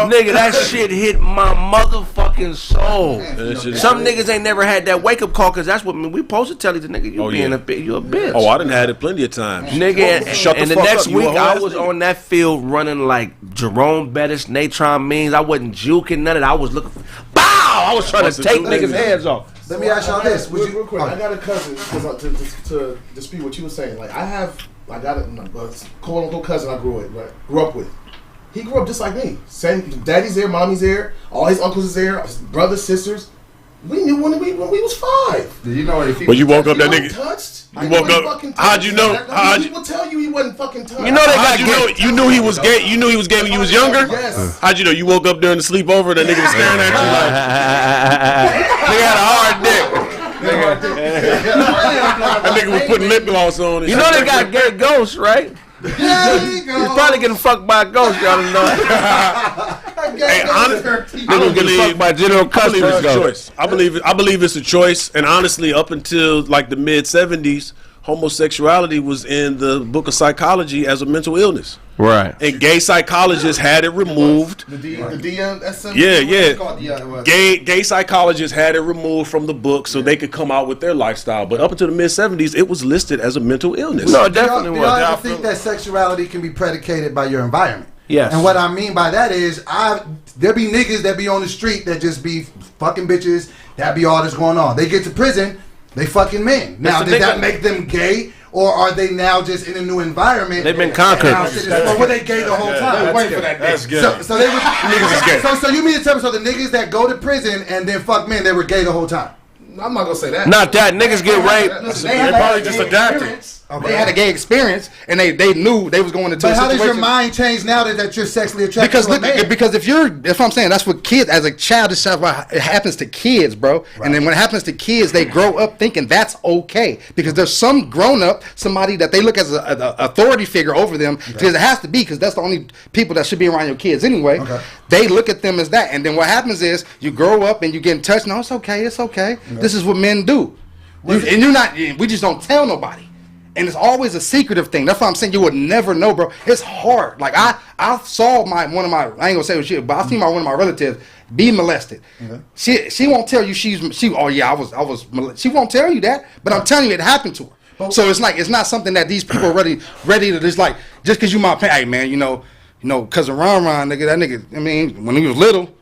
Nigga, that shit hit my motherfucking soul. Some niggas ain't never had that wake up call because that's what we supposed to tell you, nigga, you you a bitch. Oh, I done had it plenty of times. Nigga, and the next week I was on that field running like Jerome Bettis, Natron Means. I wasn't juking none of that. I was looking for, I was trying to take niggas' heads off. Let me ask y'all this. Real quick, I got a cousin, to dispute what you were saying. Like, I got a quote-unquote cousin I grew up with. He grew up just like me. Same, daddy's there, mommy's there, all his uncles is there, his brothers, sisters. We knew when we was 5. Did you know if he When you woke up, that nigga touched? You woke up. How'd you know? People tell you he wasn't fucking touched. You know they got gay. You knew he was gay. You knew he was gay when you was younger. Yes. How'd you know? You woke up during the sleepover and that nigga was staring at you like. Nigga had a hard dick. That nigga was putting lip gloss on. You know they got gay ghosts, right? He's probably getting fucked by a ghost, y'all don't know. Hey, honestly, I don't believe by General Custer's choice. I believe it's a choice, and honestly, up until like the mid '70s, homosexuality was in the book of psychology as a mental illness. Right. And gay psychologists had it removed. The DSM? Yeah. Gay psychologists had it removed from the book so they could come out with their lifestyle. But up until the mid '70s, it was listed as a mental illness. No, it definitely was. Do y'all ever think that sexuality can be predicated by your environment? Yes. And what I mean by that is, there be niggas that be on the street that just be fucking bitches. That be all that's going on. They get to prison, they fucking men. Now, does that make them gay? Or are they now just in a new environment? They've been conquered. Or were they gay the whole time? Wait for that. That's gay. So they were Niggas is gay. So you mean to tell me, so the niggas that go to prison and then fuck men, they were gay the whole time? I'm not gonna say that. Not that. Niggas get raped. They probably just adapted. They had a gay experience, and they knew they was going into. But a how situation. does your mind change now that you're sexually attracted to a man? Because if you're, that's what I'm saying. That's what kids, as a child, this is what it happens to kids, bro. Right. And then when it happens to kids, they grow up thinking that's okay. Because there's some grown up, somebody that they look as an authority figure over them. Because it has to be, because that's the only people that should be around your kids anyway. Okay. They look at them as that, and then what happens is you grow up and you get in touch. No, it's okay. It's okay. This is what men do. And you're not. We just don't tell nobody. And it's always a secretive thing. That's why I'm saying you would never know, bro. It's hard. Like I saw one of my, I ain't gonna say what she, but I seen one of my relatives be molested. Mm-hmm. She won't tell you she oh yeah, I was she won't tell you that, but I'm telling you it happened to her. So it's like it's not something that these people are ready to just like just because you my parent, hey man, you know, cousin Ron, nigga, that nigga, I mean, when he was little.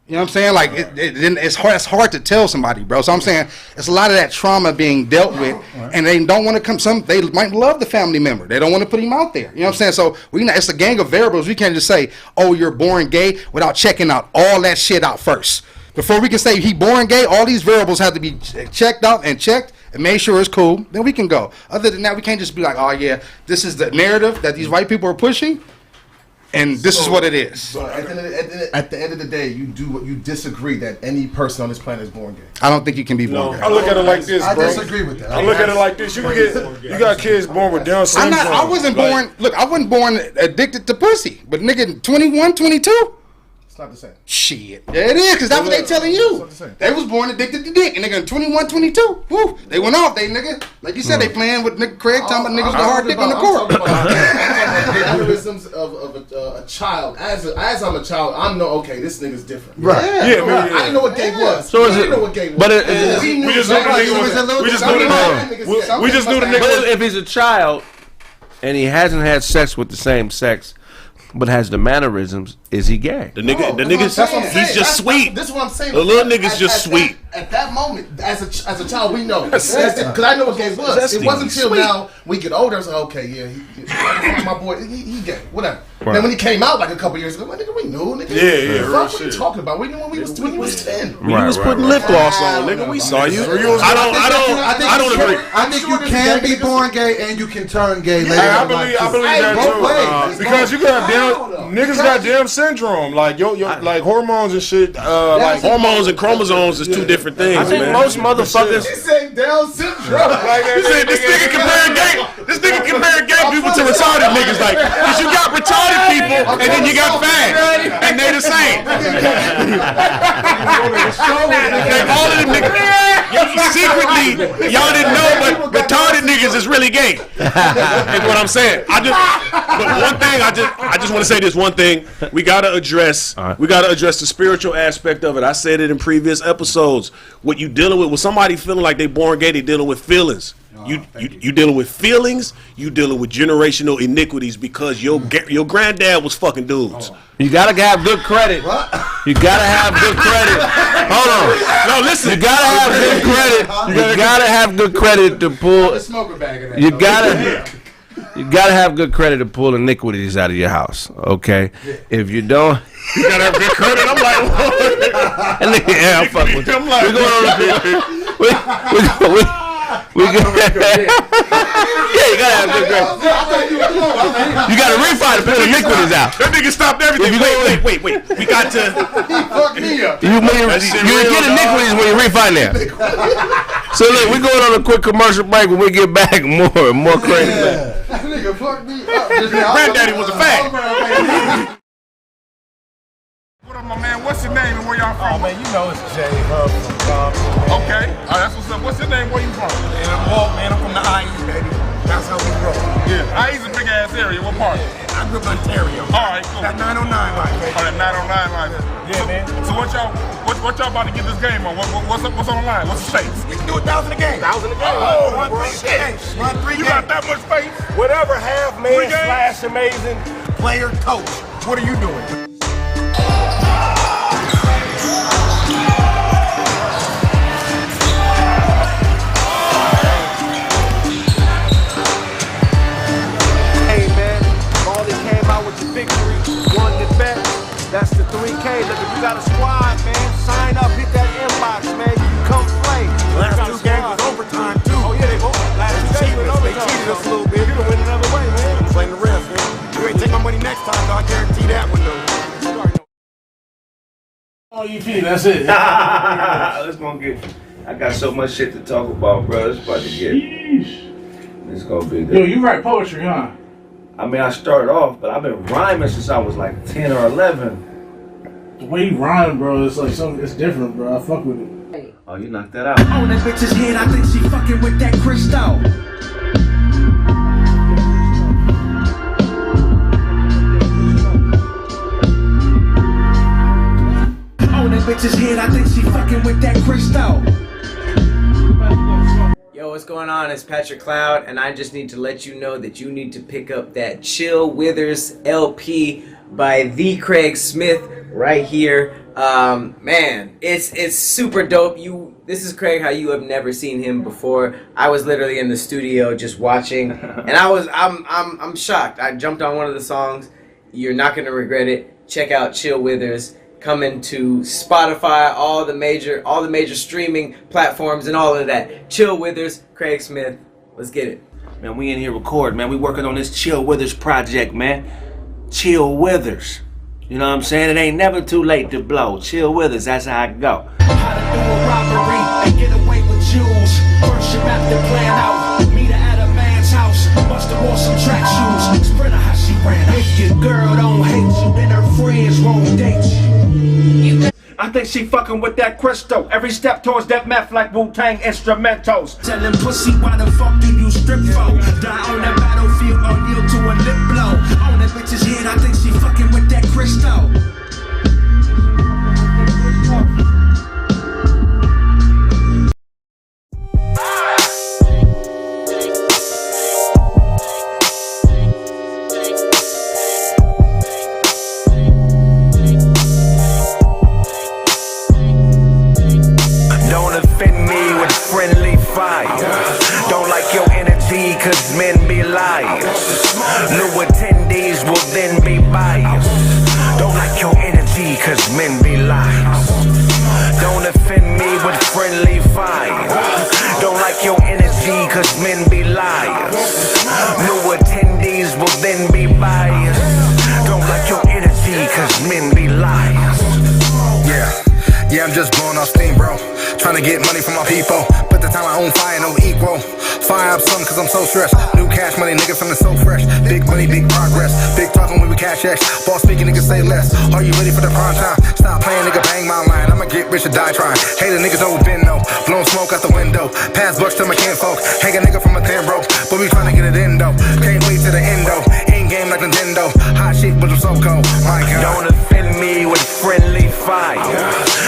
You know what I'm saying? Like it's hard to tell somebody, bro. So I'm saying it's a lot of that trauma being dealt with, and they don't want to come. They might love the family member. They don't want to put him out there. You know what I'm saying? So it's a gang of variables. We can't just say, "Oh, you're born gay," without checking out all that shit out first. Before we can say he born gay, all these variables have to be checked out and checked and made sure it's cool. Then we can go. Other than that, we can't just be like, "Oh yeah, this is the narrative that these white people are pushing." And this is what it is. So at the end of the day, you disagree that any person on this planet is born gay. I don't think you can be born gay. I look at it like this, bro. I disagree with that. I look at it like this. You got kids born with Down syndrome. I wasn't born. Look, I wasn't born addicted to pussy. But nigga, 21, 22. It's not the same. Shit. Yeah, it is, because that's what they telling you. They was born addicted to dick. And nigga, 21, 22. Woo. They went off, they nigga. Like you said, they playing with nigga Kraig, talking about niggas with hard dick on the court. I'm talking about the mannerisms of a child. As I'm a child, I know, okay, this nigga's different. Right. Yeah, I didn't know what gay was. So is it? I didn't know what gay was. But We just knew the nigga. But if he's a child and he hasn't had sex with the same sex, but has the mannerisms, is he gay? The nigga's he's just sweet. This is what I'm saying. The little nigga's just sweet. At that moment, as a child, we know. Because I know what gay was. It wasn't until now we get older. I was like, okay, yeah, my boy, he gay, whatever. Right. Then when he came out like a couple years ago, nigga, we knew, nigga. Yeah, what are you talking about? We knew when he was 10. When he was putting lip gloss on, nigga, we saw you. I don't agree. I think you can be born gay and you can turn gay later. I believe that too. Because you got niggas got Down syndrome, like like hormones and shit. Like hormones and chromosomes is two different things. I think most motherfuckers. He said Down syndrome. He said this nigga comparing gay people to retarded niggas. Like, cause you got retarded people and then you got fags, and they the same. All of them niggas. Secretly, y'all didn't know, but retarded niggas is really gay. That's what I'm saying. But one thing I just want to say this one thing. We gotta address the spiritual aspect of it. I said it in previous episodes. What you dealing with somebody feeling like they born gay, they dealing with feelings. You dealing with feelings. You dealing with generational iniquities because your granddad was fucking dudes. You gotta have good credit. What? You gotta have good credit. Hold on. No, listen. You gotta have good credit. You gotta have good credit to pull. You gotta have good credit to pull iniquities out of your house. Okay. If you don't, you gotta have good credit. I'm like, what? Yeah, I'm fucking with you. I'm like, yeah, you gotta have good credit. You gotta refi to pull the iniquities out. That nigga stopped everything. Wait. We got to. He fucked me up. You get iniquities when you refinance. So look, we're going on a quick commercial break. When we get back, more crazy. That nigga fucked me up. Granddaddy was a fag. What up, my man? What's your name and where y'all from? Oh, man, you know it's Jay Hub from Compton. Okay. That's what's up. What's your name? Where you from? And I'm Walt, man. I'm from the IE, baby. That's how we roll. Yeah. IE's a big-ass area. What part? Yeah, I grew up in Ontario. All right, cool. That 909 line, baby. Oh, that 909 line. Yeah, man. So what y'all about to get this game on? What's on the line? What's the stakes? We can do 1,000 a game. 1,000 a game? Oh, run 3 games. Run 3 You games. got that much space? Whatever, half man Three games? / amazing player coach. What are you doing? Victory, won the bet. That's the 3K. Look, if you got a squad, man, sign up, hit that inbox, man. You can come play. Last 2 games was overtime, too. Oh, yeah, last 2 games was overtime. They cheated us a little bit. You can win another way, man. I'm playing the rest, man. You ain't take my money next time, though. I guarantee that one, though. Oh, you feel that's it. Let's go get. I got so much shit to talk about, bro. It's about to get. It's gonna be good. Yo, you write poetry, huh? I mean, I started off, but I've been rhyming since I was like 10 or 11. The way you rhyme, bro, it's like something. It's different, bro. I fuck with it. Oh, you knocked that out. On that bitch's head, I think she fucking with that crystal. that bitch's head, I think she fucking with that crystal. Yo, what's going on? It's Patrick Cloud, and I just need to let you know that you need to pick up that Chill Withers LP by TheeKraigSmith right here. Man, it's super dope. This is Kraig how you have never seen him before. I was literally in the studio just watching, and I'm shocked. I jumped on one of the songs. You're not gonna regret it. Check out Chill Withers. Coming to Spotify, all the major streaming platforms and all of that. Chill Withers, Kraig Smith. Let's get it. Man, we in here recording, man. We working on this Chill Withers project, man. Chill Withers. You know what I'm saying? It ain't never too late to blow. Chill Withers, that's how I go. How to do a robbery and get away with jewels. First you have to plan out. Meet her at a man's house. Busta wore some track shoes. Sprinter how she ran. If your girl don't hate you, then her friends won't date you. I think she fucking with that crystal. Every step towards that meth like Wu-Tang instrumentals. Tellin' pussy, why the fuck do you strip for? Die on that battlefield or yield to a lip blow. On that bitch's head, I think she fucking with that crystal. Don't like your energy, cause men be liars. New attendees will then be biased. Don't like your energy, cause men be liars. Don't offend me with friendly fire. Don't like your energy, cause men be liars. New attendees will then be biased. Don't like your energy, cause men be liars. Yeah, I'm just blowing off steam, bro. Trying to get money from my people. But the time I own fire, no equal. Fire up something cause I'm so stressed. New cash money, nigga feeling so fresh. Big money, big progress. Big talking when we cash X. Boss speaking, niggas say less. Are you ready for the prime time? Stop playing, nigga, bang my line. I'ma get rich or die trying. Hey, the niggas know been no. Blowing smoke out the window. Pass bucks to my kinfolk. Hang a nigga from a thin broke. But we trying to get it in though. Can't wait to the end though. In game like Nintendo. Hot shit, but I'm so cold. My God. Don't offend me with friendly fire.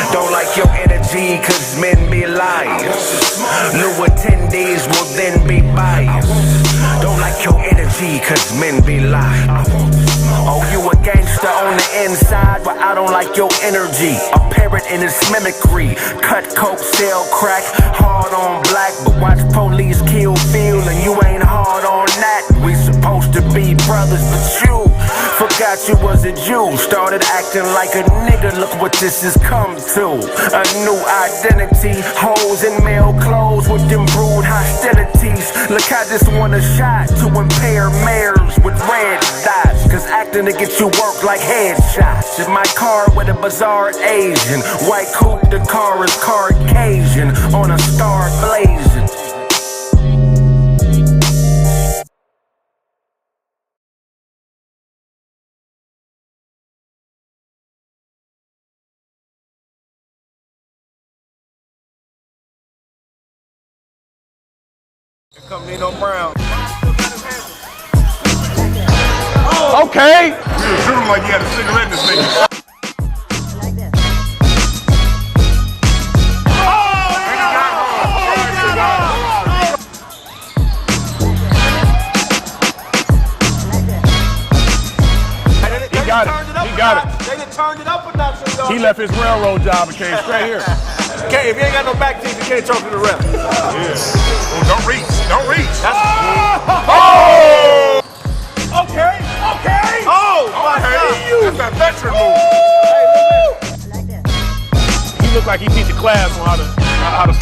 Don't like your energy, cause men be liars. New attendees will then be biased. Don't like your energy, cause men be liars. Oh, you a gangster on the inside, but I don't like your energy. A parrot in its mimicry. Cut coke, sell crack, hard on black. But watch police kill Phil and you ain't hard on that. We supposed to be brothers, but you forgot you was a Jew. Started acting like a nigga, look what this has come to. A new identity, hoes in male clothes with them brood hostilities. Look, I just want a shot to impair mares with red dots. Cause acting to get you work like headshots. In my car with a bizarre Asian. White coupe, the car is Caucasian. On a star blazing. Come Nino Brown. Okay. You were dribbling like you had a cigarette in this nigga. He got it. They done turned it up a notch. He left his railroad job and came straight here. Okay, if you ain't got no back teeth, you can't talk to the ref. Yeah. Oh, don't reach. Don't reach. Oh! Okay. Oh, my God. That's that veteran move. He looked like he teach a class on how to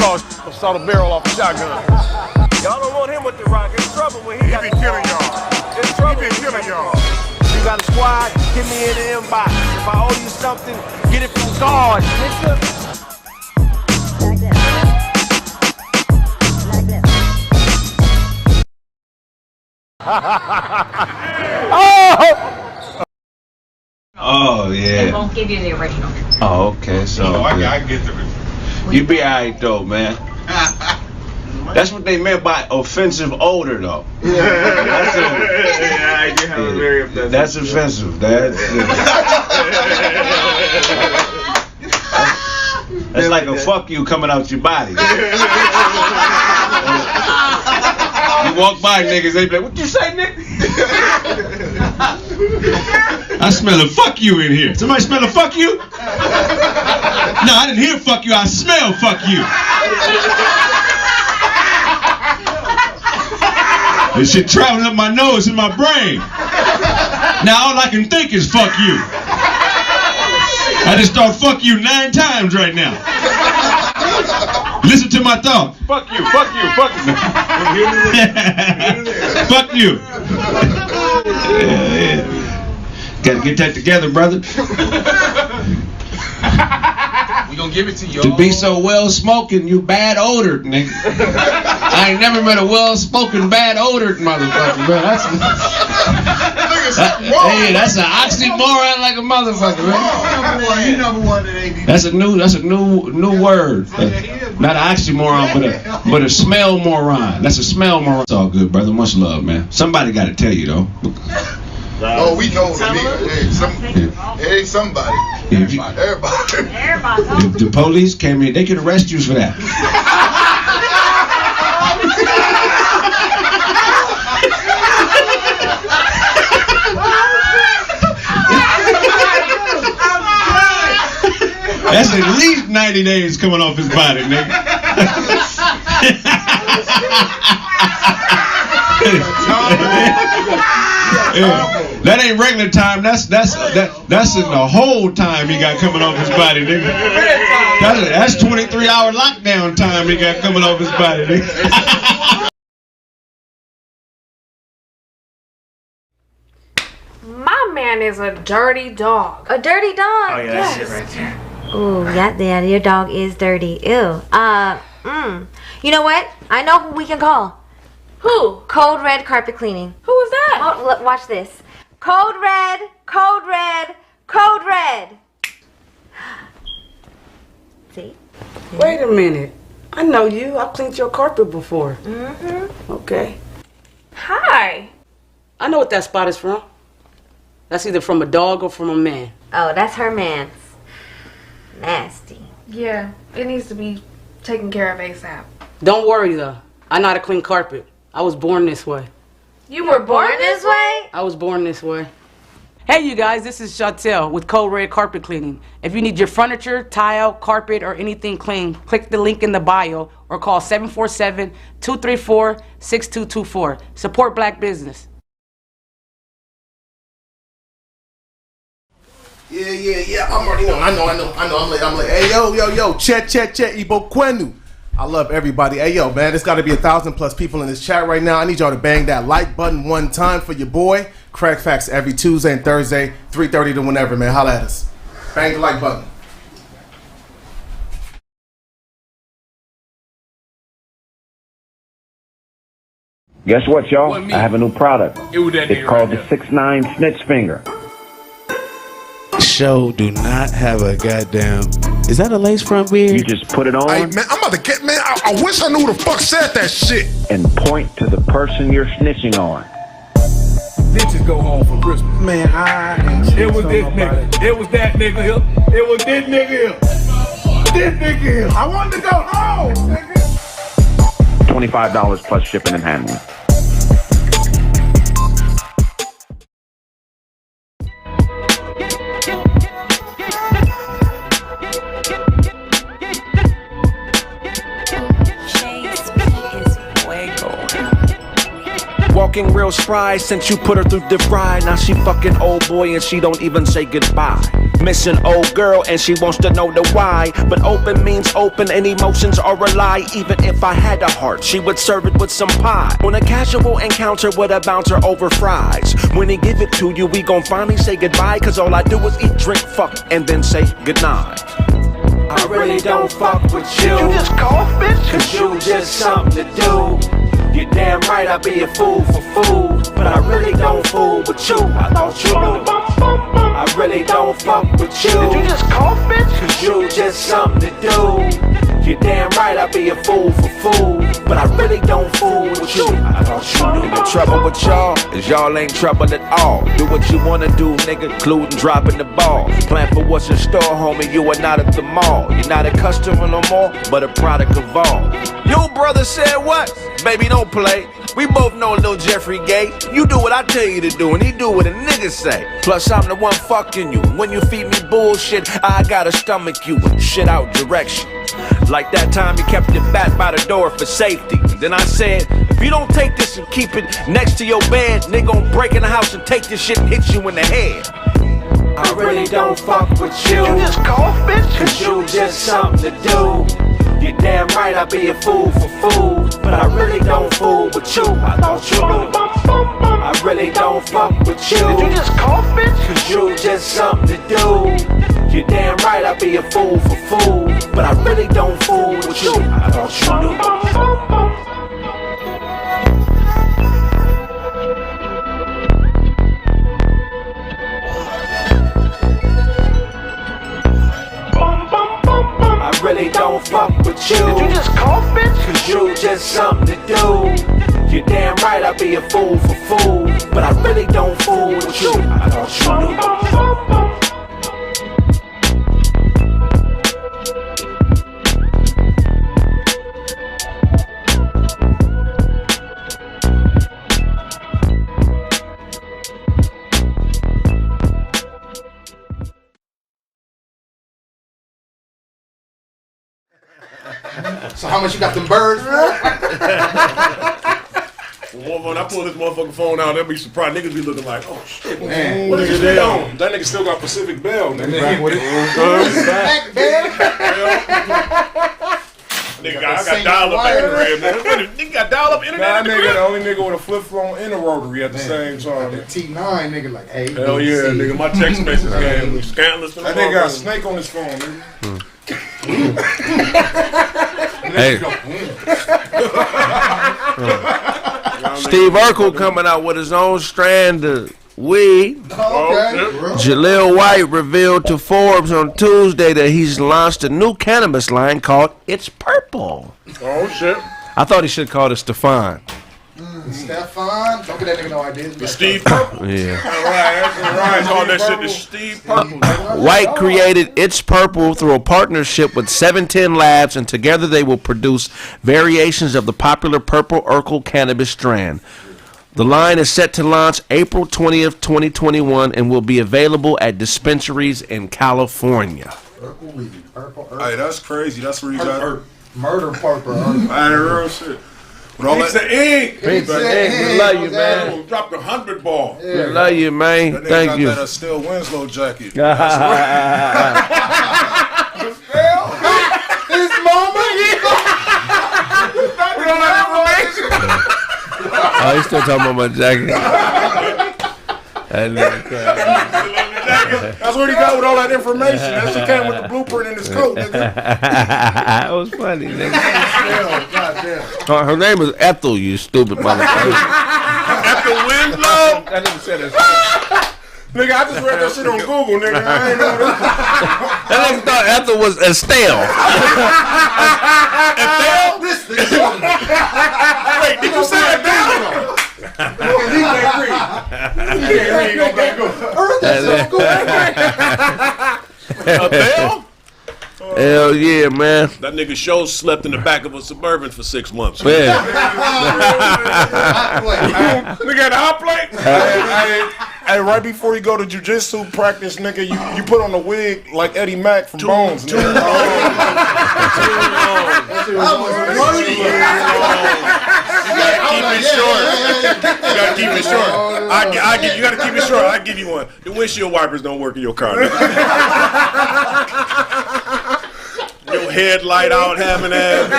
saw the barrel off a shotgun. Y'all don't want him with the rock. In trouble when he got been killing y'all. In trouble. He been killing y'all. You got a squad, hit me in the inbox. If I owe you something, get it from God, nigga. Oh yeah. They won't give you the original. Oh okay, so I get the original. You be alright though, man. That's what they meant by offensive odor, though. Very offensive. That's offensive. That's That's like a fuck you coming out your body. You walk by niggas, they be like, what you say, nigga? I smell a fuck you in here. Somebody smell a fuck you? No, I didn't hear fuck you, I smell fuck you. This shit traveling up my nose and my brain. Now all I can think is fuck you. I just thought fuck you 9 times right now. Listen to my thought. Fuck you, fuck you, fuck you. Fuck you. Gotta get that together, brother. We gonna give it to you. To be so well spoken, you bad odored, nigga. I ain't never met a well spoken, bad odored motherfucker, man. That's an oxymoron like a motherfucker, man. You number one at AD. That's a new word. Not an oxymoron, but a smell moron. That's a smell moron. It's all good, brother. Much love, man. Somebody got to tell you though. Oh, we know. Hey, somebody. Everybody. If the police came in, they could arrest you for that. That's at least 90 days coming off his body, nigga. That ain't regular time. That's in the whole time he got coming off his body, nigga. That's 23-hour lockdown time he got coming off his body, nigga. My man is a dirty dog. A dirty dog? Oh yeah, yes. That's it right there. Ooh, yeah, your dog is dirty. Ew. You know what? I know who we can call. Who? Code Red Carpet Cleaning. Who is that? Look, watch this. Code Red, Code Red, Code Red. See? Wait a minute. I know you. I've cleaned your carpet before. Mm-hmm. Okay. Hi. I know what that spot is from. That's either from a dog or from a man. Oh, that's her man's. Nasty. Yeah, it needs to be taken care of ASAP. Don't worry though. I know how to clean carpet. I was born this way. You were born this way? I was born this way. Hey you guys, this is Chantel with Code Red Carpet Cleaning. If you need your furniture, tile, carpet, or anything clean, click the link in the bio or call 747-234-6224. Support black business. Yeah. I'm already know. I know. I'm like, hey, yo, chat, Ibo Kwenu. I love everybody. Hey, yo, man, there's got to be 1,000+ people in this chat right now. I need y'all to bang that like button one time for your boy. Kraig Facts every Tuesday and Thursday, 3:30 to whenever, man. Holla at us. Bang the like button. Guess what, y'all? I have a new product. It's called the 6ix9ine Snitch Finger. Show do not have a goddamn. Is that a lace front beard? You just put it on. Hey, man, I'm about to get, man. I wish I knew who the fuck said that shit. And point to the person you're snitching on. Bitches go home for Christmas. Man, it was this nigga. It was that nigga here. It was this nigga here. This nigga here. I wanted to go home, nigga. $25 plus shipping and handling. Walking real spry since you put her through the fry. Now she fucking old boy and she don't even say goodbye. Missing old girl and she wants to know the why. But open means open and emotions are a lie. Even if I had a heart, she would serve it with some pie. On a casual encounter with a bouncer over fries. When he give it to you, we gon' finally say goodbye. Cause all I do is eat, drink, fuck, and then say goodnight. I really don't fuck with you. Did you just cough, bitch? Cause you just something to do. You're damn right I'd be a fool for food. But I really don't fool with you. I thought you knew. I really don't fuck with you. Did you just cough, bitch? Cause you just something to do. You're damn right right, I be a fool for food, but I really don't fool with you. I thought you knew. The trouble with y'all is y'all ain't trouble at all. Do what you wanna do, nigga, including dropping the ball. Plan for what's in store, homie, you are not at the mall. You're not a customer no more, but a product of all. Your brother said what? Baby, don't play. We both know Lil Jeffrey gay. You do what I tell you to do, and he do what a nigga say. Plus, I'm the one fucking you. When you feed me bullshit, I gotta stomach you and shit out direction. Like that time you kept your bat by the door for safety. Then I said, if you don't take this and keep it next to your bed, nigga gon' break in the house and take this shit and hit you in the head. I really don't fuck with you. You just cough, bitch? Cause you just something to do. You're damn right, I be a fool for food, but I really don't fool with you. I thought you knew. I really don't fuck with you. Did you just cough, bitch? Cause you just something to do. You're damn right, I be a fool for food, but I really don't fool with you. I thought you knew. I really don't fuck with you. Did you just cough, bitch? Cause you just something to do. You're damn right, I be a fool for food, but I really don't fool with you. I thought you knew. So how much you got them birds for? When I pull this motherfucking phone out, they'll be surprised. Niggas be looking like, oh shit, Man, what is this on? That nigga still got Pacific Bell. Nigga. Back with it. Nigga, I got dial-up at the crib, man. Nigga got dial-up internet That at the nigga, crib. the only nigga with a flip phone and a rotary at the same time. The T9 nigga like, hey. Hell yeah, nigga. My text message game was scandalous. That nigga got a snake on his phone, nigga. Hey. Steve Urkel coming out with his own strand of weed. Jaleel White revealed to Forbes on Tuesday that he's launched a new cannabis line called It's Purple. Oh shit. I thought he should have called it Stefan. Stefan, don't get that nigga no ideas. The Steve Purple. Yeah. Right. Call that shit the Steve Purple. White created It's Purple through a partnership with 710 Labs, and together they will produce variations of the popular Purple Urkel cannabis strand. The line is set to launch April 20th, 2021, and will be available at dispensaries in California. Purple weed, purple. Hey, that's crazy. That's where you got murder purple. I real shit. Pizza Inc. Pizza Inc. We love you, man. Dropped 100 ball. We love you, man. That nigga Thank got you. that Still Winslow jacket. His mama. Oh, he's still talking about my jacket. That nigga crazy. That's what he got with all that information. That shit came with the blueprint in his coat, nigga. That was funny, nigga. Goddamn. Her name is Ethel, you stupid motherfucker. Ethel Winslow. That nigga said it. Nigga, I just read that shit on Google, nigga. I ain't know that. That nigga thought Ethel was Estelle. Estelle? Wait, did you say Estelle? He can't read. He can't read. Go back up. Estelle? Hell yeah, man. That nigga show slept in the back of a Suburban for 6 months. Yeah. Nigga had a hot plate? Hey, right before you go to jiu-jitsu practice, nigga, you put on a wig like Eddie Mack from Bones, nigga. Too gotta keep it short. You gotta keep it short. I give you one. The windshield wipers don't work in your car. Your headlight out, having ass.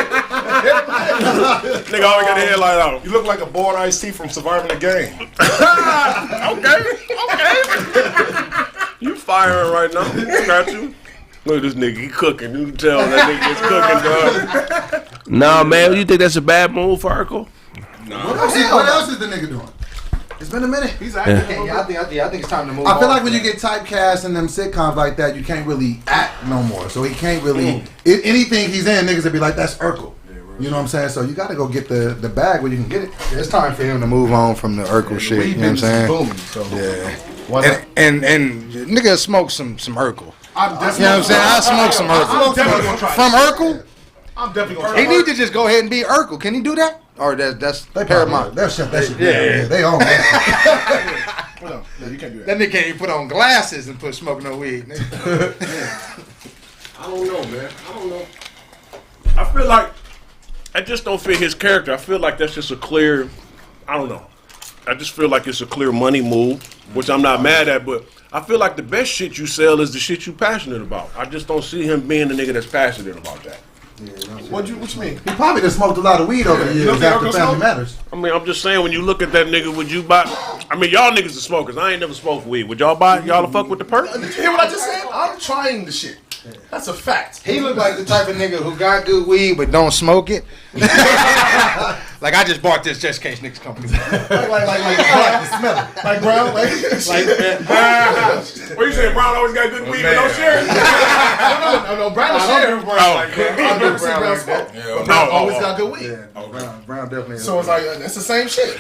Nigga always got a headlight out. You look like a bored Ice T from Surviving the Game. Okay. You firing right now. Got you. Look at this nigga, he cooking. You can tell that nigga is cooking, dog. Nah, man, you think that's a bad move for Urkel? What else is the nigga doing? It's been a minute. He's acting. I think it's time to move. I feel like on when from you get typecast in them sitcoms like that, you can't really act no more. So he can't really anything he's in, niggas would be like, that's Urkel. You know what I'm saying? So you got to go get the bag where you can get it. It's time for him to move on from the Urkel shit. You know what I'm saying? Booming, so. Yeah. And nigga smoke some Urkel. I'm definitely. You know what I'm saying? I smoke some Urkel. From Urkel? I'm definitely gonna try. He need to just go ahead and be Urkel. Can he do that? Or that's Paramount? They'll shut that shit down. Yeah. They own that. No, you can't do that. That nigga can't even put on glasses and smoke no weed. I don't know, man. I don't know. I feel like I just don't fit his character. I feel like that's just a clear. I don't know. I just feel like it's a clear money move, which I'm not mad at, but I feel like the best shit you sell is the shit you passionate about. I just don't see him being the nigga that's passionate about that. Yeah, what you mean? He probably just smoked a lot of weed over the years after Family Matters. I mean, I'm just saying, when you look at that nigga, would you buy? I mean, y'all niggas are smokers. I ain't never smoked weed. Would y'all buy? Y'all fuck with the perk? Did you hear what I just said? I'm trying the shit. That's a fact. He look like the type of nigga who got good weed but don't smoke it. Like, I just bought this just in case niggas come. like Brown, what you saying? Brown always got good weed but don't share it. No, Brown don't share. I've never seen Brown smoke. Brown always got good weed. Brown definitely. So it's like it's the same shit.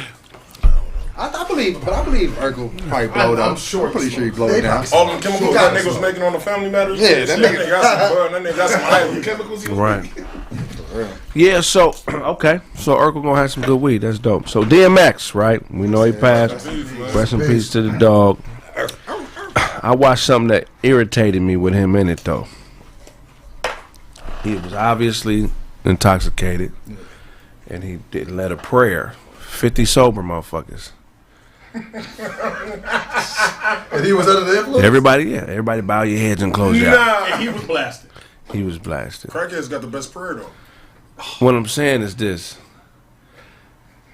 I believe Urkel probably blowed up. I'm sure. I'm pretty sure he blowed down. All them chemicals that nigga was making on the Family Matters. Yeah, that nigga got some bud. That nigga got some hype. Chemicals. Right. Yeah, so okay, so Urkel gonna have some good weed. That's dope. So DMX, right? We know he passed. Rest in peace to the dog. I watched something that irritated me with him in it though. He was obviously intoxicated, and he led a prayer. 50 sober motherfuckers. And he was under the influence? Everybody bow your heads and close your eyes. And he was blasted. He was blasted. Crackhead's got the best prayer though. What I'm saying is this.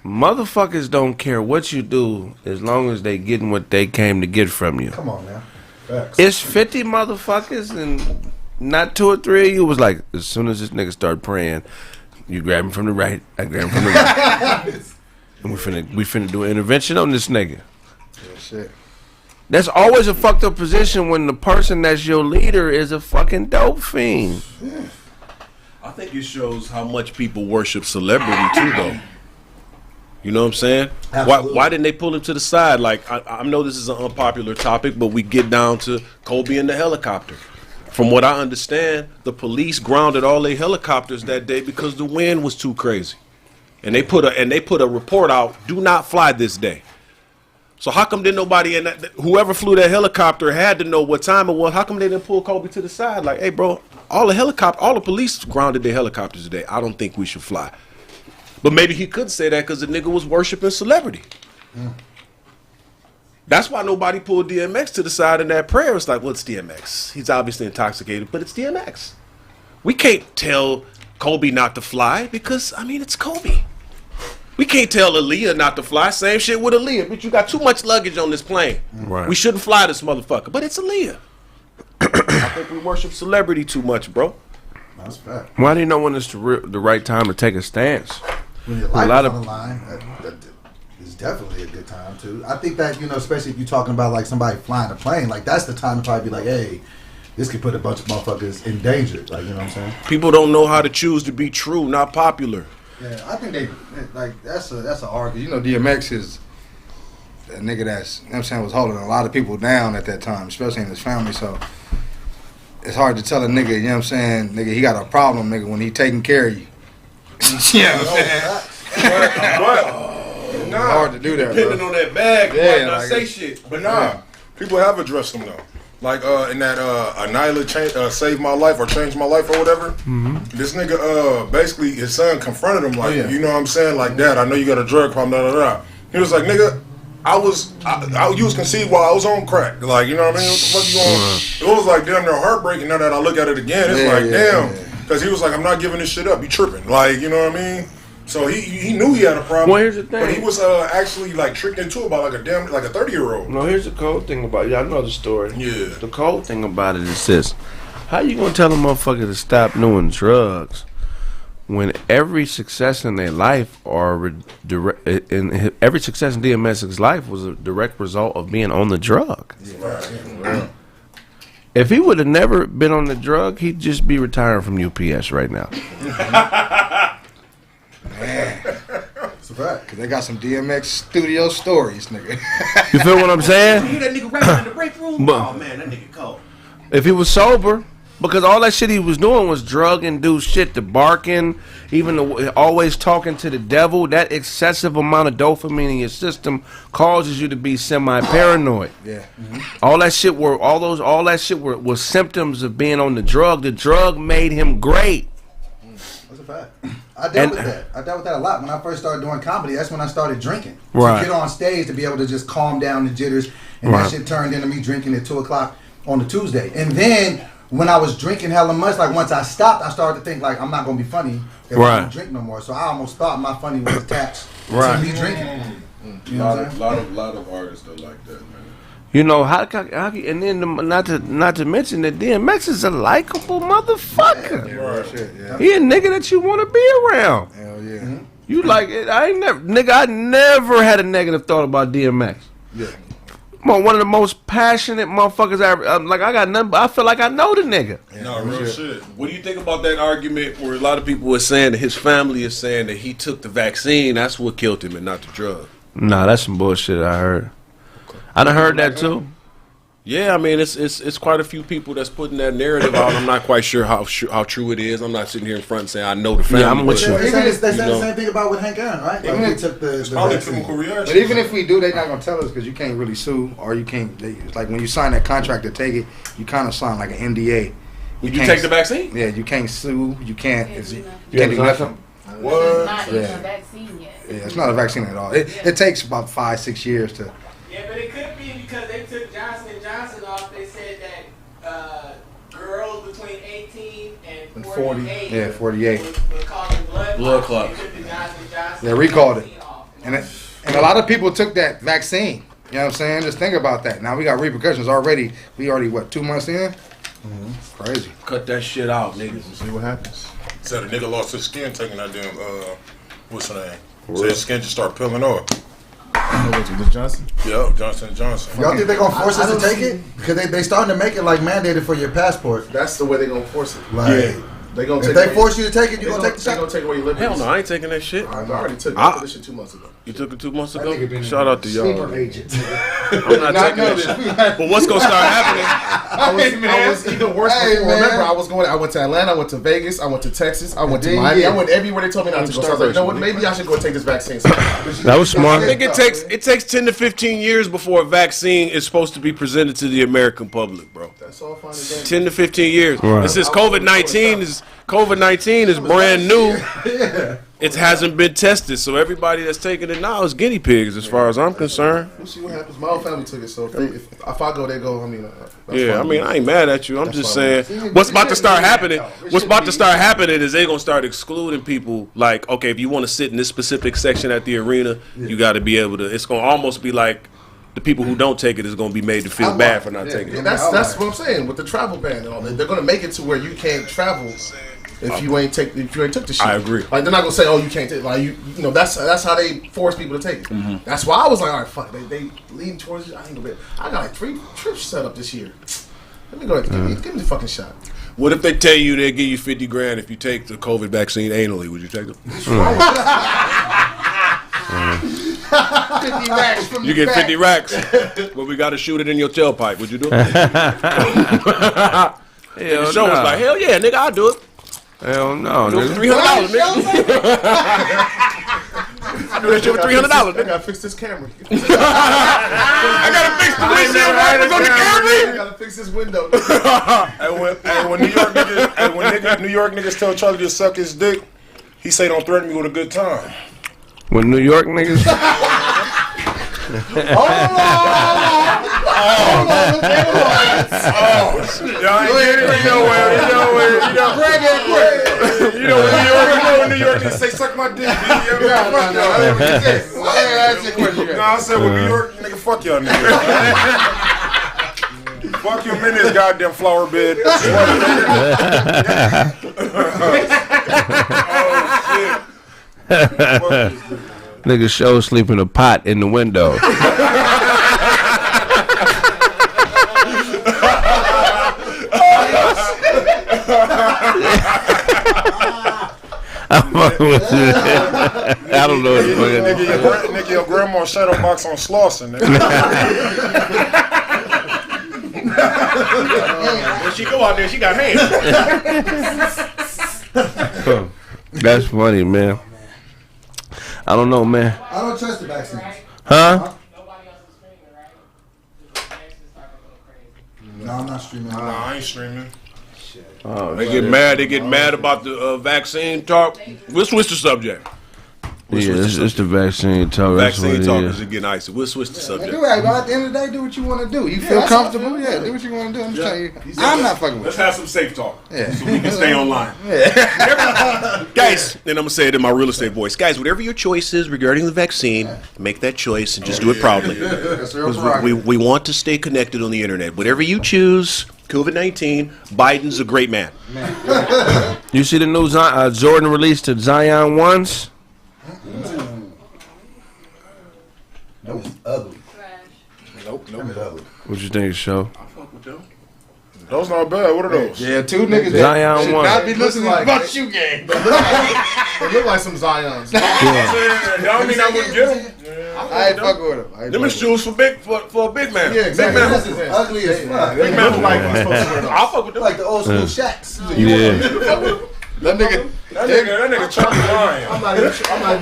Motherfuckers don't care what you do as long as they getting what they came to get from you. Come on now. Facts. It's 50 motherfuckers and not 2 or 3 of you. Was like, as soon as this nigga started praying, you grab him from the right, I grab him from the right. And we finna do an intervention on this nigga. Yeah, shit. That's always a fucked up position when the person that's your leader is a fucking dope fiend. Yeah. I think it shows how much people worship celebrity too, though. You know what I'm saying? Why didn't they pull him to the side? Like, I know this is an unpopular topic, but we get down to Kobe and the helicopter. From what I understand, the police grounded all their helicopters that day because the wind was too crazy. And they put a report out, do not fly this day. So how come didn't nobody in that, whoever flew that helicopter had to know what time it was? How come they didn't pull Kobe to the side? Like, hey bro, all the police grounded their helicopters today. I don't think we should fly. But maybe he could say that because the nigga was worshiping celebrity. That's why nobody pulled DMX to the side in that prayer. It's like, well, it's DMX. He's obviously intoxicated, but it's DMX. We can't tell Kobe not to fly because, I mean, it's Kobe. We can't tell Aaliyah not to fly. Same shit with Aaliyah. But you got too much luggage on this plane. Right. We shouldn't fly this motherfucker. But it's Aaliyah. I think we worship celebrity too much, bro. That's fact. Why do you know when it's the right time to take a stance? When your life is on the line, it's definitely a good time too. I think that, especially if you're talking about like somebody flying a plane, like that's the time to probably be like, hey, this could put a bunch of motherfuckers in danger. Like, you know what I'm saying? People don't know how to choose to be true, not popular. Yeah, I think they like that's an argument. DMX is a nigga that's was holding a lot of people down at that time, especially in his family. So it's hard to tell a nigga, nigga, he got a problem, nigga, when he taking care of you. Hard to do that, Depending bro. on that bag, Yeah, might not like say shit. But people have addressed them though. Like in that Anila saved my life or changed my life or whatever. Mm-hmm. This nigga basically his son confronted him like, you know what I'm saying? Like, Dad, I know you got a drug problem, da da da. He was like, nigga, you was conceived while I was on crack. Like, you know what I mean? What the fuck you on? It was like damn near heartbreaking. Now that I look at it again, it's damn. Because he was like, I'm not giving this shit up. You tripping. Like, you know what I mean? So he knew he had a problem. Well, here's the thing. But he was actually like tricked into it by like a 30-year-old. No, here's the cold thing about it. I know the story. Yeah. The cold thing about it is this. How you gonna tell a motherfucker to stop doing drugs when every success in their life every success in DMX's life was a direct result of being on the drug. Yeah. If he would have never been on the drug, he'd just be retiring from UPS right now. Man. That's a fact. Cause they got some DMX studio stories, nigga. You feel what I'm saying? You hear that nigga rapping in the break room? Oh man, that nigga cold. If he was sober, because all that shit he was doing was drug-induced shit, the barking, even always talking to the devil, that excessive amount of dopamine in your system causes you to be semi-paranoid. Yeah. All that shit was symptoms of being on the drug. The drug made him great. That's a fact. I dealt with that. I dealt with that a lot. When I first started doing comedy, that's when I started drinking. Right. To get on stage, to be able to just calm down the jitters. And that shit turned into me drinking at 2 o'clock on the Tuesday. And then when I was drinking hella much, like once I stopped, I started to think like, I'm not going to be funny if I don't drink no more. So I almost thought my funny was attached to me drinking. You know what I'm saying? lot of artists are like that, man. You know, how and then not to mention that DMX is a likable motherfucker. Yeah. He a nigga that you want to be around. Hell yeah. You like it? I never had a negative thought about DMX. Yeah. One of the most passionate motherfuckers I ever. I feel like I know the nigga. No, real shit. What do you think about that argument where a lot of people are saying that his family is saying that he took the vaccine, that's what killed him, and not the drug? Nah, that's some bullshit I heard. I done heard that too. Yeah, I mean it's quite a few people that's putting that narrative out. I'm not quite sure how true it is. I'm not sitting here in front saying I know the family. Yeah, I'm with you. They said the same thing about with Hank Aaron, right? Even if took the vaccine. But even if we do, they're not gonna tell us because you can't really sue, or you can't. It's like when you sign that contract to take it, you kind of sign like an NDA. You take the vaccine? Yeah, you can't sue. You can't. You can't do nothing. What? It's not even a vaccine yet. Yeah, it's not a vaccine at all. It takes about 5-6 years to. Yeah, but it could be because they took Johnson & Johnson off. They said that girls between 18 and 48 Yeah, 48. was causing blood clots. They recalled it. And a lot of people took that vaccine. You know what I'm saying? Just think about that. Now we got repercussions already. We already, 2 months in? Crazy. Cut that shit out, niggas, and see what happens. Said a nigga lost his skin taking that damn, what's the name? So his skin just start peeling off. The Johnson? Yeah, Johnson & Johnson. Y'all think they're going to force us to take it? Because they starting to make it like mandated for your passport. That's the way they're going to force it. Like, They gonna if they force you to take it, you gonna take the shot. They gonna take away your liberties. Hell no, I ain't taking that shit. I already took it. I took this shit 2 months ago. You took it 2 months That ago? nigga been Shout out to y'all. sleeper agent. I'm not taking that shit. But what's gonna start happening? I was even worse before. Remember, I went to Atlanta, I went to Vegas, I went to Texas, I went to Miami. I went everywhere they told me not to go. So I was like, you know what? Maybe I should go take this vaccine. That was smart. I think it takes 10 to 15 years before a vaccine is supposed to be presented to the American public, bro. That's all fine and dandy. 10 to 15 years. Right. And since COVID-19 is brand new, it hasn't been tested. So everybody that's taking it now is guinea pigs, as far as I'm concerned. We'll see what happens. My whole family took it, so if I go, they go. I mean, Yeah, I mean, I ain't mad at you. I'm just saying, what's about to start happening? What's about to start happening is they gonna start excluding people. Like, okay, if you want to sit in this specific section at the arena, you got to be able to. It's gonna almost be like the people who don't take it is gonna be made to feel bad for not taking it. That's what I'm saying with the travel ban and all that. They're gonna make it to where you can't travel if you ain't took the shit. I agree. Like they're not gonna say, oh, you can't take. Like you know, that's how they force people to take it. Mm-hmm. That's why I was like, all right, fuck. They lean towards it. I ain't gonna be. I got like 3 trips set up this year. Let me go ahead. Give me the fucking shot. What if they tell you they give you $50,000 if you take the COVID vaccine anally? Would you take it? 50 racks from You the get back. 50 racks, but we got to shoot it in your tailpipe. Would you do it? The show was like, hell yeah, nigga, I'll do it. Hell no, Do it for nigga. $300, nigga. I do that shit for $300, I nigga. gotta fix this camera. I gotta fix the windshield wipers on the camera. I gotta fix this window. When New York niggas tell Charlie to suck his dick, he say don't threaten me with a good time. When New York niggas. When New York niggas say suck my dick. I said when New York nigga fuck y'all niggas. Fuck you in this goddamn flower bed. Oh Nigga show sleep in a pot in the window. I'm fucking with you. I don't know what the fuck it is. Nigga, your grandma shadow box on Slauson. When she go out there, she got hands. That's funny, man. I don't know, man. I don't trust the vaccines. Huh? No, I'm not streaming. Nah, I ain't streaming. Oh, They get mad. They get mad about the vaccine talk. We'll switch the subject. It's the vaccine talk. That's what Vaccine it talk is. is getting icy. We'll switch the subject. Do right, but at the end of the day, do what you want to do. You feel comfortable? Yeah, do what you want to do. I'm just telling you. I'm not fucking with Let's you. have some safe talk. Yeah. So we can stay online. Guys, and I'm going to say it in my real estate voice. Guys, whatever your choice is regarding the vaccine, make that choice and just do it proudly. Because we want to stay connected on the internet. Whatever you choose, COVID-19, Biden's a great man. You see the new Jordan released the Zion ones? That was ugly. Nope. What you think, show? Those not bad. What are those? Yeah, two niggas Zion that should one. not be listening Like- about shoe game. They look like some Zions. Y'all mean I wouldn't get them? I ain't fucking with him. Them is shoes for a big man. Yeah, exactly. Big man. This is ugly as fuck. They look like I'm supposed to wear those. I'll fuck with them. Like the old school Shacks. Yeah. That nigga. That nigga Charlie lying. I'm not even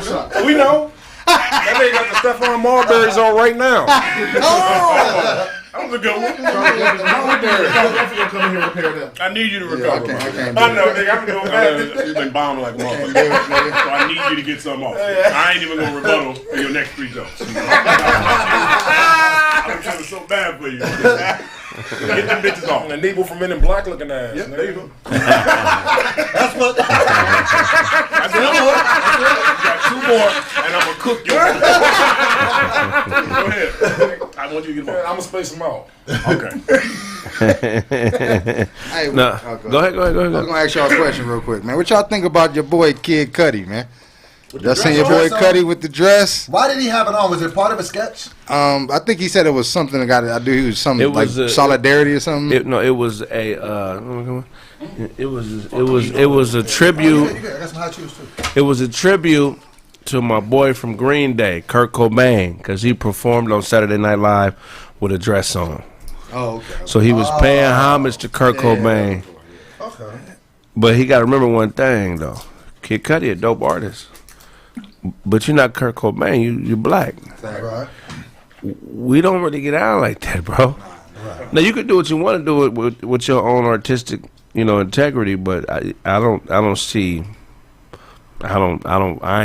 shocked. We know. That nigga got the Stephon Marbury's on right now. That was a good one. Definitely gonna come in here and repair them. I need you to recover. I can't I know, nigga. I'm doing bad. You've been bombing like a motherfucker. So I need you to get something off. I ain't even gonna rebuttal for your next 3 jokes. I'm trying so bad for you. Get them bitches off. And Nebo from Men in Black looking ass. Yep, there you go. That's what. I said, got 2 more, and I'm gonna cook you. Go ahead. I want you to get them off. I'm gonna space them out. Okay. Hey, No. Go ahead. I was gonna ask y'all a question real quick, man. What y'all think about your boy Kid Cudi, man? Y'all seen your boy Cudi with the dress? Why did he have it on? Was it part of a sketch? I think he said it was something that got. I do. He was something It was like solidarity or something. It was a. It was a tribute. I got some hot shoes too. It was a tribute to my boy from Green Day, Kurt Cobain, because he performed on Saturday Night Live with a dress on. Oh, okay. So he was paying homage to Kurt Cobain. Okay. But he got to remember one thing though, Kid Cudi a dope artist, but you're not Kurt Cobain. You're black. Right. We don't really get out like that, bro. Right. Now you can do what you want to do with your own artistic, integrity, but I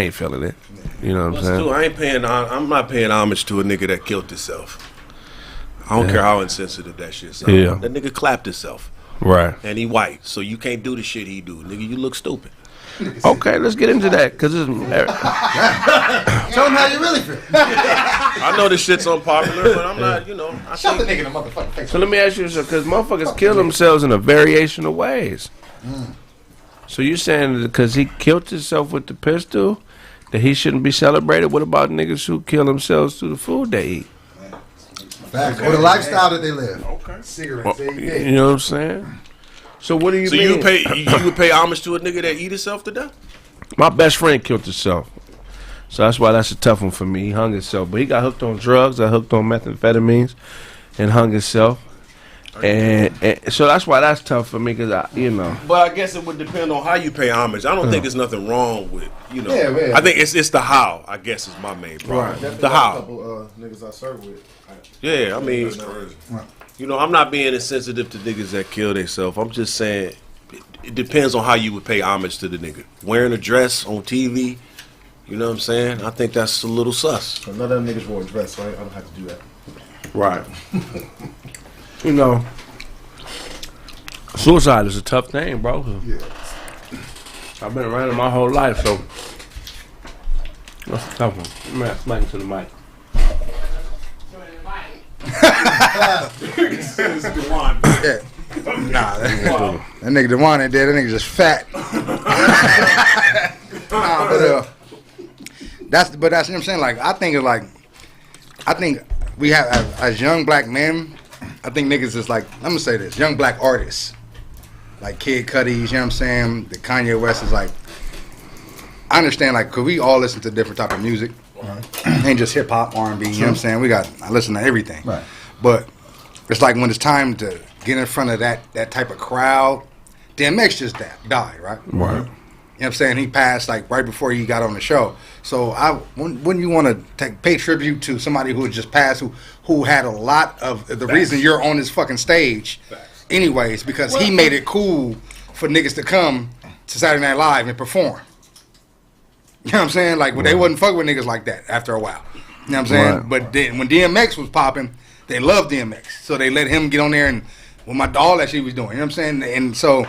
ain't feeling it. You know what I'm saying? I'm not paying homage to a nigga that killed himself. I don't care how insensitive that shit sounds. Yeah. That nigga clapped himself. Right. And he white, so you can't do the shit he do. Nigga, you look stupid. Okay, let's get into that, because Tell him how you really feel. I know this shit's unpopular, but I'm not, Shut the nigga in the motherfucking face. So let me ask you something, because motherfuckers kill themselves in a variation of ways. So you're saying because he killed himself with the pistol, that he shouldn't be celebrated? What about niggas who kill themselves through the food they eat? Facts. Or the lifestyle that they live. Okay. Cigarettes. You know what I'm saying? So what do you So mean? you would pay homage to a nigga that eat himself to death? My best friend killed himself. So that's why that's a tough one for me. He hung himself. But he got hooked on drugs. I hooked on methamphetamines and hung himself. And so that's why that's tough for me, because But I guess it would depend on how you pay homage. I don't think there's nothing wrong with, Yeah. I think it's the how, I guess, is my main problem. Right. The how. A couple niggas I served with. Yeah, I mean, I'm not being insensitive to niggas that kill themselves. I'm just saying it depends on how you would pay homage to the nigga. Wearing a dress on TV, you know what I'm saying? I think that's a little sus. None of them niggas wore a dress, right? I don't have to do that. Right. Suicide is a tough thing, bro. Yeah. I've been around it my whole life, so that's a tough one. Man, smack into the mic. Yeah. Nah, that nigga Dewan ain't dead. That nigga just fat. That's what I'm saying. Like I think we have as young black men. I think niggas is like, I'm gonna say this, young black artists, like Kid Cudi, you know what I'm saying? The Kanye West is like, I understand, like, cause we all listen to different type of music, ain't just hip hop, R&B, you know what I'm saying? I listen to everything, right? But it's like when it's time to get in front of that type of crowd, DMX just died, right? Right. You know what I'm saying? He passed like right before he got on the show. So wouldn't you want to pay tribute to somebody who had just passed, who had a lot of the reason you're on this fucking stage, anyways, because he made it cool for niggas to come to Saturday Night Live and perform. You know what I'm saying? Like, they wouldn't fuck with niggas like that after a while. You know what I'm saying? Right. But then when DMX was popping, they loved DMX, so they let him get on there and all that shit he was doing. You know what I'm saying? And so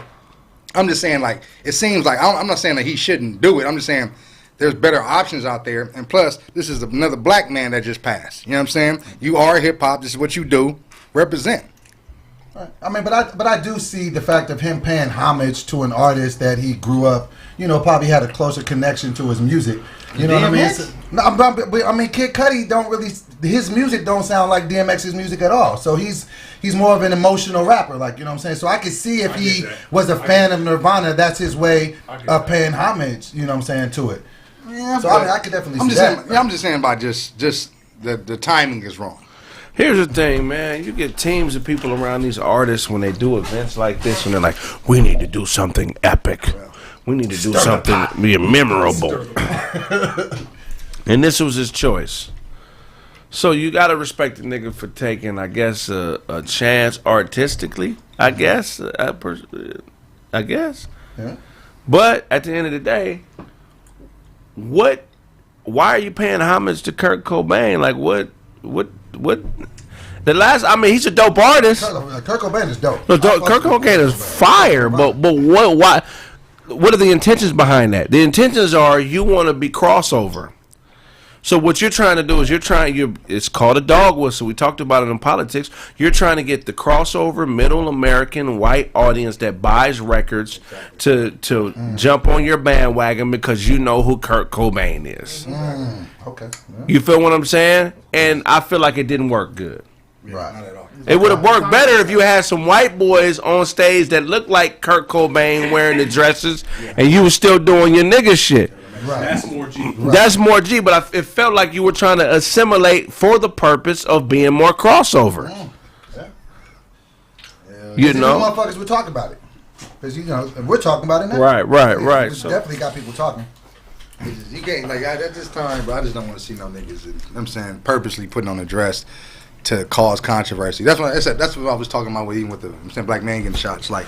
I'm just saying, like, it seems like, I'm not saying that he shouldn't do it. I'm just saying there's better options out there. And plus, this is another black man that just passed. You know what I'm saying? You are hip-hop. This is what you do. Represent. Right. I mean, but I do see the fact of him paying homage to an artist that he grew up, probably had a closer connection to his music. You know what I mean? No, I mean, Kid Cudi don't really, his music don't sound like DMX's music at all. So he's more of an emotional rapper, like, you know what I'm saying? So I could see if he was a fan of Nirvana, that's his way of paying homage, you know what I'm saying, to it. Yeah, so I could definitely see that. I'm just saying about just the timing is wrong. Here's the thing, man. You get teams of people around these artists when they do events like this, and they're like, we need to do something epic. We need to do something memorable. And this was his choice. So you got to respect the nigga for taking, I guess, a chance artistically, I guess. I guess. Yeah. But at the end of the day, why are you paying homage to Kurt Cobain? Like, what? He's a dope artist. Kurt Cobain is dope. No, Kurt Cobain is fire, but what? Why? What are the intentions behind that? The intentions are you want to be crossover. So what you're trying to do is it's called a dog whistle. We talked about it in politics. You're trying to get the crossover middle American white audience that buys records to jump on your bandwagon because you know who Kurt Cobain is. Okay. Yeah. You feel what I'm saying? And I feel like it didn't work good. Right. Not at all. It would have worked better if you had some white boys on stage that looked like Kurt Cobain wearing the dresses and you were still doing your nigga shit. Right. That's more G. Right. That's more G, but it felt like you were trying to assimilate for the purpose of being more crossover. You know? Motherfuckers would talk about it. Because, we're talking about it now. Right. So definitely got people talking. You can't, like, at this time, bro, I just don't want to see no niggas, I'm saying, purposely putting on a dress to cause controversy. That's what I was talking about even with the black man getting shots. Like,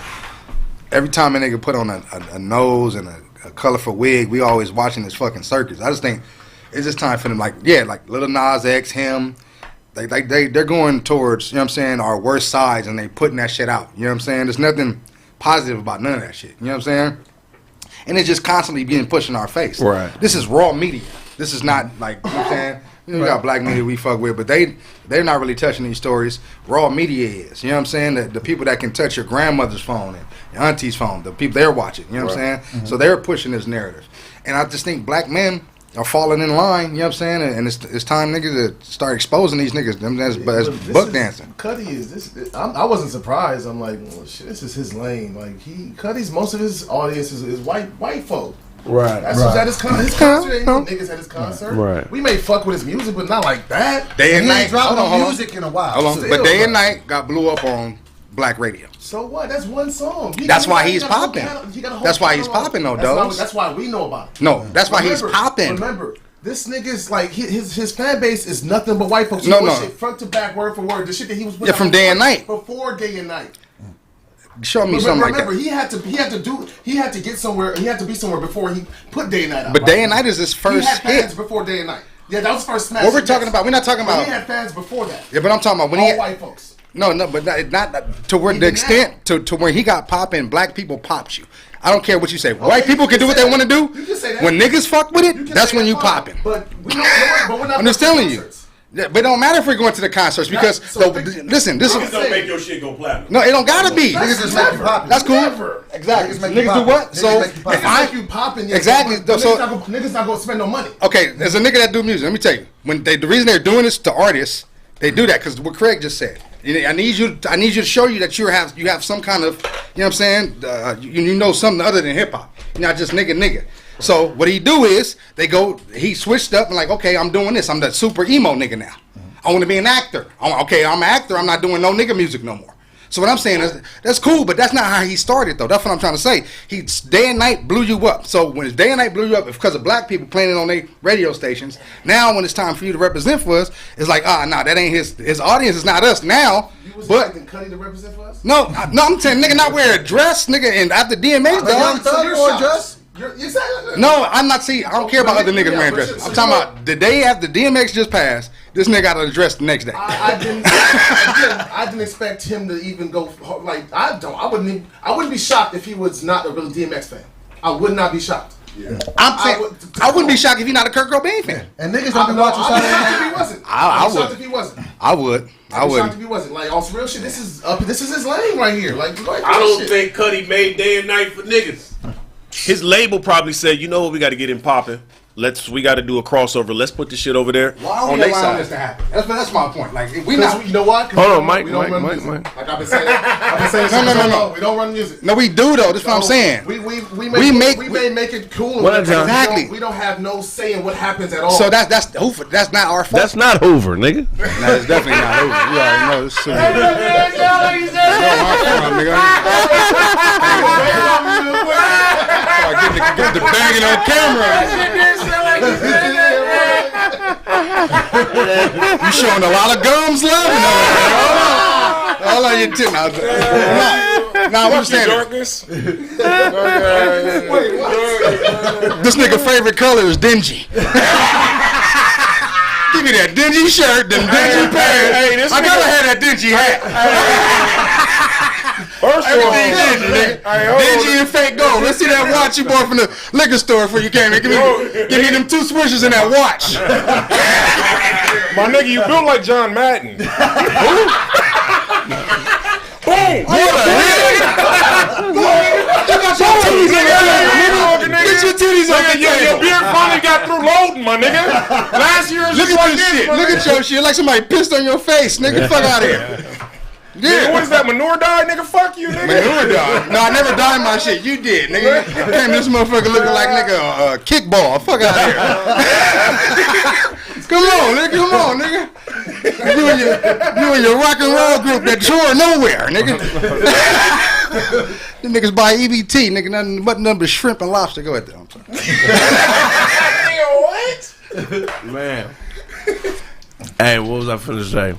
every time a nigga put on a nose and a colorful wig, we always watching this fucking circus. I just think it's just time for them, like Lil Nas X, him, they're going towards, you know what I'm saying, our worst sides, and they putting that shit out. You know what I'm saying? There's nothing positive about none of that shit. You know what I'm saying? And it's just constantly being pushed in our face. Right. This is raw media. This is not like, you know what I'm saying? We got black media we fuck with, but they're not really touching these stories. Raw media is. You know what I'm saying? The people that can touch your grandmother's phone and your auntie's phone, the people they're watching. You know what I'm saying? Mm-hmm. So they're pushing this narrative. And I just think black men are falling in line, you know what I'm saying? And it's time niggas to start exposing these niggas as buck dancing. Cudi is this. I wasn't surprised. I'm like, well, shit, this is his lane. Like Cudi's most of his audience is white folk. Right. That's at his concert. Ain't no niggas at his concert. Right. We may fuck with his music, but not like that. Day and Night. Dropping no music in a while. Hold on. But Day and Night got blew up on black radio. So what? That's one song. That's why he's popping. That's why he's popping, though, Doze. That's why we know about it. No, that's why he's popping. Remember, this nigga's like his fan base is nothing but white folks. No. Shit, front to back, word for word. The shit that he was putting from Day and Night. Before Day and Night. Show me something like that. Remember, he had to get somewhere. He had to be somewhere before he put Day and Night out. But Day and Night is his first hit. He had fans before Day and Night. Yeah, that was his first smash. What we're talking about, we're not talking about. He had fans before that. Yeah, but I'm talking about when all white folks. No, but not to where the extent to where he got popping. Black people popped you. I don't care what you say. White people can do what they want to do. When niggas fuck with it, that's when you popping. But we don't. But we're not. I'm just telling you. Yeah, but it don't matter if we're going to the concerts because listen, this Niggas don't make your shit go platinum. No, it don't gotta be. Niggas just make you popular. That's cool. Never. Exactly. Niggas make you Niggas do what? popular. So Niggas make you popular. Niggas make you popping. Exactly. But So niggas not gonna spend no money. okay, there's a nigga that do music. Let me tell you, the reason they're doing this to artists, they do that because what Kraig just said. I need you to show you that you have some kind of, you know what I'm saying? You know something other than hip hop. You're not just nigga. So what he do is he switched up and like, okay, I'm doing this. I'm the super emo nigga now. I want to be an actor. I'm an actor. I'm not doing no nigga music no more. So what I'm saying is that's cool, but that's not how he started though. That's what I'm trying to say. He Day and Night blew you up. So when his Day and Night blew you up, it's because of black people playing it on their radio stations. Now when it's time for you to represent for us, it's like that ain't his audience is not us now. You was expecting Cudi to represent for us? No, I'm saying nigga not wear a dress, nigga, and after DMX dog. No, I'm not saying. I don't care about other niggas wearing dresses. I'm talking about the day after DMX just passed. This nigga got a dress the next day. I didn't expect him to even go like I wouldn't be shocked if he was not a real DMX fan. I would not be shocked. Yeah. I'm saying I wouldn't be shocked if you're not a Kurt Cobain fan. And niggas don't be watching Saturday Night. If he wasn't, I would. shocked if he wasn't. I would. I'd be shocked if he wasn't. Like on some real shit. This is his lane right here. Like I don't think Cudi made Day and Night for niggas. His label probably said, you know what, we got to get him popping. We got to do a crossover. Let's put this shit over there. Why are we allowing this to happen? That's my point. Like we not. You know what? Hold on, Mike. Like I've been saying. No. We don't run music. No, we do though. That's what I'm saying. We may make it cool. Exactly. We don't have no say in what happens at all. So that's Hoover. That's not our fault. That's not Hoover, nigga. No, it's definitely not Hoover. You already know this. Get the banging on camera. You showing a lot of gums loving over there. All of your tip. Now understand. This nigga favorite color is dingy. Give me that dingy shirt, them dingy pants. I never had that dingy hat. First of all, dingy and fake gold. Let's see that watch you bought from the liquor store before you came in. Give me them 2 swishers in that watch. My nigga, you built like John Madden. Boom! Get your titties on the table. Your beard finally got through loading, my nigga. Last year, look at this shit. Look at your shit. Like somebody pissed on your face, nigga. Fuck out of here. Yeah. Nigga, what is that? Manure dye, nigga? Fuck you, nigga. Manure dye? No, I never dyed my shit. You did, nigga. Came this motherfucker looking like nigga kickball. Fuck out of here. Come on, nigga. You and your rock and roll group that tour nowhere, nigga. Them niggas buy EBT, nigga. Nothing but shrimp and lobster. Go ahead there. What? Man. Hey, what was I finna say?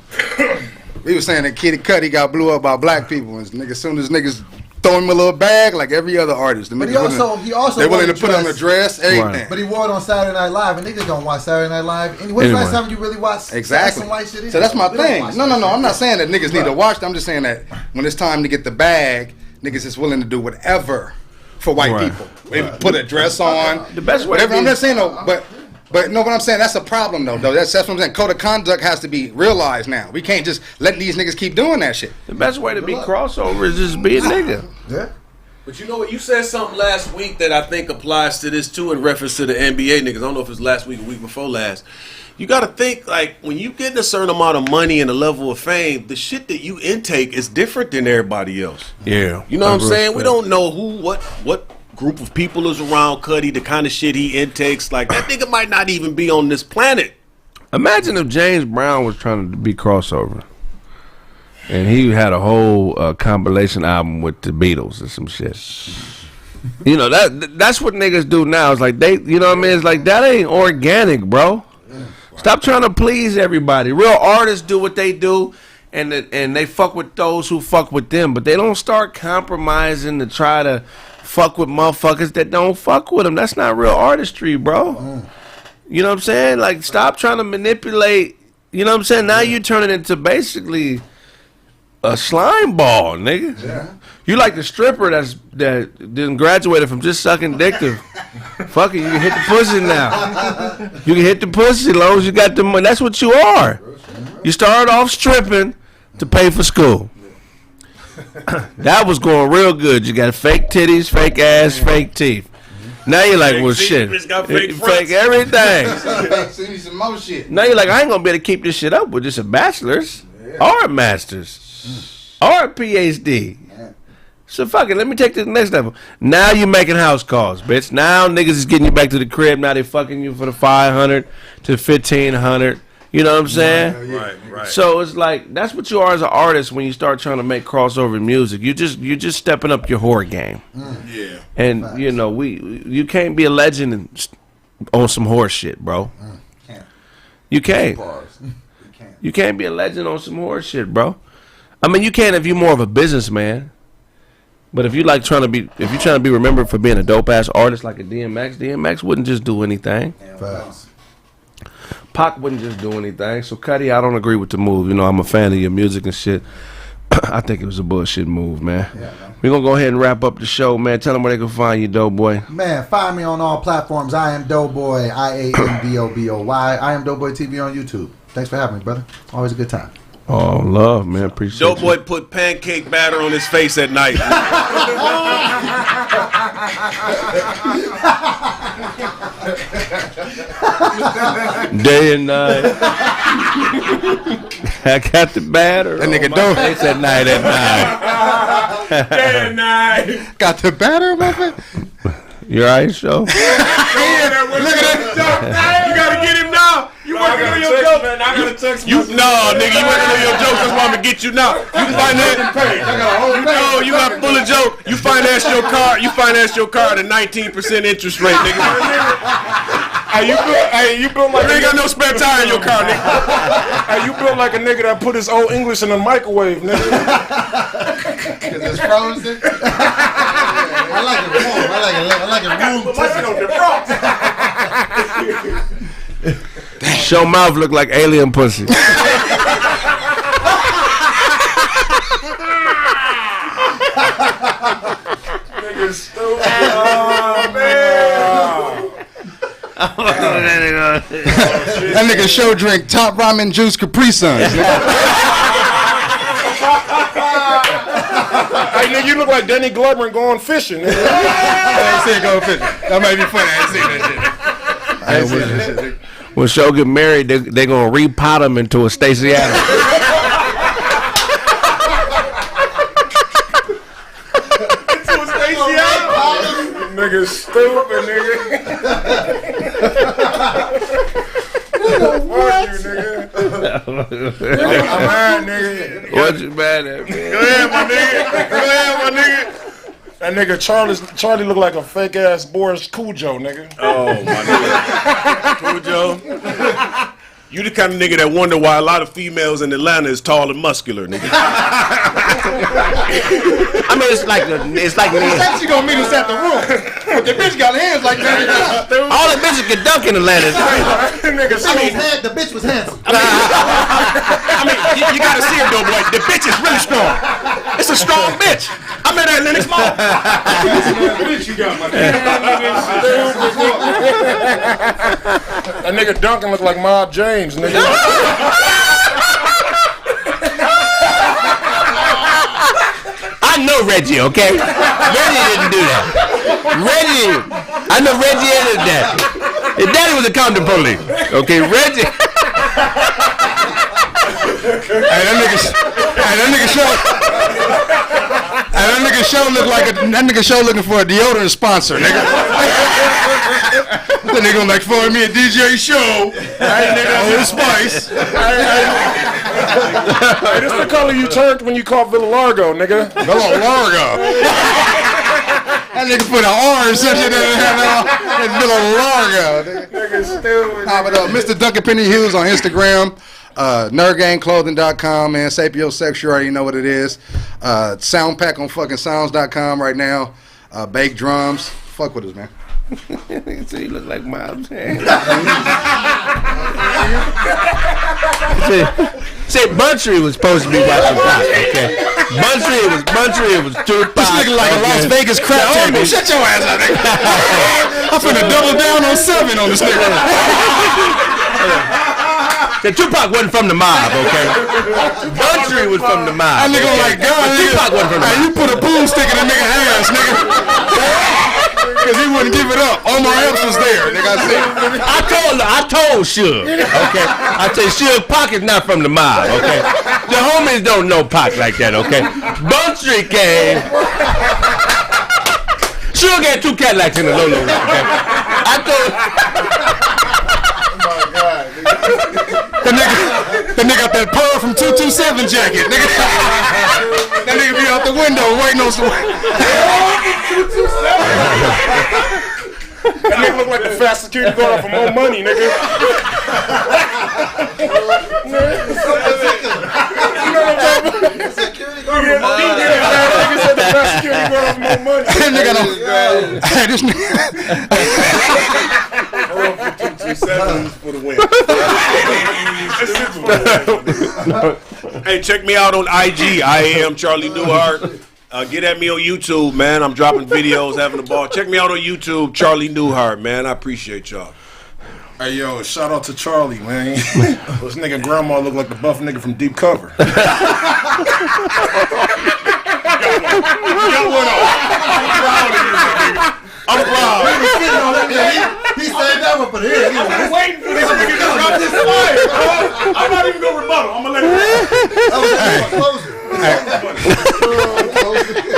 We was saying that Kid Cudi got blew up by black people, and niggas, soon as niggas throw him a little bag like every other artist. But he also they willing to put on a dress, everything. Right. But he wore it on Saturday Night Live, and niggas don't watch Saturday Night Live. When's the last time you really watched exactly? Some white shit? So that's my thing. No. I'm not saying that niggas need to watch. I'm just saying that when it's time to get the bag, niggas is willing to do whatever for white people. Put a dress on. The best way. Whatever. I'm not saying no, but no, what I'm saying, that's a problem though. That's what I'm saying. Code of conduct has to be realized now. We can't just let these niggas keep doing that shit. The best way to be crossover is just be a nigga. Yeah. But you know what? You said something last week that I think applies to this too in reference to the NBA niggas. I don't know if it's last week or week before last. You got to think, like, when you get a certain amount of money and a level of fame, the shit that you intake is different than everybody else. Yeah. You know what I'm saying? We don't know what group of people is around Cudi, the kind of shit he intakes. Like, that nigga might not even be on this planet. Imagine if James Brown was trying to be crossover, and he had a whole compilation album with the Beatles or some shit. You know, that's what niggas do now. It's like you know what I mean? It's like, that ain't organic, bro. Stop trying to please everybody. Real artists do what they do, and they fuck with those who fuck with them, but they don't start compromising to try to fuck with motherfuckers that don't fuck with them. That's not real artistry, bro. You know what I'm saying? Like, stop trying to manipulate. You know what I'm saying? Now you turn it into basically a slime ball, nigga. Yeah. You like the stripper that didn't graduated from just sucking dick to fucking. You can hit the pussy now. You can hit the pussy as long as you got the money. That's what you are. You started off stripping to pay for school. That was going real good. You got fake titties, fake ass, fake teeth. Now you're like, well, shit. Fake everything. See some more shit. Now you're like, I ain't gonna be able to keep this shit up with just a bachelor's or a master's or a PhD. So fuck it, let me take this to the next level. Now you making house calls, bitch. Now niggas is getting you back to the crib. Now they fucking you for the $500 to $1,500. You know what I'm saying? Right. So it's like that's what you are as an artist when you start trying to make crossover music. You're just stepping up your horror game. Yeah. And you know you can't be a legend on some horse shit, bro. You can't. You can't be a legend on some horse shit, bro. I mean, you can if you're more of a businessman. But if you're trying to be remembered for being a dope ass artist like a DMX wouldn't just do anything. Pac wouldn't just do anything. So Cudi, I don't agree with the move. You know, I'm a fan of your music and shit. I think it was a bullshit move, man. We're gonna go ahead and wrap up the show, man. Tell them where they can find you, Doughboy. Man, find me on all platforms. I am Doughboy, IAMDOBOY. I am Doughboy TV on YouTube. Thanks for having me, brother. Always a good time. Oh, love, man. Appreciate it. Doughboy put pancake batter on his face at night. Day and night. I got the batter. That nigga don't. Face at night. Day and night. Got the batter, my friend. You alright, show? Look at that. You gotta get him now. You working on your jokes, man. I gotta text you. No, nigga, you working on your jokes. That's why I'm gonna get you now. You finance. You got full of joke. You finance your car. You finance your car at a 19% interest rate, nigga. You built like you ain't got no spare tire in your car, nigga. You built like a nigga that put his old English in a microwave, nigga. Cause it's frozen. I like it warm. I like it room temperature. Show mouth look like alien pussy. Nigga stupid. Oh, man. That nigga show drink top ramen juice Capri Suns. Hey, nigga, you look like Danny Glover going fishing. Nigga. I ain't seen go fishing. That might be funny. I ain't seen that shit. When Show get married, they gonna repot him into a Stacey Adams. Into a Stacey Adams? Nigga stupid, nigga. Fuck you, nigga. I'm mad, nigga. What you mad at, man? Go ahead, my nigga. That nigga Charlie look like a fake ass Boris Cujo, nigga. Oh, my nigga. Cujo. You the kind of nigga that wonder why a lot of females in Atlanta is tall and muscular, nigga. I mean, it's like me. She gonna meet us at the room. But the bitch got hands like that. All the bitches can dunk in Atlanta. The bitch was handsome. I mean, you gotta see her though, boy. The bitch is really strong. It's a strong bitch. I met her in Lennox Mall. Bitch, you got my nigga. That nigga Duncan look like Mob James, nigga. I know Reggie, okay? Reggie didn't do that. I know Reggie ended that. His daddy was a condom police. Okay, Reggie. Hey, that nigga show look like that nigga show looking for a deodorant sponsor, nigga. That nigga like for me a DJ show. Hey, nigga, Old Spice. Hey, this the color you turned when you called Villa Largo, nigga. Villa Largo. That nigga put an R or something in Villa Largo. Nigga stupid. Pop it up. Mr. Duncan Penny Hughes on Instagram. NerdGangClothing.com, man. Sapiosex, you already know what it is. Soundpack on fucking sounds.com right now. Baked drums. Fuck with us, man. So you look like Miles. Say Buntry was supposed to be watching Pac. Okay, Buntry was Tupac. This nigga like a Las Vegas crap table. Shut your ass up, nigga. I'm finna double down on 7 on this nigga. The Tupac wasn't from the mob, okay? Buntry was from the mob. That nigga like God. Tupac wasn't from the mob. You put a boomstick in a nigga ass, nigga. Cause he wouldn't give it up. Omar Epps was there, nigga. I told Suge, okay? I said Suge Pac is not from the mob, okay? The homies don't know Pac like that, okay? Buntry came. Suge had 2 Cadillacs in the Lolo, okay? I told. Oh my God, the nigga got that pearl from 227 jacket, nigga. That nigga be out the window waiting on some. That nigga look like the fast security guard for more money, nigga. You know what I'm talking about? Security guard for more money. Nigga said the fast security guard for more money. Hey, this nigga. For the win. Hey, check me out on IG. I am Charlie Newhart. Get at me on YouTube, man. I'm dropping videos, having a ball. Check me out on YouTube, Charlie Newhart, man. I appreciate y'all. Hey, yo, shout out to Charlie, man. This nigga grandma look like the buff nigga from Deep Cover. Got one on. I'm proud. He saved that one for the end. I'm waiting for this nigga to drop this fire, bro. I'm not even gonna rebuttal. I'm gonna let it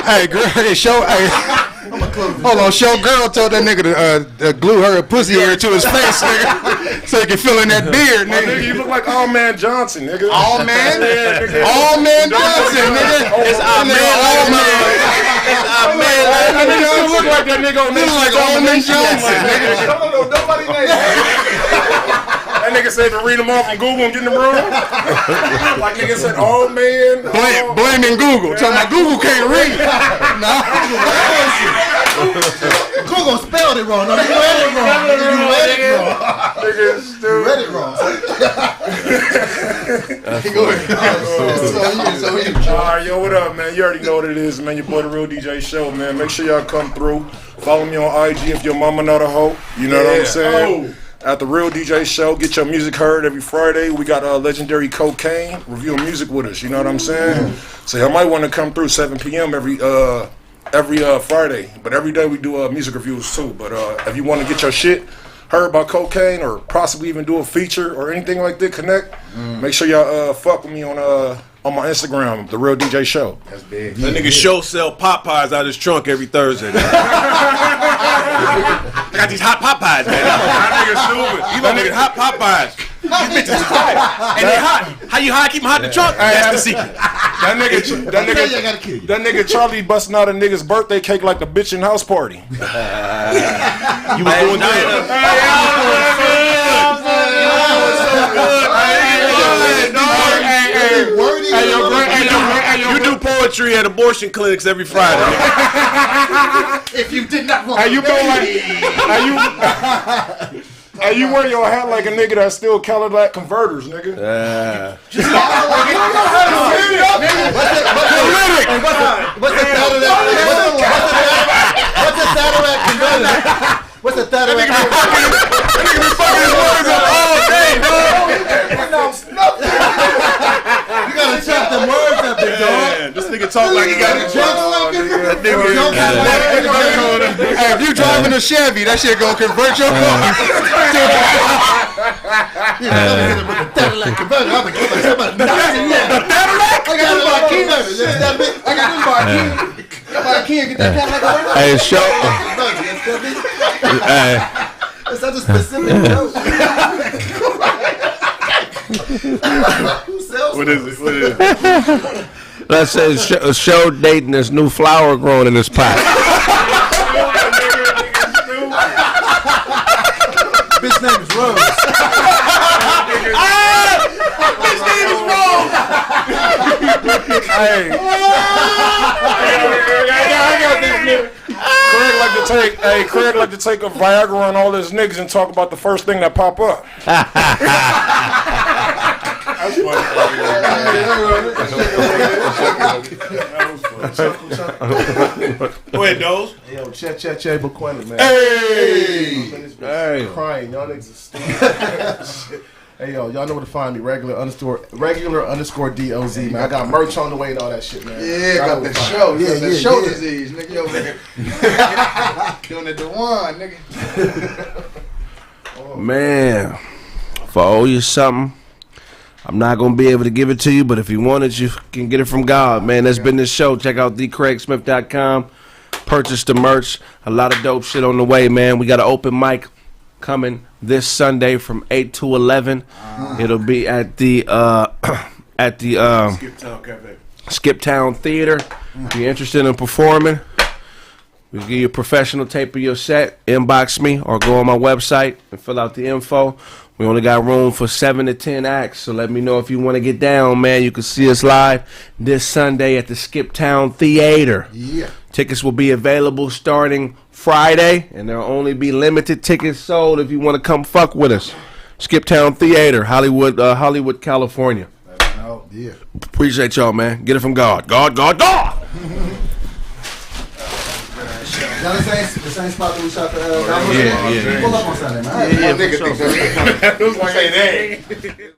Hey, girl, show. Hey, hold on, show girl told that nigga to glue her pussy hair to his face, nigga, so he can fill in that beard, nigga. nigga. You look like All Man Johnson, nigga. All Man? All Man Johnson, nigga. It's All Man. It's All Man. You look like that nigga on this. Look like All Man Johnson, nigga. Nobody named That nigga said to read them off on Google and get in the room. Like nigga said, oh man. Blaming Google. Talking about Google can't read. Nah. Google spelled it wrong. No, you read it wrong. You read it wrong. You read it wrong. Go ahead. Alright, yo, what up, man? You already know what it is, man. Your boy, the Real DJ Show, man. Make sure y'all come through. Follow me on IG if your mama not a hoe. You know what I'm saying? At the Real DJ Show, get your music heard every Friday. We got legendary Cocaine reviewing music with us. You know what I'm saying? So y'all might want to come through 7 p.m. every Friday. But every day we do music reviews too. But if you want to get your shit heard by Cocaine or possibly even do a feature or anything like that, connect. Make sure y'all fuck with me on my Instagram, The Real DJ Show. That's big. That nigga Show sell Popeyes out his trunk every Thursday. I got these hot Popeyes, man. That nigga stupid. You know nigga hot Popeyes. These bitches is hot. And they hot. How you hot? Keep them hot in the trunk? That's the secret. That nigga Charlie busting out a nigga's birthday cake like a bitch in house party. You was doing good. You do poetry at abortion clinics every Friday. If you did not want to, you wear your hat like a nigga that still Cadillac converters, nigga. What's the Cadillac converter? That nigga be fucking his words up all day, dog. You gotta chop them words up, big dog. This nigga talk like he got a Hey, if you driving a Chevy, that shit gonna convert your car. Cadillac converter. I'm gonna give somebody. Cadillac? I got my key. I got my key. My key. Get that Cadillac converter. Hey, show. It's such a specific joke. What is it? Let's say show dating this new flower growing in this pot. Bitch name is Rose. Bitch name is Rose. Hey. I got this nigga. Kraig like to take a Viagra on all his niggas and talk about the first thing that pop up. That's funny. Go ahead, Doze. Hey, yo, Che Buquenda, man. Hey. Crying. Y'all niggas are stupid. Hey, yo, y'all know where to find me. Regular underscore DOZ, man. I got merch on the way and all that shit, man. Yeah, got the show. Yeah, the show disease, nigga. Yo, nigga. Doing it to one, nigga. Man, if I owe you something, I'm not going to be able to give it to you, but if you want it, you can get it from God, man. That's been this show. Check out TheeKraigSmith.com. Purchase the merch. A lot of dope shit on the way, man. We got an open mic coming this Sunday from 8 to 11. It'll be at the Skip Town Theater. If you're interested in performing, we'll give you a professional tape of your set. Inbox me or go on my website and fill out the info. We only got room for 7 to 10 acts, so let me know if you want to get down, man. You can see us live this Sunday at the Skip Town Theater. Yeah. Tickets will be available starting Friday, and there'll only be limited tickets sold if you want to come fuck with us. Skip Town Theater, Hollywood, California. Oh, yeah. Appreciate y'all, man. Get it from God. God. Y'all the same spot that we shot the Yeah. Pull up on Sunday, man. Yeah, nigga think so. Say that.